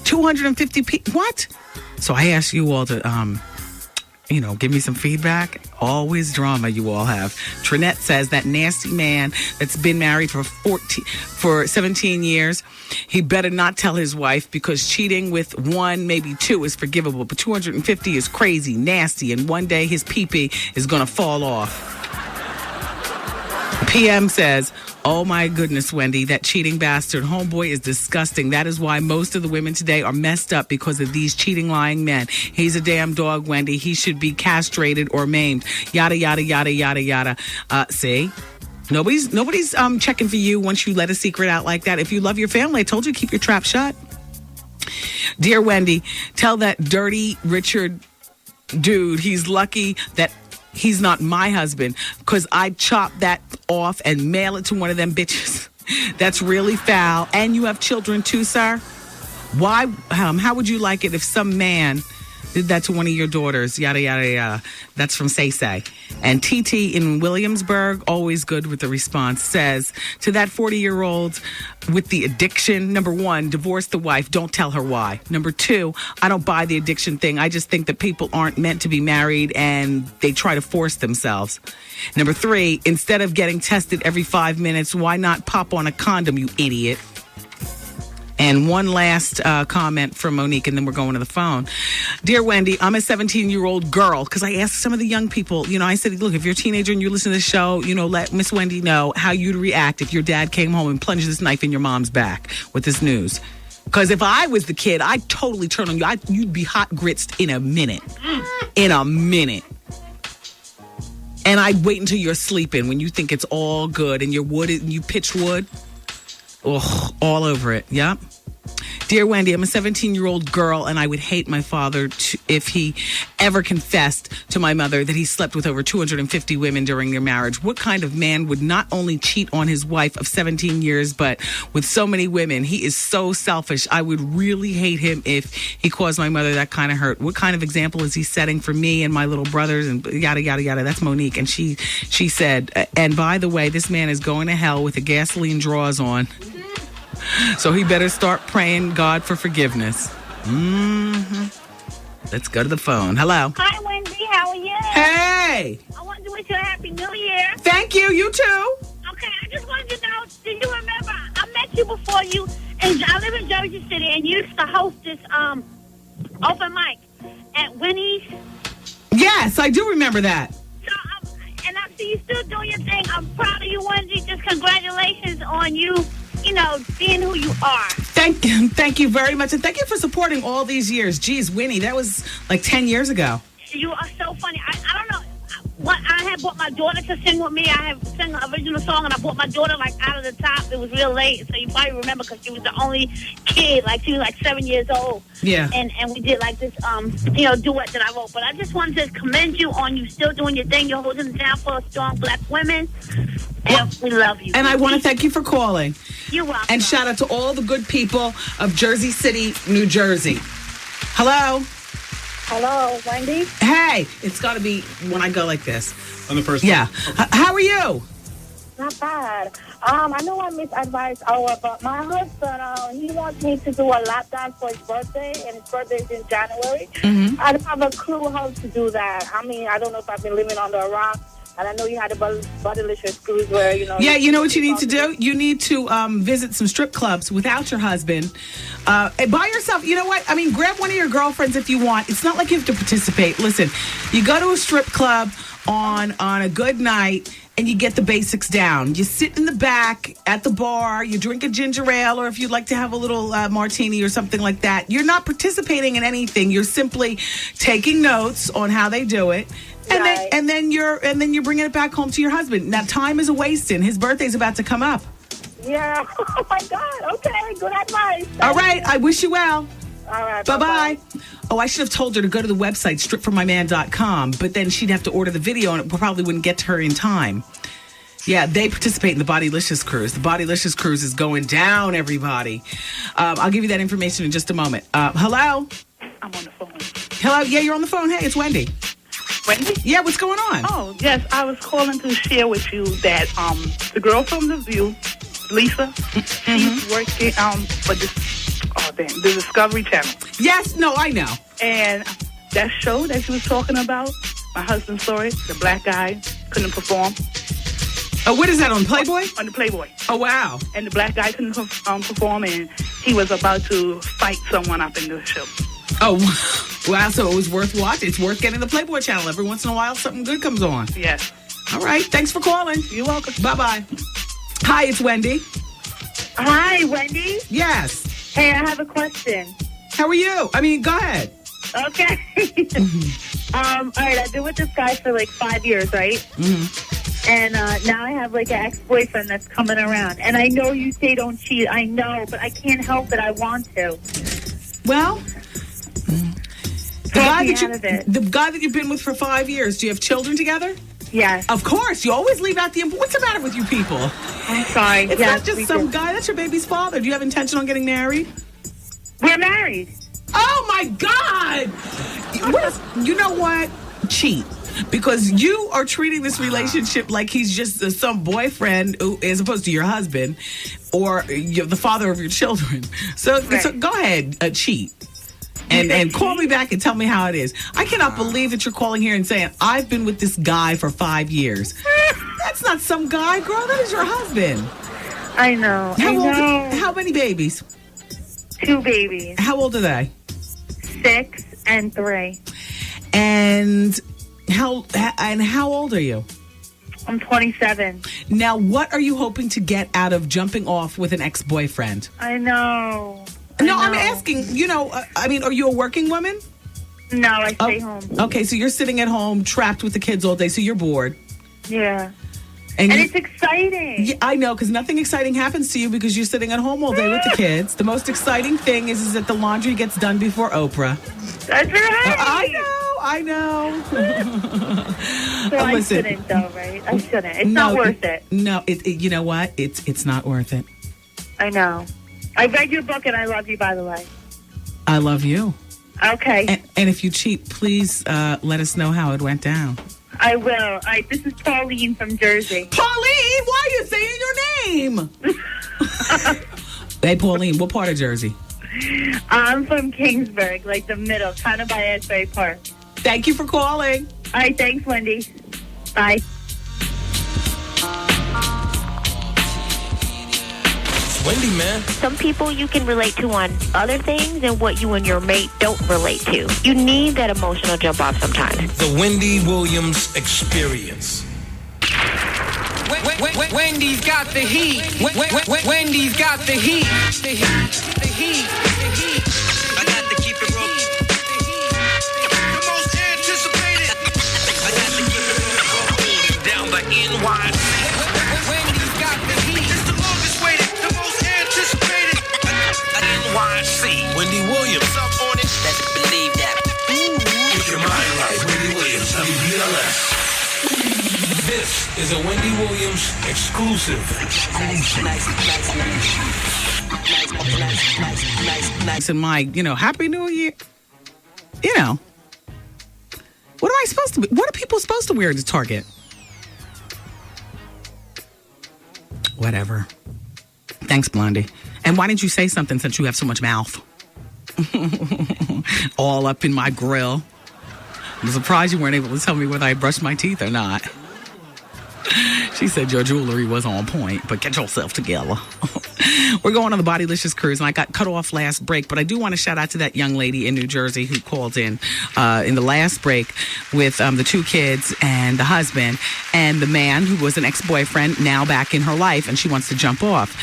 250 people? What? So I ask you all to, give me some feedback. Always drama you all have. Trinette says that nasty man that's been married for 17 years, he better not tell his wife because cheating with 1, maybe 2 is forgivable, but 250 is crazy, nasty, and one day his pee-pee is going to fall off. PM says, oh my goodness, Wendy, that cheating bastard homeboy is disgusting. That is why most of the women today are messed up because of these cheating, lying men. He's a damn dog, Wendy. He should be castrated or maimed. Yada, yada, yada, yada, yada. See? Nobody's checking for you once you let a secret out like that. If you love your family, I told you, keep your trap shut. Dear Wendy, tell that dirty Richard dude he's lucky that he's not my husband, because I'd chop that off and mail it to one of them bitches. That's really foul. And you have children too, sir. Why? How would you like it if some man did that to one of your daughters? Yada, yada, yada. That's from Say Say. And TT in Williamsburg, always good with the response, says to that 40-year-old with the addiction, number 1, divorce the wife. Don't tell her why. Number 2, I don't buy the addiction thing. I just think that people aren't meant to be married and they try to force themselves. Number 3, instead of getting tested every 5 minutes, why not pop on a condom, you idiot? And one last comment from Monique, and then we're going to the phone. Dear Wendy, I'm a 17-year-old girl, because I asked some of the young people, I said, look, if you're a teenager and you listen to the show, let Miss Wendy know how you'd react if your dad came home and plunged this knife in your mom's back with this news. Because if I was the kid, I'd totally turn on you. You'd be hot gritsed in a minute. In a minute. And I'd wait until you're sleeping when you think it's all good and you pitch wood. All over it. Yep. Dear Wendy, I'm a 17-year-old girl, and I would hate my father if he ever confessed to my mother that he slept with over 250 women during their marriage. What kind of man would not only cheat on his wife of 17 years, but with so many women? He is so selfish. I would really hate him if he caused my mother that kind of hurt. What kind of example is he setting for me and my little brothers and yada, yada, yada? That's Monique. And she said, and by the way, this man is going to hell with the gasoline drawers on. So he better start praying God for forgiveness. Let's go to the phone. Hello. Hi, Wendy. How are you? Hey. I wanted to wish you a Happy New Year. Thank you. You too. Okay, I just wanted to know, do you remember, I met you before and I live in Jersey City, and you used to host this open mic at Winnie's. Yes, I do remember that. So, and I see you still doing your thing. I'm proud of you, Wendy. Just congratulations on you. Being who you are. Thank you very much. And thank you for supporting all these years. Geez, Winnie, that was like 10 years ago. You are so funny. I don't know. I had bought my daughter to sing with me. I have sung an original song, and I bought my daughter out of the top. It was real late, so you probably remember because she was the only kid. She was 7 years old. Yeah. And we did this duet that I wrote. But I just wanted to commend you on you still doing your thing. You're holding it down for strong black women. And we love you. And I want to thank you for calling. You're welcome. And shout out to all the good people of Jersey City, New Jersey. Hello. Hello, Wendy. Hey, it's got to be when I go like this. On the first Yeah. one. How are you? Not bad. I know I misadvised but my husband, he wants me to do a lap dance for his birthday, and his birthday is in January. Mm-hmm. I don't have a clue how to do that. I mean, I don't know if I've been living under a rock. And I know you had a Bodylicious cruise where, Yeah, you know what you need to do? You need to visit some strip clubs without your husband. By yourself. You know what? I mean, grab one of your girlfriends if you want. It's not like you have to participate. Listen, you go to a strip club on a good night, and you get the basics down. You sit in the back at the bar, you drink a ginger ale, or if you'd like to have a little martini or something like that. You're not participating in anything. You're simply taking notes on how they do it. And then you're bringing it back home to your husband. Now, time is a wasting. His birthday's about to come up. Yeah. Oh, my God. Okay. Good advice. All right. I wish you well. All right. Bye-bye. Oh, I should have told her to go to the website, stripformyman.com, but then she'd have to order the video, and it probably wouldn't get to her in time. Yeah, they participate in the Bodylicious cruise. The Bodylicious cruise is going down, everybody. I'll give you that information in just a moment. Hello? I'm on the phone. Hello? Yeah, you're on the phone. Hey, it's Wendy. Wendy? Yeah, what's going on? Oh, yes, I was calling to share with you that the girl from The View, Lisa, she's working for the Discovery Channel. Yes, no, I know. And that show that she was talking about, my husband's story, the black guy couldn't perform. Oh, what is that, on Playboy? On the Playboy. Oh, wow. And the black guy couldn't perform, and he was about to fight someone up in the show. Oh, wow, so it was worth watching. It's worth getting the Playboy channel. Every once in a while, something good comes on. Yes. All right, thanks for calling. You're welcome. Bye-bye. Hi, it's Wendy. Hi, Wendy. Yes. Hey, I have a question. How are you? I mean, go ahead. Okay. All right, I've been with this guy for 5 years, right? Mm-hmm. And now I have an ex-boyfriend that's coming around. And I know you say don't cheat. I know, but I can't help it. I want to. Well, the guy that you've been with for 5 years, do you have children together? Yes. Of course. You always leave out the... What's the matter with you people? I'm sorry. It's not just some guy. That's your baby's father. Do you have intention on getting married? We're married. Oh, my God! You know what? Cheat. Because you are treating this relationship like he's just some boyfriend as opposed to your husband or the father of your children. So go ahead, cheat. And call me back and tell me how it is. I cannot believe that you're calling here and saying, I've been with this guy for 5 years. That's not some guy, girl. That is your husband. I know. How many babies? 2 babies. How old are they? 6 and 3. And how old are you? I'm 27. Now, what are you hoping to get out of jumping off with an ex-boyfriend? I know. I'm asking, are you a working woman? No, I stay home. Okay, so you're sitting at home, trapped with the kids all day, so you're bored. Yeah. And it's exciting. Yeah, I know, because nothing exciting happens to you because you're sitting at home all day with the kids. The most exciting thing is that the laundry gets done before Oprah. That's right. I know. So I shouldn't, though, right? I shouldn't. It's not worth it. No, you know what? It's not worth it. I know. I read your book, and I love you, by the way. I love you. Okay. And if you cheat, please let us know how it went down. I will. All right, this is Pauline from Jersey. Pauline, why are you saying your name? Hey, Pauline, what part of Jersey? I'm from Kingsburg, like the middle, kind of by Asbury Park. Thank you for calling. All right, thanks, Wendy. Bye. Wendy, man. Some people you can relate to on other things and what you and your mate don't relate to. You need that emotional jump off sometimes. The Wendy Williams Experience. Wendy's got the heat. Wendy's got the heat. The heat. I got to keep it rolling. The most anticipated. I got to keep it rolling down the NYC. Wendy's got the heat. It's the longest waited, the most anticipated. NYC. Wendy Williams. Up on it. Better believe that. Keep your mind right. Wendy Williams, WBLS. This is a Wendy Williams exclusive. And my, Happy New Year. What am I supposed to be? What are people supposed to wear to Target? Whatever. Thanks, Blondie. And why didn't you say something since you have so much mouth? All up in my grill. I'm surprised you weren't able to tell me whether I brushed my teeth or not. She said your jewelry was on point, but get yourself together. We're going on the Bodylicious cruise, and I got cut off last break, but I do want to shout out to that young lady in New Jersey who called in the last break with the 2 kids and the husband and the man who was an ex-boyfriend now back in her life, and she wants to jump off.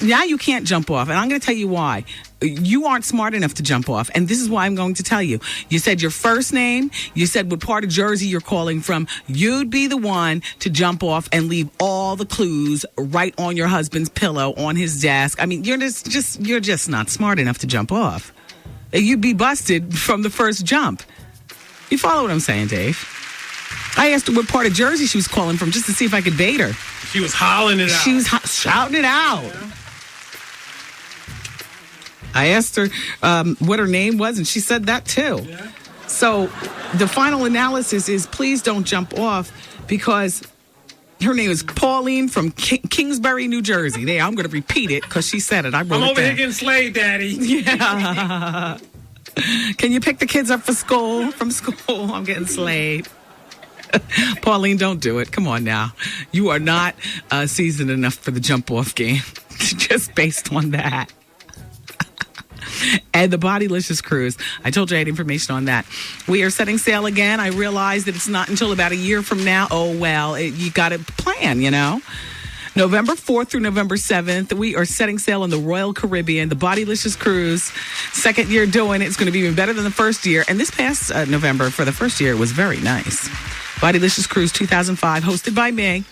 Now you can't jump off, and I'm going to tell you why. You aren't smart enough to jump off, and this is why I'm going to tell you. You said your first name, you said what part of Jersey you're calling from. You'd be the one to jump off and leave all the clues right on your husband's pillow on his desk. I mean, you're just not smart enough to jump off. You'd be busted from the first jump. You follow what I'm saying, Dave? I asked her what part of Jersey she was calling from just to see if I could bait her. She was hollering it out. She was shouting it out. Yeah. I asked her what her name was, and she said that too. Yeah. So the final analysis is please don't jump off because her name is Pauline from Kingsbury, New Jersey. There, I'm going to repeat it because she said it. I wrote I'm it over down. here getting slayed, Daddy. Yeah. Can you pick the kids up from school? I'm getting slayed. Pauline, don't do it. Come on now. You are not seasoned enough for the jump off game just based on that. And the Bodylicious cruise. I told you I had information on that. We are setting sail again. I realize that it's not until about a year from now. Oh, well, you got to plan, November 4th through November 7th, we are setting sail on the Royal Caribbean, the Bodylicious cruise. Second year doing it. It's going to be even better than the first year. And this past November for the first year was very nice. Bodylicious Cruise 2005, hosted by me.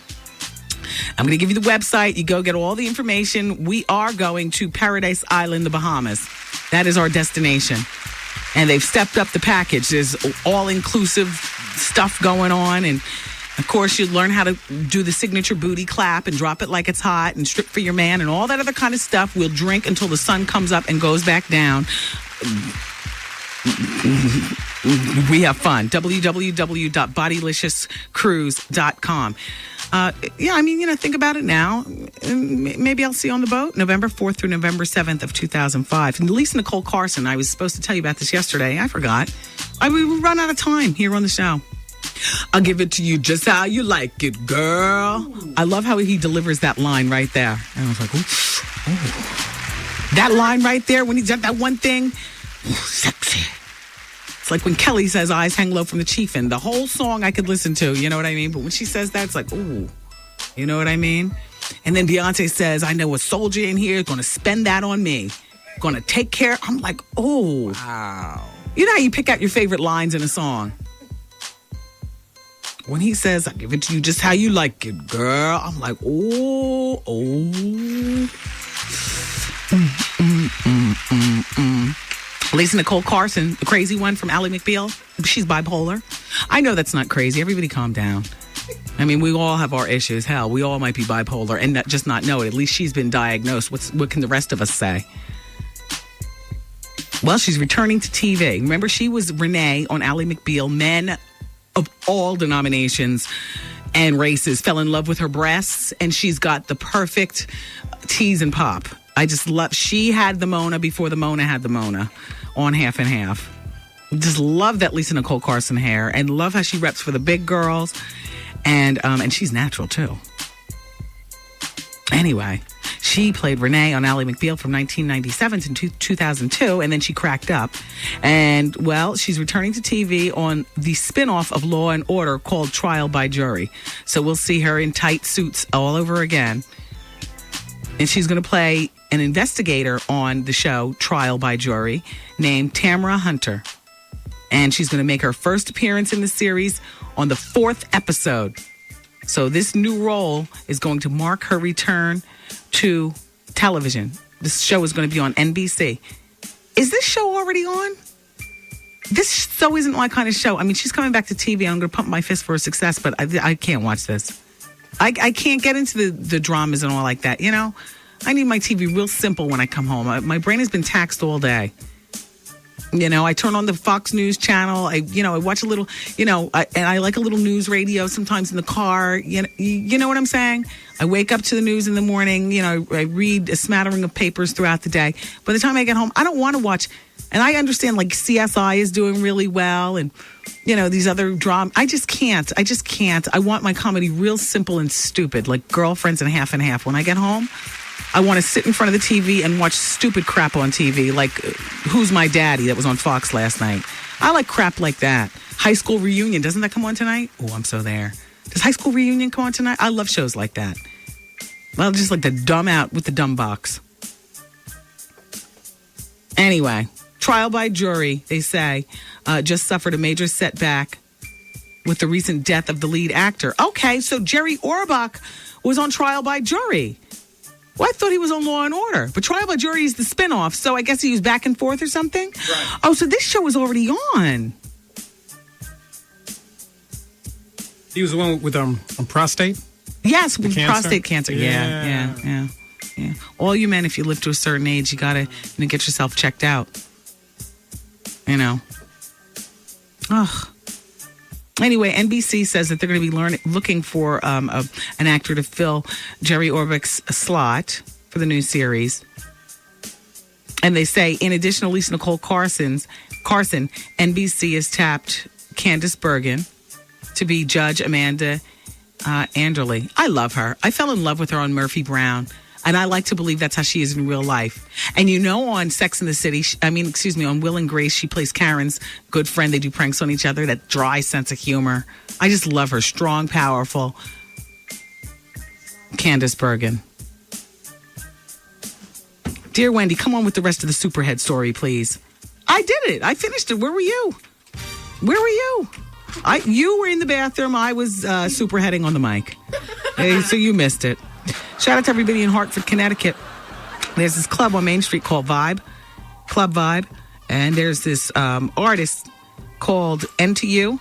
I'm going to give you the website. You go get all the information. We are going to Paradise Island, the Bahamas. That is our destination. And they've stepped up the package. There's all-inclusive stuff going on. And, of course, you learn how to do the signature booty clap and drop it like it's hot and strip for your man and all that other kind of stuff. We'll drink until the sun comes up and goes back down. We have fun. www.bodyliciouscruise.com. Think about it now. Maybe I'll see you on the boat November 4th through November 7th of 2005. And Lisa Nicole Carson, I was supposed to tell you about this yesterday. I forgot. We run out of time here on the show. I'll give it to you just how you like it, girl. I love how he delivers that line right there. And I was like, ooh. That line right there, when he's got that one thing, sexy. It's like when Kelly says, eyes hang low from the chiefin'. The whole song I could listen to, you know what I mean? But when she says that, it's like, ooh, you know what I mean? And then Beyonce says, I know a soldier in here is going to spend that on me. Going to take care. I'm like, oh. Wow. You know how you pick out your favorite lines in a song? When he says, I give it to you just how you like it, girl. I'm like, oh. Lisa Nicole Carson, the crazy one from Ally McBeal. She's bipolar. I know that's not crazy. Everybody calm down. I mean, we all have our issues. Hell, we all might be bipolar and just not know it. At least she's been diagnosed. What can the rest of us say? Well, she's returning to TV. Remember, she was Renee on Ally McBeal. Men of all denominations and races fell in love with her breasts, and she's got the perfect tease and pop. I just love. She had the Mona before the Mona had the Mona on Half and Half. Just love that Lisa Nicole Carson hair, and love how she reps for the big girls, and she's natural too. Anyway, she played Renee on Ally McBeal from 1997 to 2002, and then she cracked up. And, well, she's returning to TV on the spinoff of Law and Order called Trial by Jury. So we'll see her in tight suits all over again. And she's going to play an investigator on the show Trial by Jury named Tamara Hunter. And she's going to make her first appearance in the series on the 4th episode. So this new role is going to mark her return to television. This show is going to be on NBC. Is this show already on? This so isn't my kind of show. I mean, she's coming back to TV. I'm going to pump my fist for her success, but I can't watch this. I can't get into the dramas and all like that, you know? I need my TV real simple when I come home. My brain has been taxed all day. You know, I turn on the Fox News channel. I watch a little, and I like a little news radio sometimes in the car. You know what I'm saying? I wake up to the news in the morning. You know, I read a smattering of papers throughout the day. By the time I get home, I don't want to watch. And I understand, like, CSI is doing really well and, these other dramas. I just can't. I want my comedy real simple and stupid, like Girlfriends and Half. When I get home, I want to sit in front of the TV and watch stupid crap on TV, like Who's My Daddy that was on Fox last night. I like crap like that. High School Reunion, doesn't that come on tonight? Oh, I'm so there. Does High School Reunion come on tonight? I love shows like that. Well, just like the dumb out with the dumb box. Anyway, Trial by Jury, they say, just suffered a major setback with the recent death of the lead actor. Okay, so Jerry Orbach was on Trial by Jury. Well, I thought he was on Law and Order. But Trial by Jury is the spinoff, so I guess he was back and forth or something? Right. Oh, so this show was already on. He was the one with prostate? Yes, with prostate cancer. Yeah. All you men, if you live to a certain age, you got to get yourself checked out. Ugh. Anyway, NBC says that they're going to be looking for an actor to fill Jerry Orbach's slot for the new series. And they say, in addition to Lisa Nicole Carson, NBC has tapped Candice Bergen to be Judge Amanda Anderley. I love her. I fell in love with her on Murphy Brown. And I like to believe that's how she is in real life. And on Sex and the City, on Will and Grace, she plays Karen's good friend. They do pranks on each other, that dry sense of humor. I just love her. Strong, powerful. Candice Bergen. Dear Wendy, come on with the rest of the Superhead story, please. I did it. I finished it. Where were you? You were in the bathroom. I was superheading on the mic. So you missed it. Shout out to everybody in Hartford, Connecticut. There's this club on Main Street called Club Vibe. And there's this artist called NTU.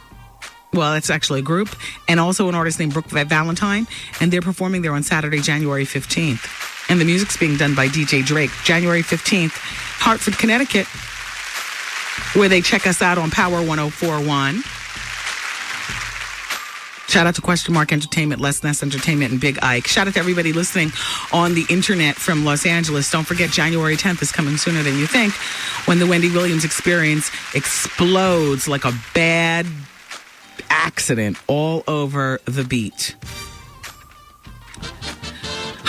Well, it's actually a group. And also an artist named Brooke Valentine. And they're performing there on Saturday, January 15th. And the music's being done by DJ Drake. January 15th, Hartford, Connecticut, where they check us out on Power 104.1. Shout out to Question Mark Entertainment, Les Ness Entertainment, and Big Ike. Shout out to everybody listening on the internet from Los Angeles. Don't forget, January 10th is coming sooner than you think, when the Wendy Williams Experience explodes like a bad accident all over the beat.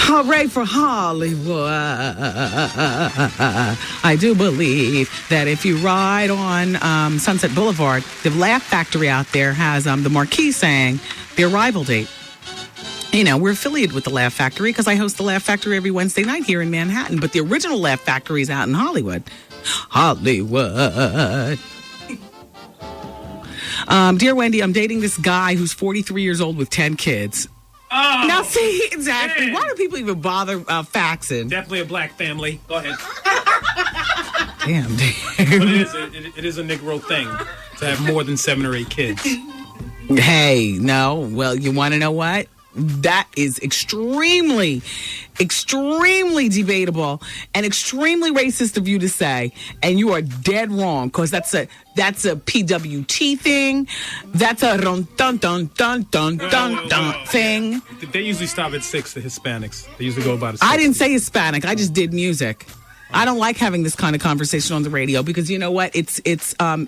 Hooray for Hollywood. I do believe that if you ride on Sunset Boulevard, the Laugh Factory out there has the marquee saying the arrival date. You know, we're affiliated with the Laugh Factory because I host the Laugh Factory every Wednesday night here in Manhattan. But the original Laugh Factory is out in Hollywood. Hollywood. Dear Wendy, I'm dating this guy who's 43 years old with 10 kids. Oh, now, see, exactly. man. Why do people even bother faxing? Definitely a black family. Go ahead. Damn. But it is a Negro thing to have more than 7 or 8 kids. Hey, no. Well, you want to know what? That is extremely debatable and extremely racist of you to say, and you are dead wrong because that's a PWT thing. That's a dun dun dun dun dun dun dun thing. They usually stop at 6. The Hispanics. They usually go about. I didn't say Hispanic. I just did music. I don't like having this kind of conversation on the radio because you know what? It's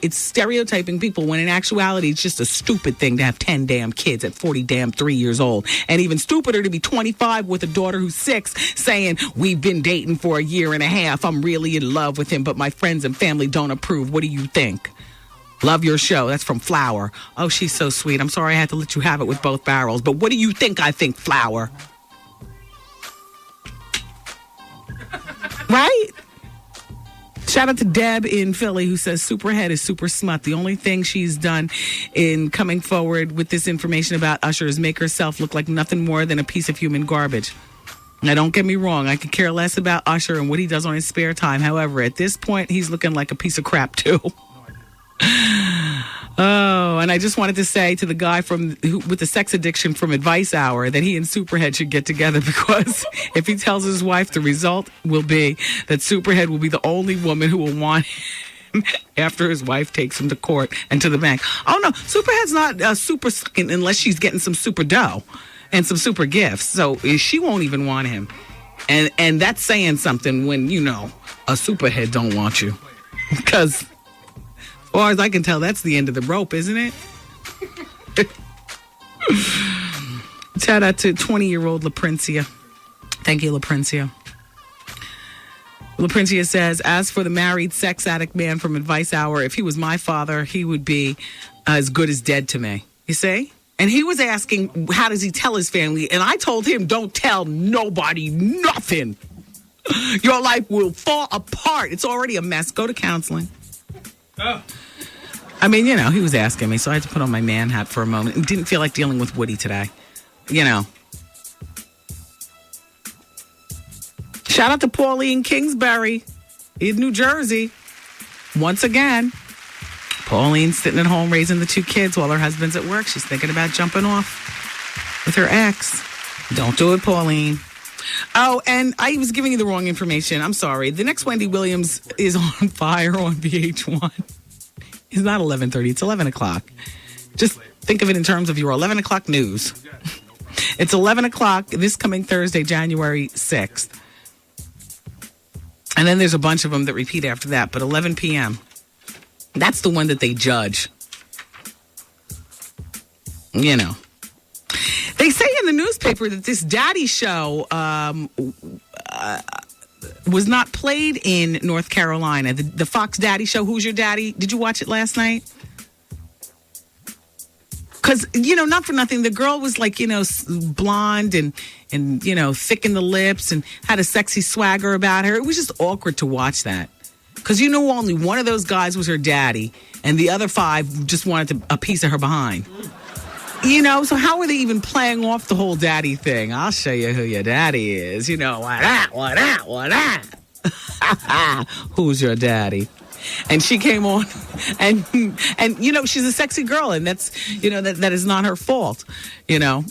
stereotyping people when in actuality it's just a stupid thing to have 10 damn kids at 3 years old. And even stupider to be 25 with a daughter who's 6 saying, we've been dating for a year and a half. I'm really in love with him, but my friends and family don't approve. What do you think? Love your show. That's from Flower. Oh, she's so sweet. I'm sorry I had to let you have it with both barrels. But what do you think I think, Flower? Right? Shout out to Deb in Philly who says Superhead is super smut. The only thing she's done in coming forward with this information about Usher is make herself look like nothing more than a piece of human garbage. Now, don't get me wrong. I could care less about Usher and what he does on his spare time. However, at this point, he's looking like a piece of crap, too. Oh, and I just wanted to say to the guy with the sex addiction from Advice Hour that he and Superhead should get together because if he tells his wife, the result will be that Superhead will be the only woman who will want him after his wife takes him to court and to the bank. Oh, no, Superhead's not super sucking unless she's getting some super dough and some super gifts. So she won't even want him. And that's saying something when, you know, a Superhead don't want you. Because... as far as I can tell, that's the end of the rope, isn't it? Shout out to 20-year-old LaPrincia. Thank you, LaPrincia. LaPrincia says, as for the married sex addict man from Advice Hour, if he was my father, he would be as good as dead to me. You see? And he was asking, how does he tell his family? And I told him, don't tell nobody nothing. Your life will fall apart. It's already a mess. Go to counseling. Oh. I mean, you know, he was asking me, so I had to put on my man hat for a moment. And didn't feel like dealing with Woody today. You know. Shout out to Pauline Kingsbury in New Jersey. Once again, Pauline's sitting at home raising the 2 kids while her husband's at work. She's thinking about jumping off with her ex. Don't do it, Pauline. Oh, and I was giving you the wrong information. I'm sorry. The next Wendy Williams is on fire on VH1. It's not 11:30. It's 11 o'clock. Just think of it in terms of your 11 o'clock news. It's 11 o'clock this coming Thursday, January 6th. And then there's a bunch of them that repeat after that. But 11 p.m., that's the one that they judge. You know. They say in the newspaper that this daddy show was not played in North Carolina. The Fox Daddy Show, Who's Your Daddy? Did you watch it last night? Because, you know, not for nothing, the girl was like, you know, blonde and you know, thick in the lips and had a sexy swagger about her. It was just awkward to watch that. Because, you know, only one of those guys was her daddy and the other 5 just wanted a piece of her behind. You know, so how are they even playing off the whole daddy thing? I'll show you who your daddy is. You know, what that? Who's your daddy? And she came on, and you know, she's a sexy girl, and that's, you know, that is not her fault, you know.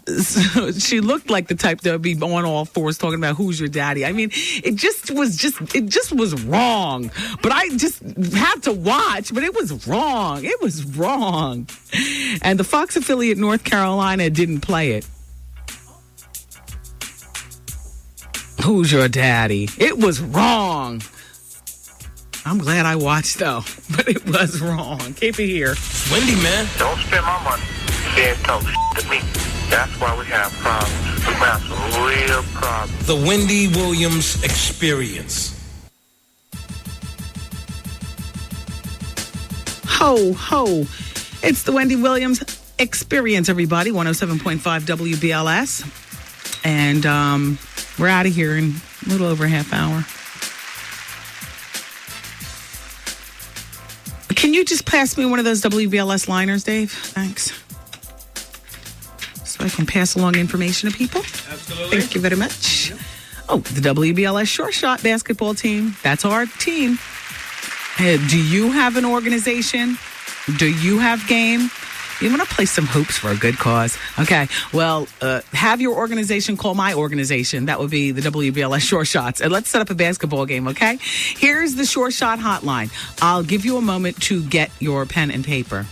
So she looked like the type that would be on all fours talking about who's your daddy. I mean, it just was wrong. But I just had to watch, but it was wrong. It was wrong. And the Fox affiliate North Carolina didn't play it. Who's your daddy? It was wrong. I'm glad I watched, though, but it was wrong. Keep it here. Wendy, man. Don't spend my money. Can't talk to me. That's why we have problems. We have some real problems. The Wendy Williams Experience. Ho, ho. It's the Wendy Williams Experience, everybody. 107.5 WBLS. And we're out of here in a little over a half hour. Can you just pass me one of those WBLS liners, Dave? Thanks. So I can pass along information to people. Absolutely. Thank you very much. Oh, the WBLS Short Shot basketball team. That's our team. Hey, do you have an organization? Do you have game? You want to play some hoops for a good cause? Okay, well, have your organization call my organization. That would be the WBLS Short Shots. And let's set up a basketball game, okay? Here's the Short Shot hotline. I'll give you a moment to get your pen and paper.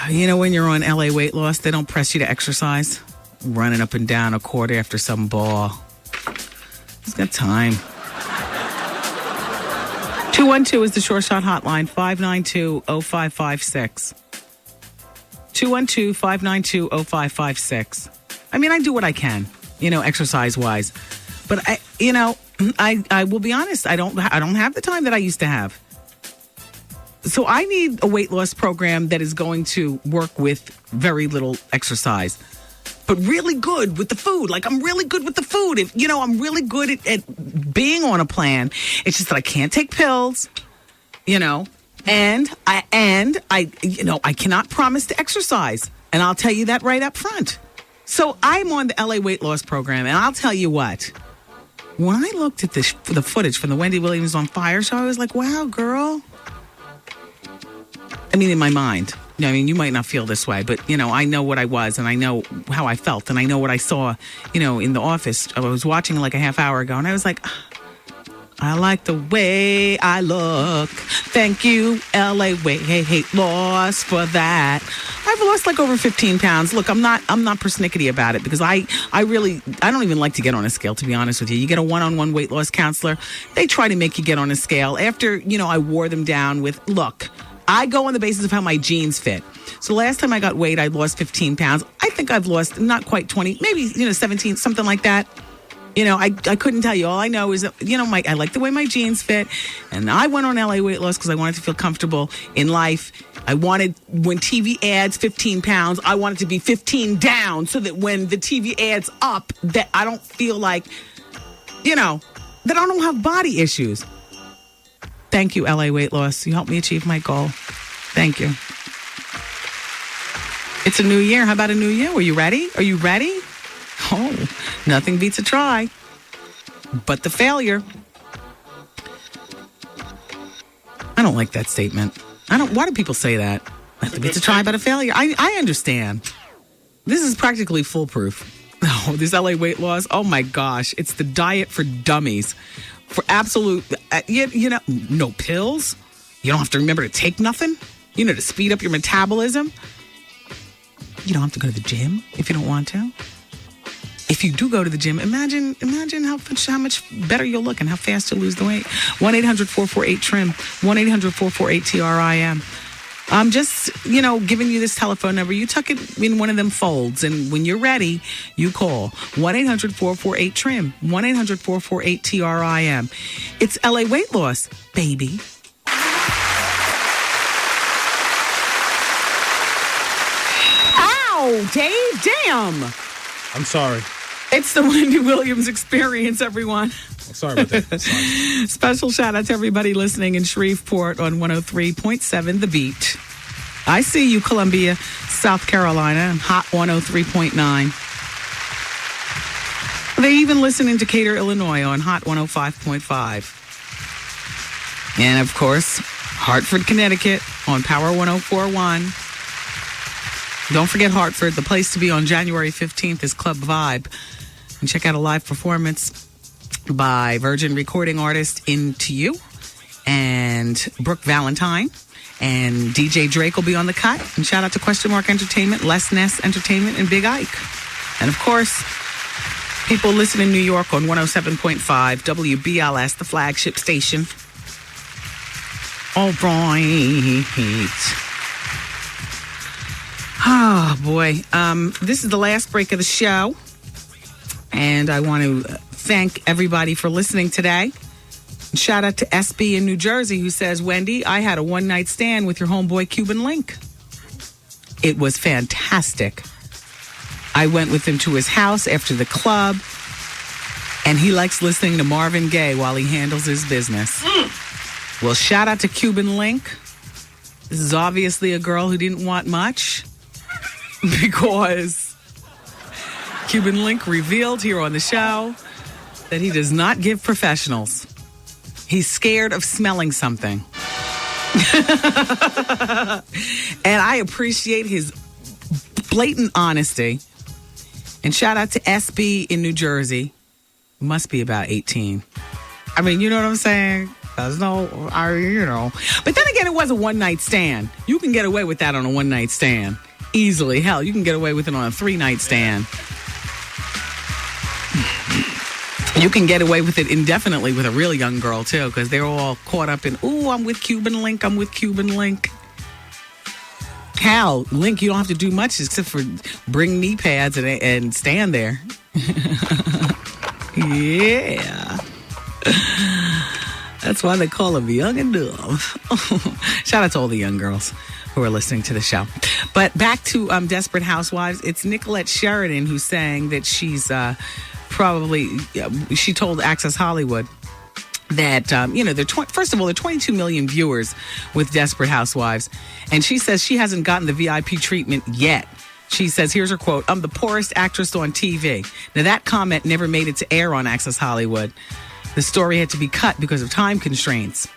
You know, when you're on LA weight loss, they don't press you to exercise. Running up and down a court after some ball. Who's got time? 212 is the Short Shot hotline, 592-0556. 212-592-0556. I mean, I do what I can, exercise-wise. But, I will be honest, I don't have the time that I used to have. So I need a weight loss program that is going to work with very little exercise. But really good with the food. Like, I'm really good with the food. I'm really good at being on a plan. It's just that I can't take pills, and I cannot promise to exercise. And I'll tell you that right up front. So I'm on the LA weight loss program, and I'll tell you what. When I looked at the footage from the Wendy Williams on Fire show, I was like, wow, girl. I mean, in my mind. You might not feel this way, but, I know what I was and I know how I felt and I know what I saw, in the office. I was watching like a half hour ago and I was like, I like the way I look. Thank you, LA weight loss for that. I've lost like over 15 pounds. Look, I'm not persnickety about it because I don't even like to get on a scale, to be honest with you. You get a one-on-one weight loss counselor. They try to make you get on a scale after, I wore them down with, look, I go on the basis of how my jeans fit. So last time I got weighed, I lost 15 pounds. I think I've lost not quite 20, maybe, 17, something like that. I couldn't tell you. All I know is that, I like the way my jeans fit. And I went on LA weight loss because I wanted to feel comfortable in life. I wanted, when TV adds 15 pounds, I wanted to be 15 down so that when the TV adds up, that I don't feel like, that I don't have body issues. Thank you, LA weight loss. You helped me achieve my goal. Thank you. It's a new year. How about a new year? Are you ready? Are you ready? Oh, nothing beats a try. But the failure. I don't like that statement. Why do people say that? Nothing beats a try but a failure. I understand. This is practically foolproof. Oh, this LA weight loss. Oh my gosh. It's the diet for dummies. For absolute, no pills. You don't have to remember to take nothing. To speed up your metabolism. You don't have to go to the gym if you don't want to. If you do go to the gym, imagine how much better you'll look and how fast you'll lose the weight. 1-800-448-TRIM. 1-800-448-TRIM. I'm just, giving you this telephone number. You tuck it in one of them folds, and when you're ready, you call 1-800-448-TRIM. 1-800-448-TRIM. It's LA weight loss, baby. Ow, Dave, damn. I'm sorry. It's the Wendy Williams Experience, everyone. Sorry about that. Sorry. Special shout out to everybody listening in Shreveport on 103.7 The Beat. I see you, Columbia, South Carolina, Hot 103.9. They even listening to Decatur, Illinois on Hot 105.5. And, of course, Hartford, Connecticut on Power 104.1. Don't forget Hartford. The place to be on January 15th is Club Vibe. And check out a live performance by Virgin recording artist Into You and Brooke Valentine. And DJ Drake will be on the cut. And shout out to Question Mark Entertainment, Les Ness Entertainment, and Big Ike. And of course, people listening in New York on 107.5 WBLS, the flagship station. All right. Oh, boy. This is the last break of the show. And I want to thank everybody for listening today. Shout out to SB in New Jersey who says, Wendy, I had a one-night stand with your homeboy Cuban Link. It was fantastic. I went with him to his house after the club, and he likes listening to Marvin Gaye while he handles his business. Well, shout out to Cuban Link. This is obviously a girl who didn't want much because Cuban Link revealed here on the show that he does not give professionals. He's scared of smelling something. And I appreciate his blatant honesty. And shout out to SB in New Jersey. Must be about 18. I mean, you know what I'm saying? But then again, it was a one-night stand. You can get away with that on a one-night stand. Easily. Hell, you can get away with it on a three-night stand. You can get away with it indefinitely with a real young girl, too, because they're all caught up in, ooh, I'm with Cuban Link, I'm with Cuban Link. Hell, Link, you don't have to do much except for bring knee pads and stand there. Yeah. That's why they call him young and dumb. Shout out to all the young girls who are listening to the show. But back to Desperate Housewives. It's Nicolette Sheridan who's saying that she's she told Access Hollywood that, first of all, there are 22 million viewers with Desperate Housewives. And she says she hasn't gotten the VIP treatment yet. She says, here's her quote, I'm the poorest actress on TV. Now, that comment never made it to air on Access Hollywood. The story had to be cut because of time constraints.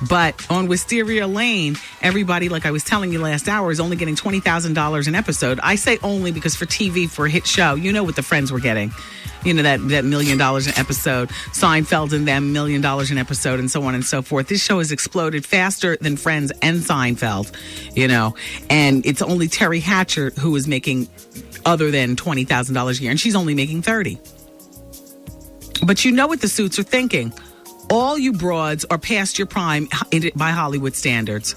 But on Wisteria Lane, everybody, like I was telling you last hour, is only getting $20,000 an episode. I say only because for TV, for a hit show, you know what the Friends were getting. You know, that $1 million an episode, Seinfeld and them $1 million an episode, and so on and so forth. This show has exploded faster than Friends and Seinfeld, you know. And it's only Terry Hatcher who is making other than $20,000 a year, and she's only making $30,000. But you know what the suits are thinking. All you broads are past your prime by Hollywood standards.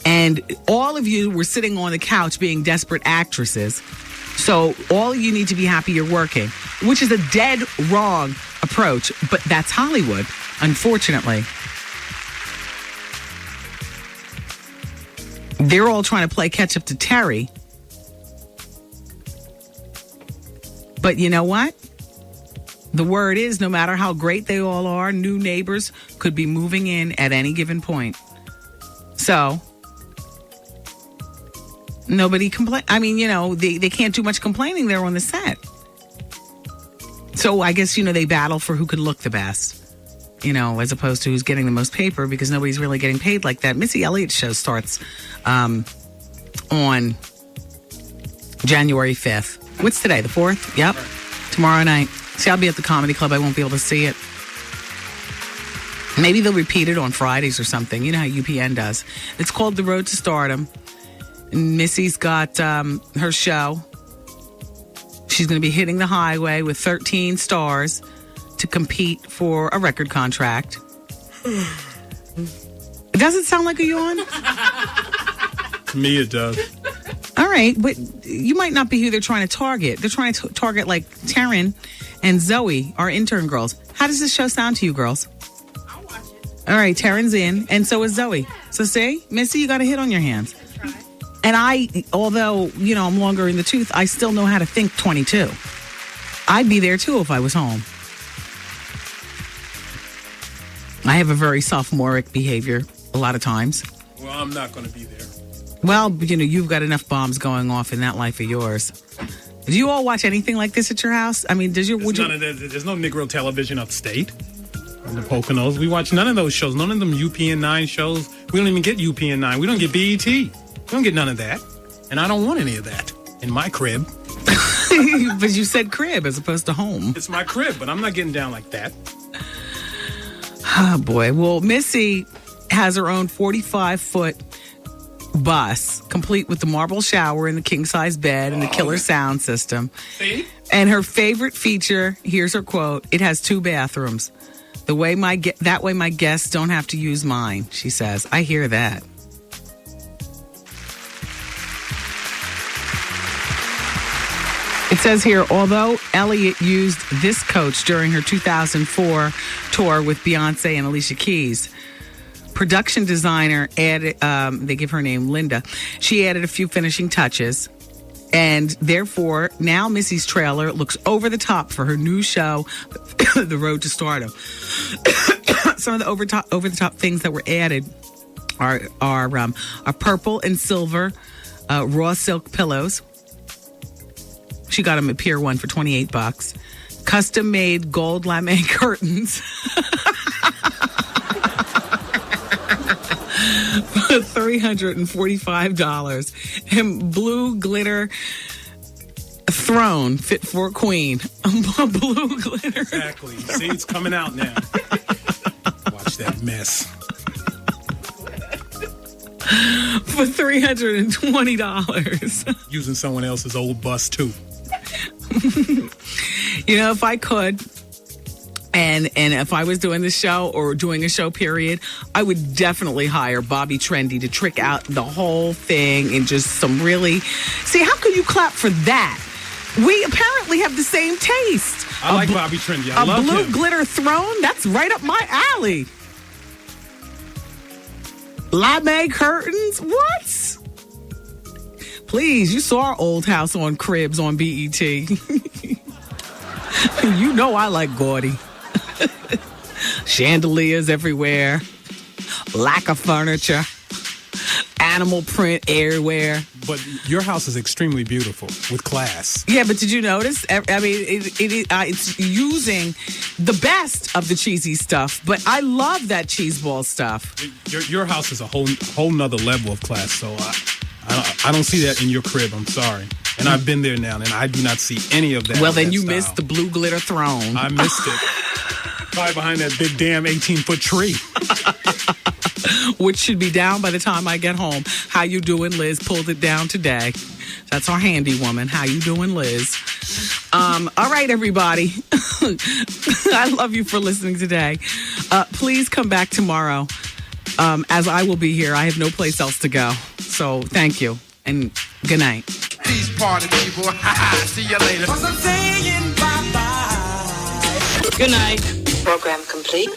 And all of you were sitting on the couch being desperate actresses. So all you need to be happy you're working, which is a dead wrong approach. But that's Hollywood, unfortunately. They're all trying to play catch up to Terry. But you know what? The word is, no matter how great they all are, new neighbors could be moving in at any given point. So, nobody complain. I mean, you know, they can't do much complaining there on the set. So, I guess, you know, they battle for who can look the best, you know, as opposed to who's getting the most paper, because nobody's really getting paid like that. Missy Elliott's show starts on January 5th. What's today, the 4th? Yep. Tomorrow night. See, I'll be at the Comedy Club. I won't be able to see it. Maybe they'll repeat it on Fridays or something. You know how UPN does. It's called The Road to Stardom. And Missy's got her show. She's going to be hitting the highway with 13 stars to compete for a record contract. Does it sound like a yawn? To me, it does. All right, but you might not be who they're trying to target. They're trying to target like Taryn and Zoe, our intern girls. How does this show sound to you, girls? I'll watch it. All right, Taryn's in, and so is Zoe. So see, Missy, you got a hit on your hands. And I, although, you know, I'm longer in the tooth, I still know how to think 22. I'd be there too if I was home. I have a very sophomoric behavior a lot of times. Well, I'm not going to be there. Well, you know, you've got enough bombs going off in that life of yours. Do you all watch anything like this at your house? I mean, there's no Negro television upstate in the Poconos. We watch none of those shows. None of them UPN 9 shows. We don't even get UPN 9. We don't get BET. We don't get none of that. And I don't want any of that in my crib. But you said crib as opposed to home. It's my crib, but I'm not getting down like that. Oh, boy. Well, Missy has her own 45-foot bus, complete with the marble shower and the king-size bed and the killer sound system. See? And her favorite feature, here's her quote, it has 2 bathrooms. That way my guests don't have to use mine, she says. I hear that. says here, although Elliott used this coach during her 2004 tour with Beyonce and Alicia Keys, production designer added, they give her name Linda, she added a few finishing touches. And therefore, now Missy's trailer looks over the top for her new show, The Road to Stardom. Some of the over the top things that were added are purple and silver raw silk pillows. She got them at Pier 1 for $28. Custom made gold lame curtains. $345, and blue glitter throne fit for a queen. Blue glitter. Exactly. See, it's coming out now. Watch that mess. For $320. Using someone else's old bus too. You know, if I could, and if I was doing the show or doing a show period, I would definitely hire Bobby Trendy to trick out the whole thing and just some really... See, how could you clap for that? We apparently have the same taste. I like Bobby Trendy. I love him. A blue glitter throne? That's right up my alley. Lame curtains? What? Please, you saw our old house on Cribs on BET. You know I like gaudy. Chandeliers everywhere. Lack of furniture. Animal print everywhere. But your house is extremely beautiful with class. Yeah, but did you notice? I mean, it's using the best of the cheesy stuff, but I love that cheese ball stuff. Your house is a whole nother level of class, so I don't see that in your crib. I'm sorry. And I've been there now, and I do not see any of that. Well, then you style. missed the blue glitter throne. I missed it. Probably behind that big damn 18-foot tree. Which should be down by the time I get home. How you doing, Liz? Pulled it down today. That's our handy woman. How you doing, Liz? All right, everybody. I love you for listening today. Please come back tomorrow, as I will be here. I have no place else to go. So thank you, and good night. These party people, see you later. Good night. Program complete.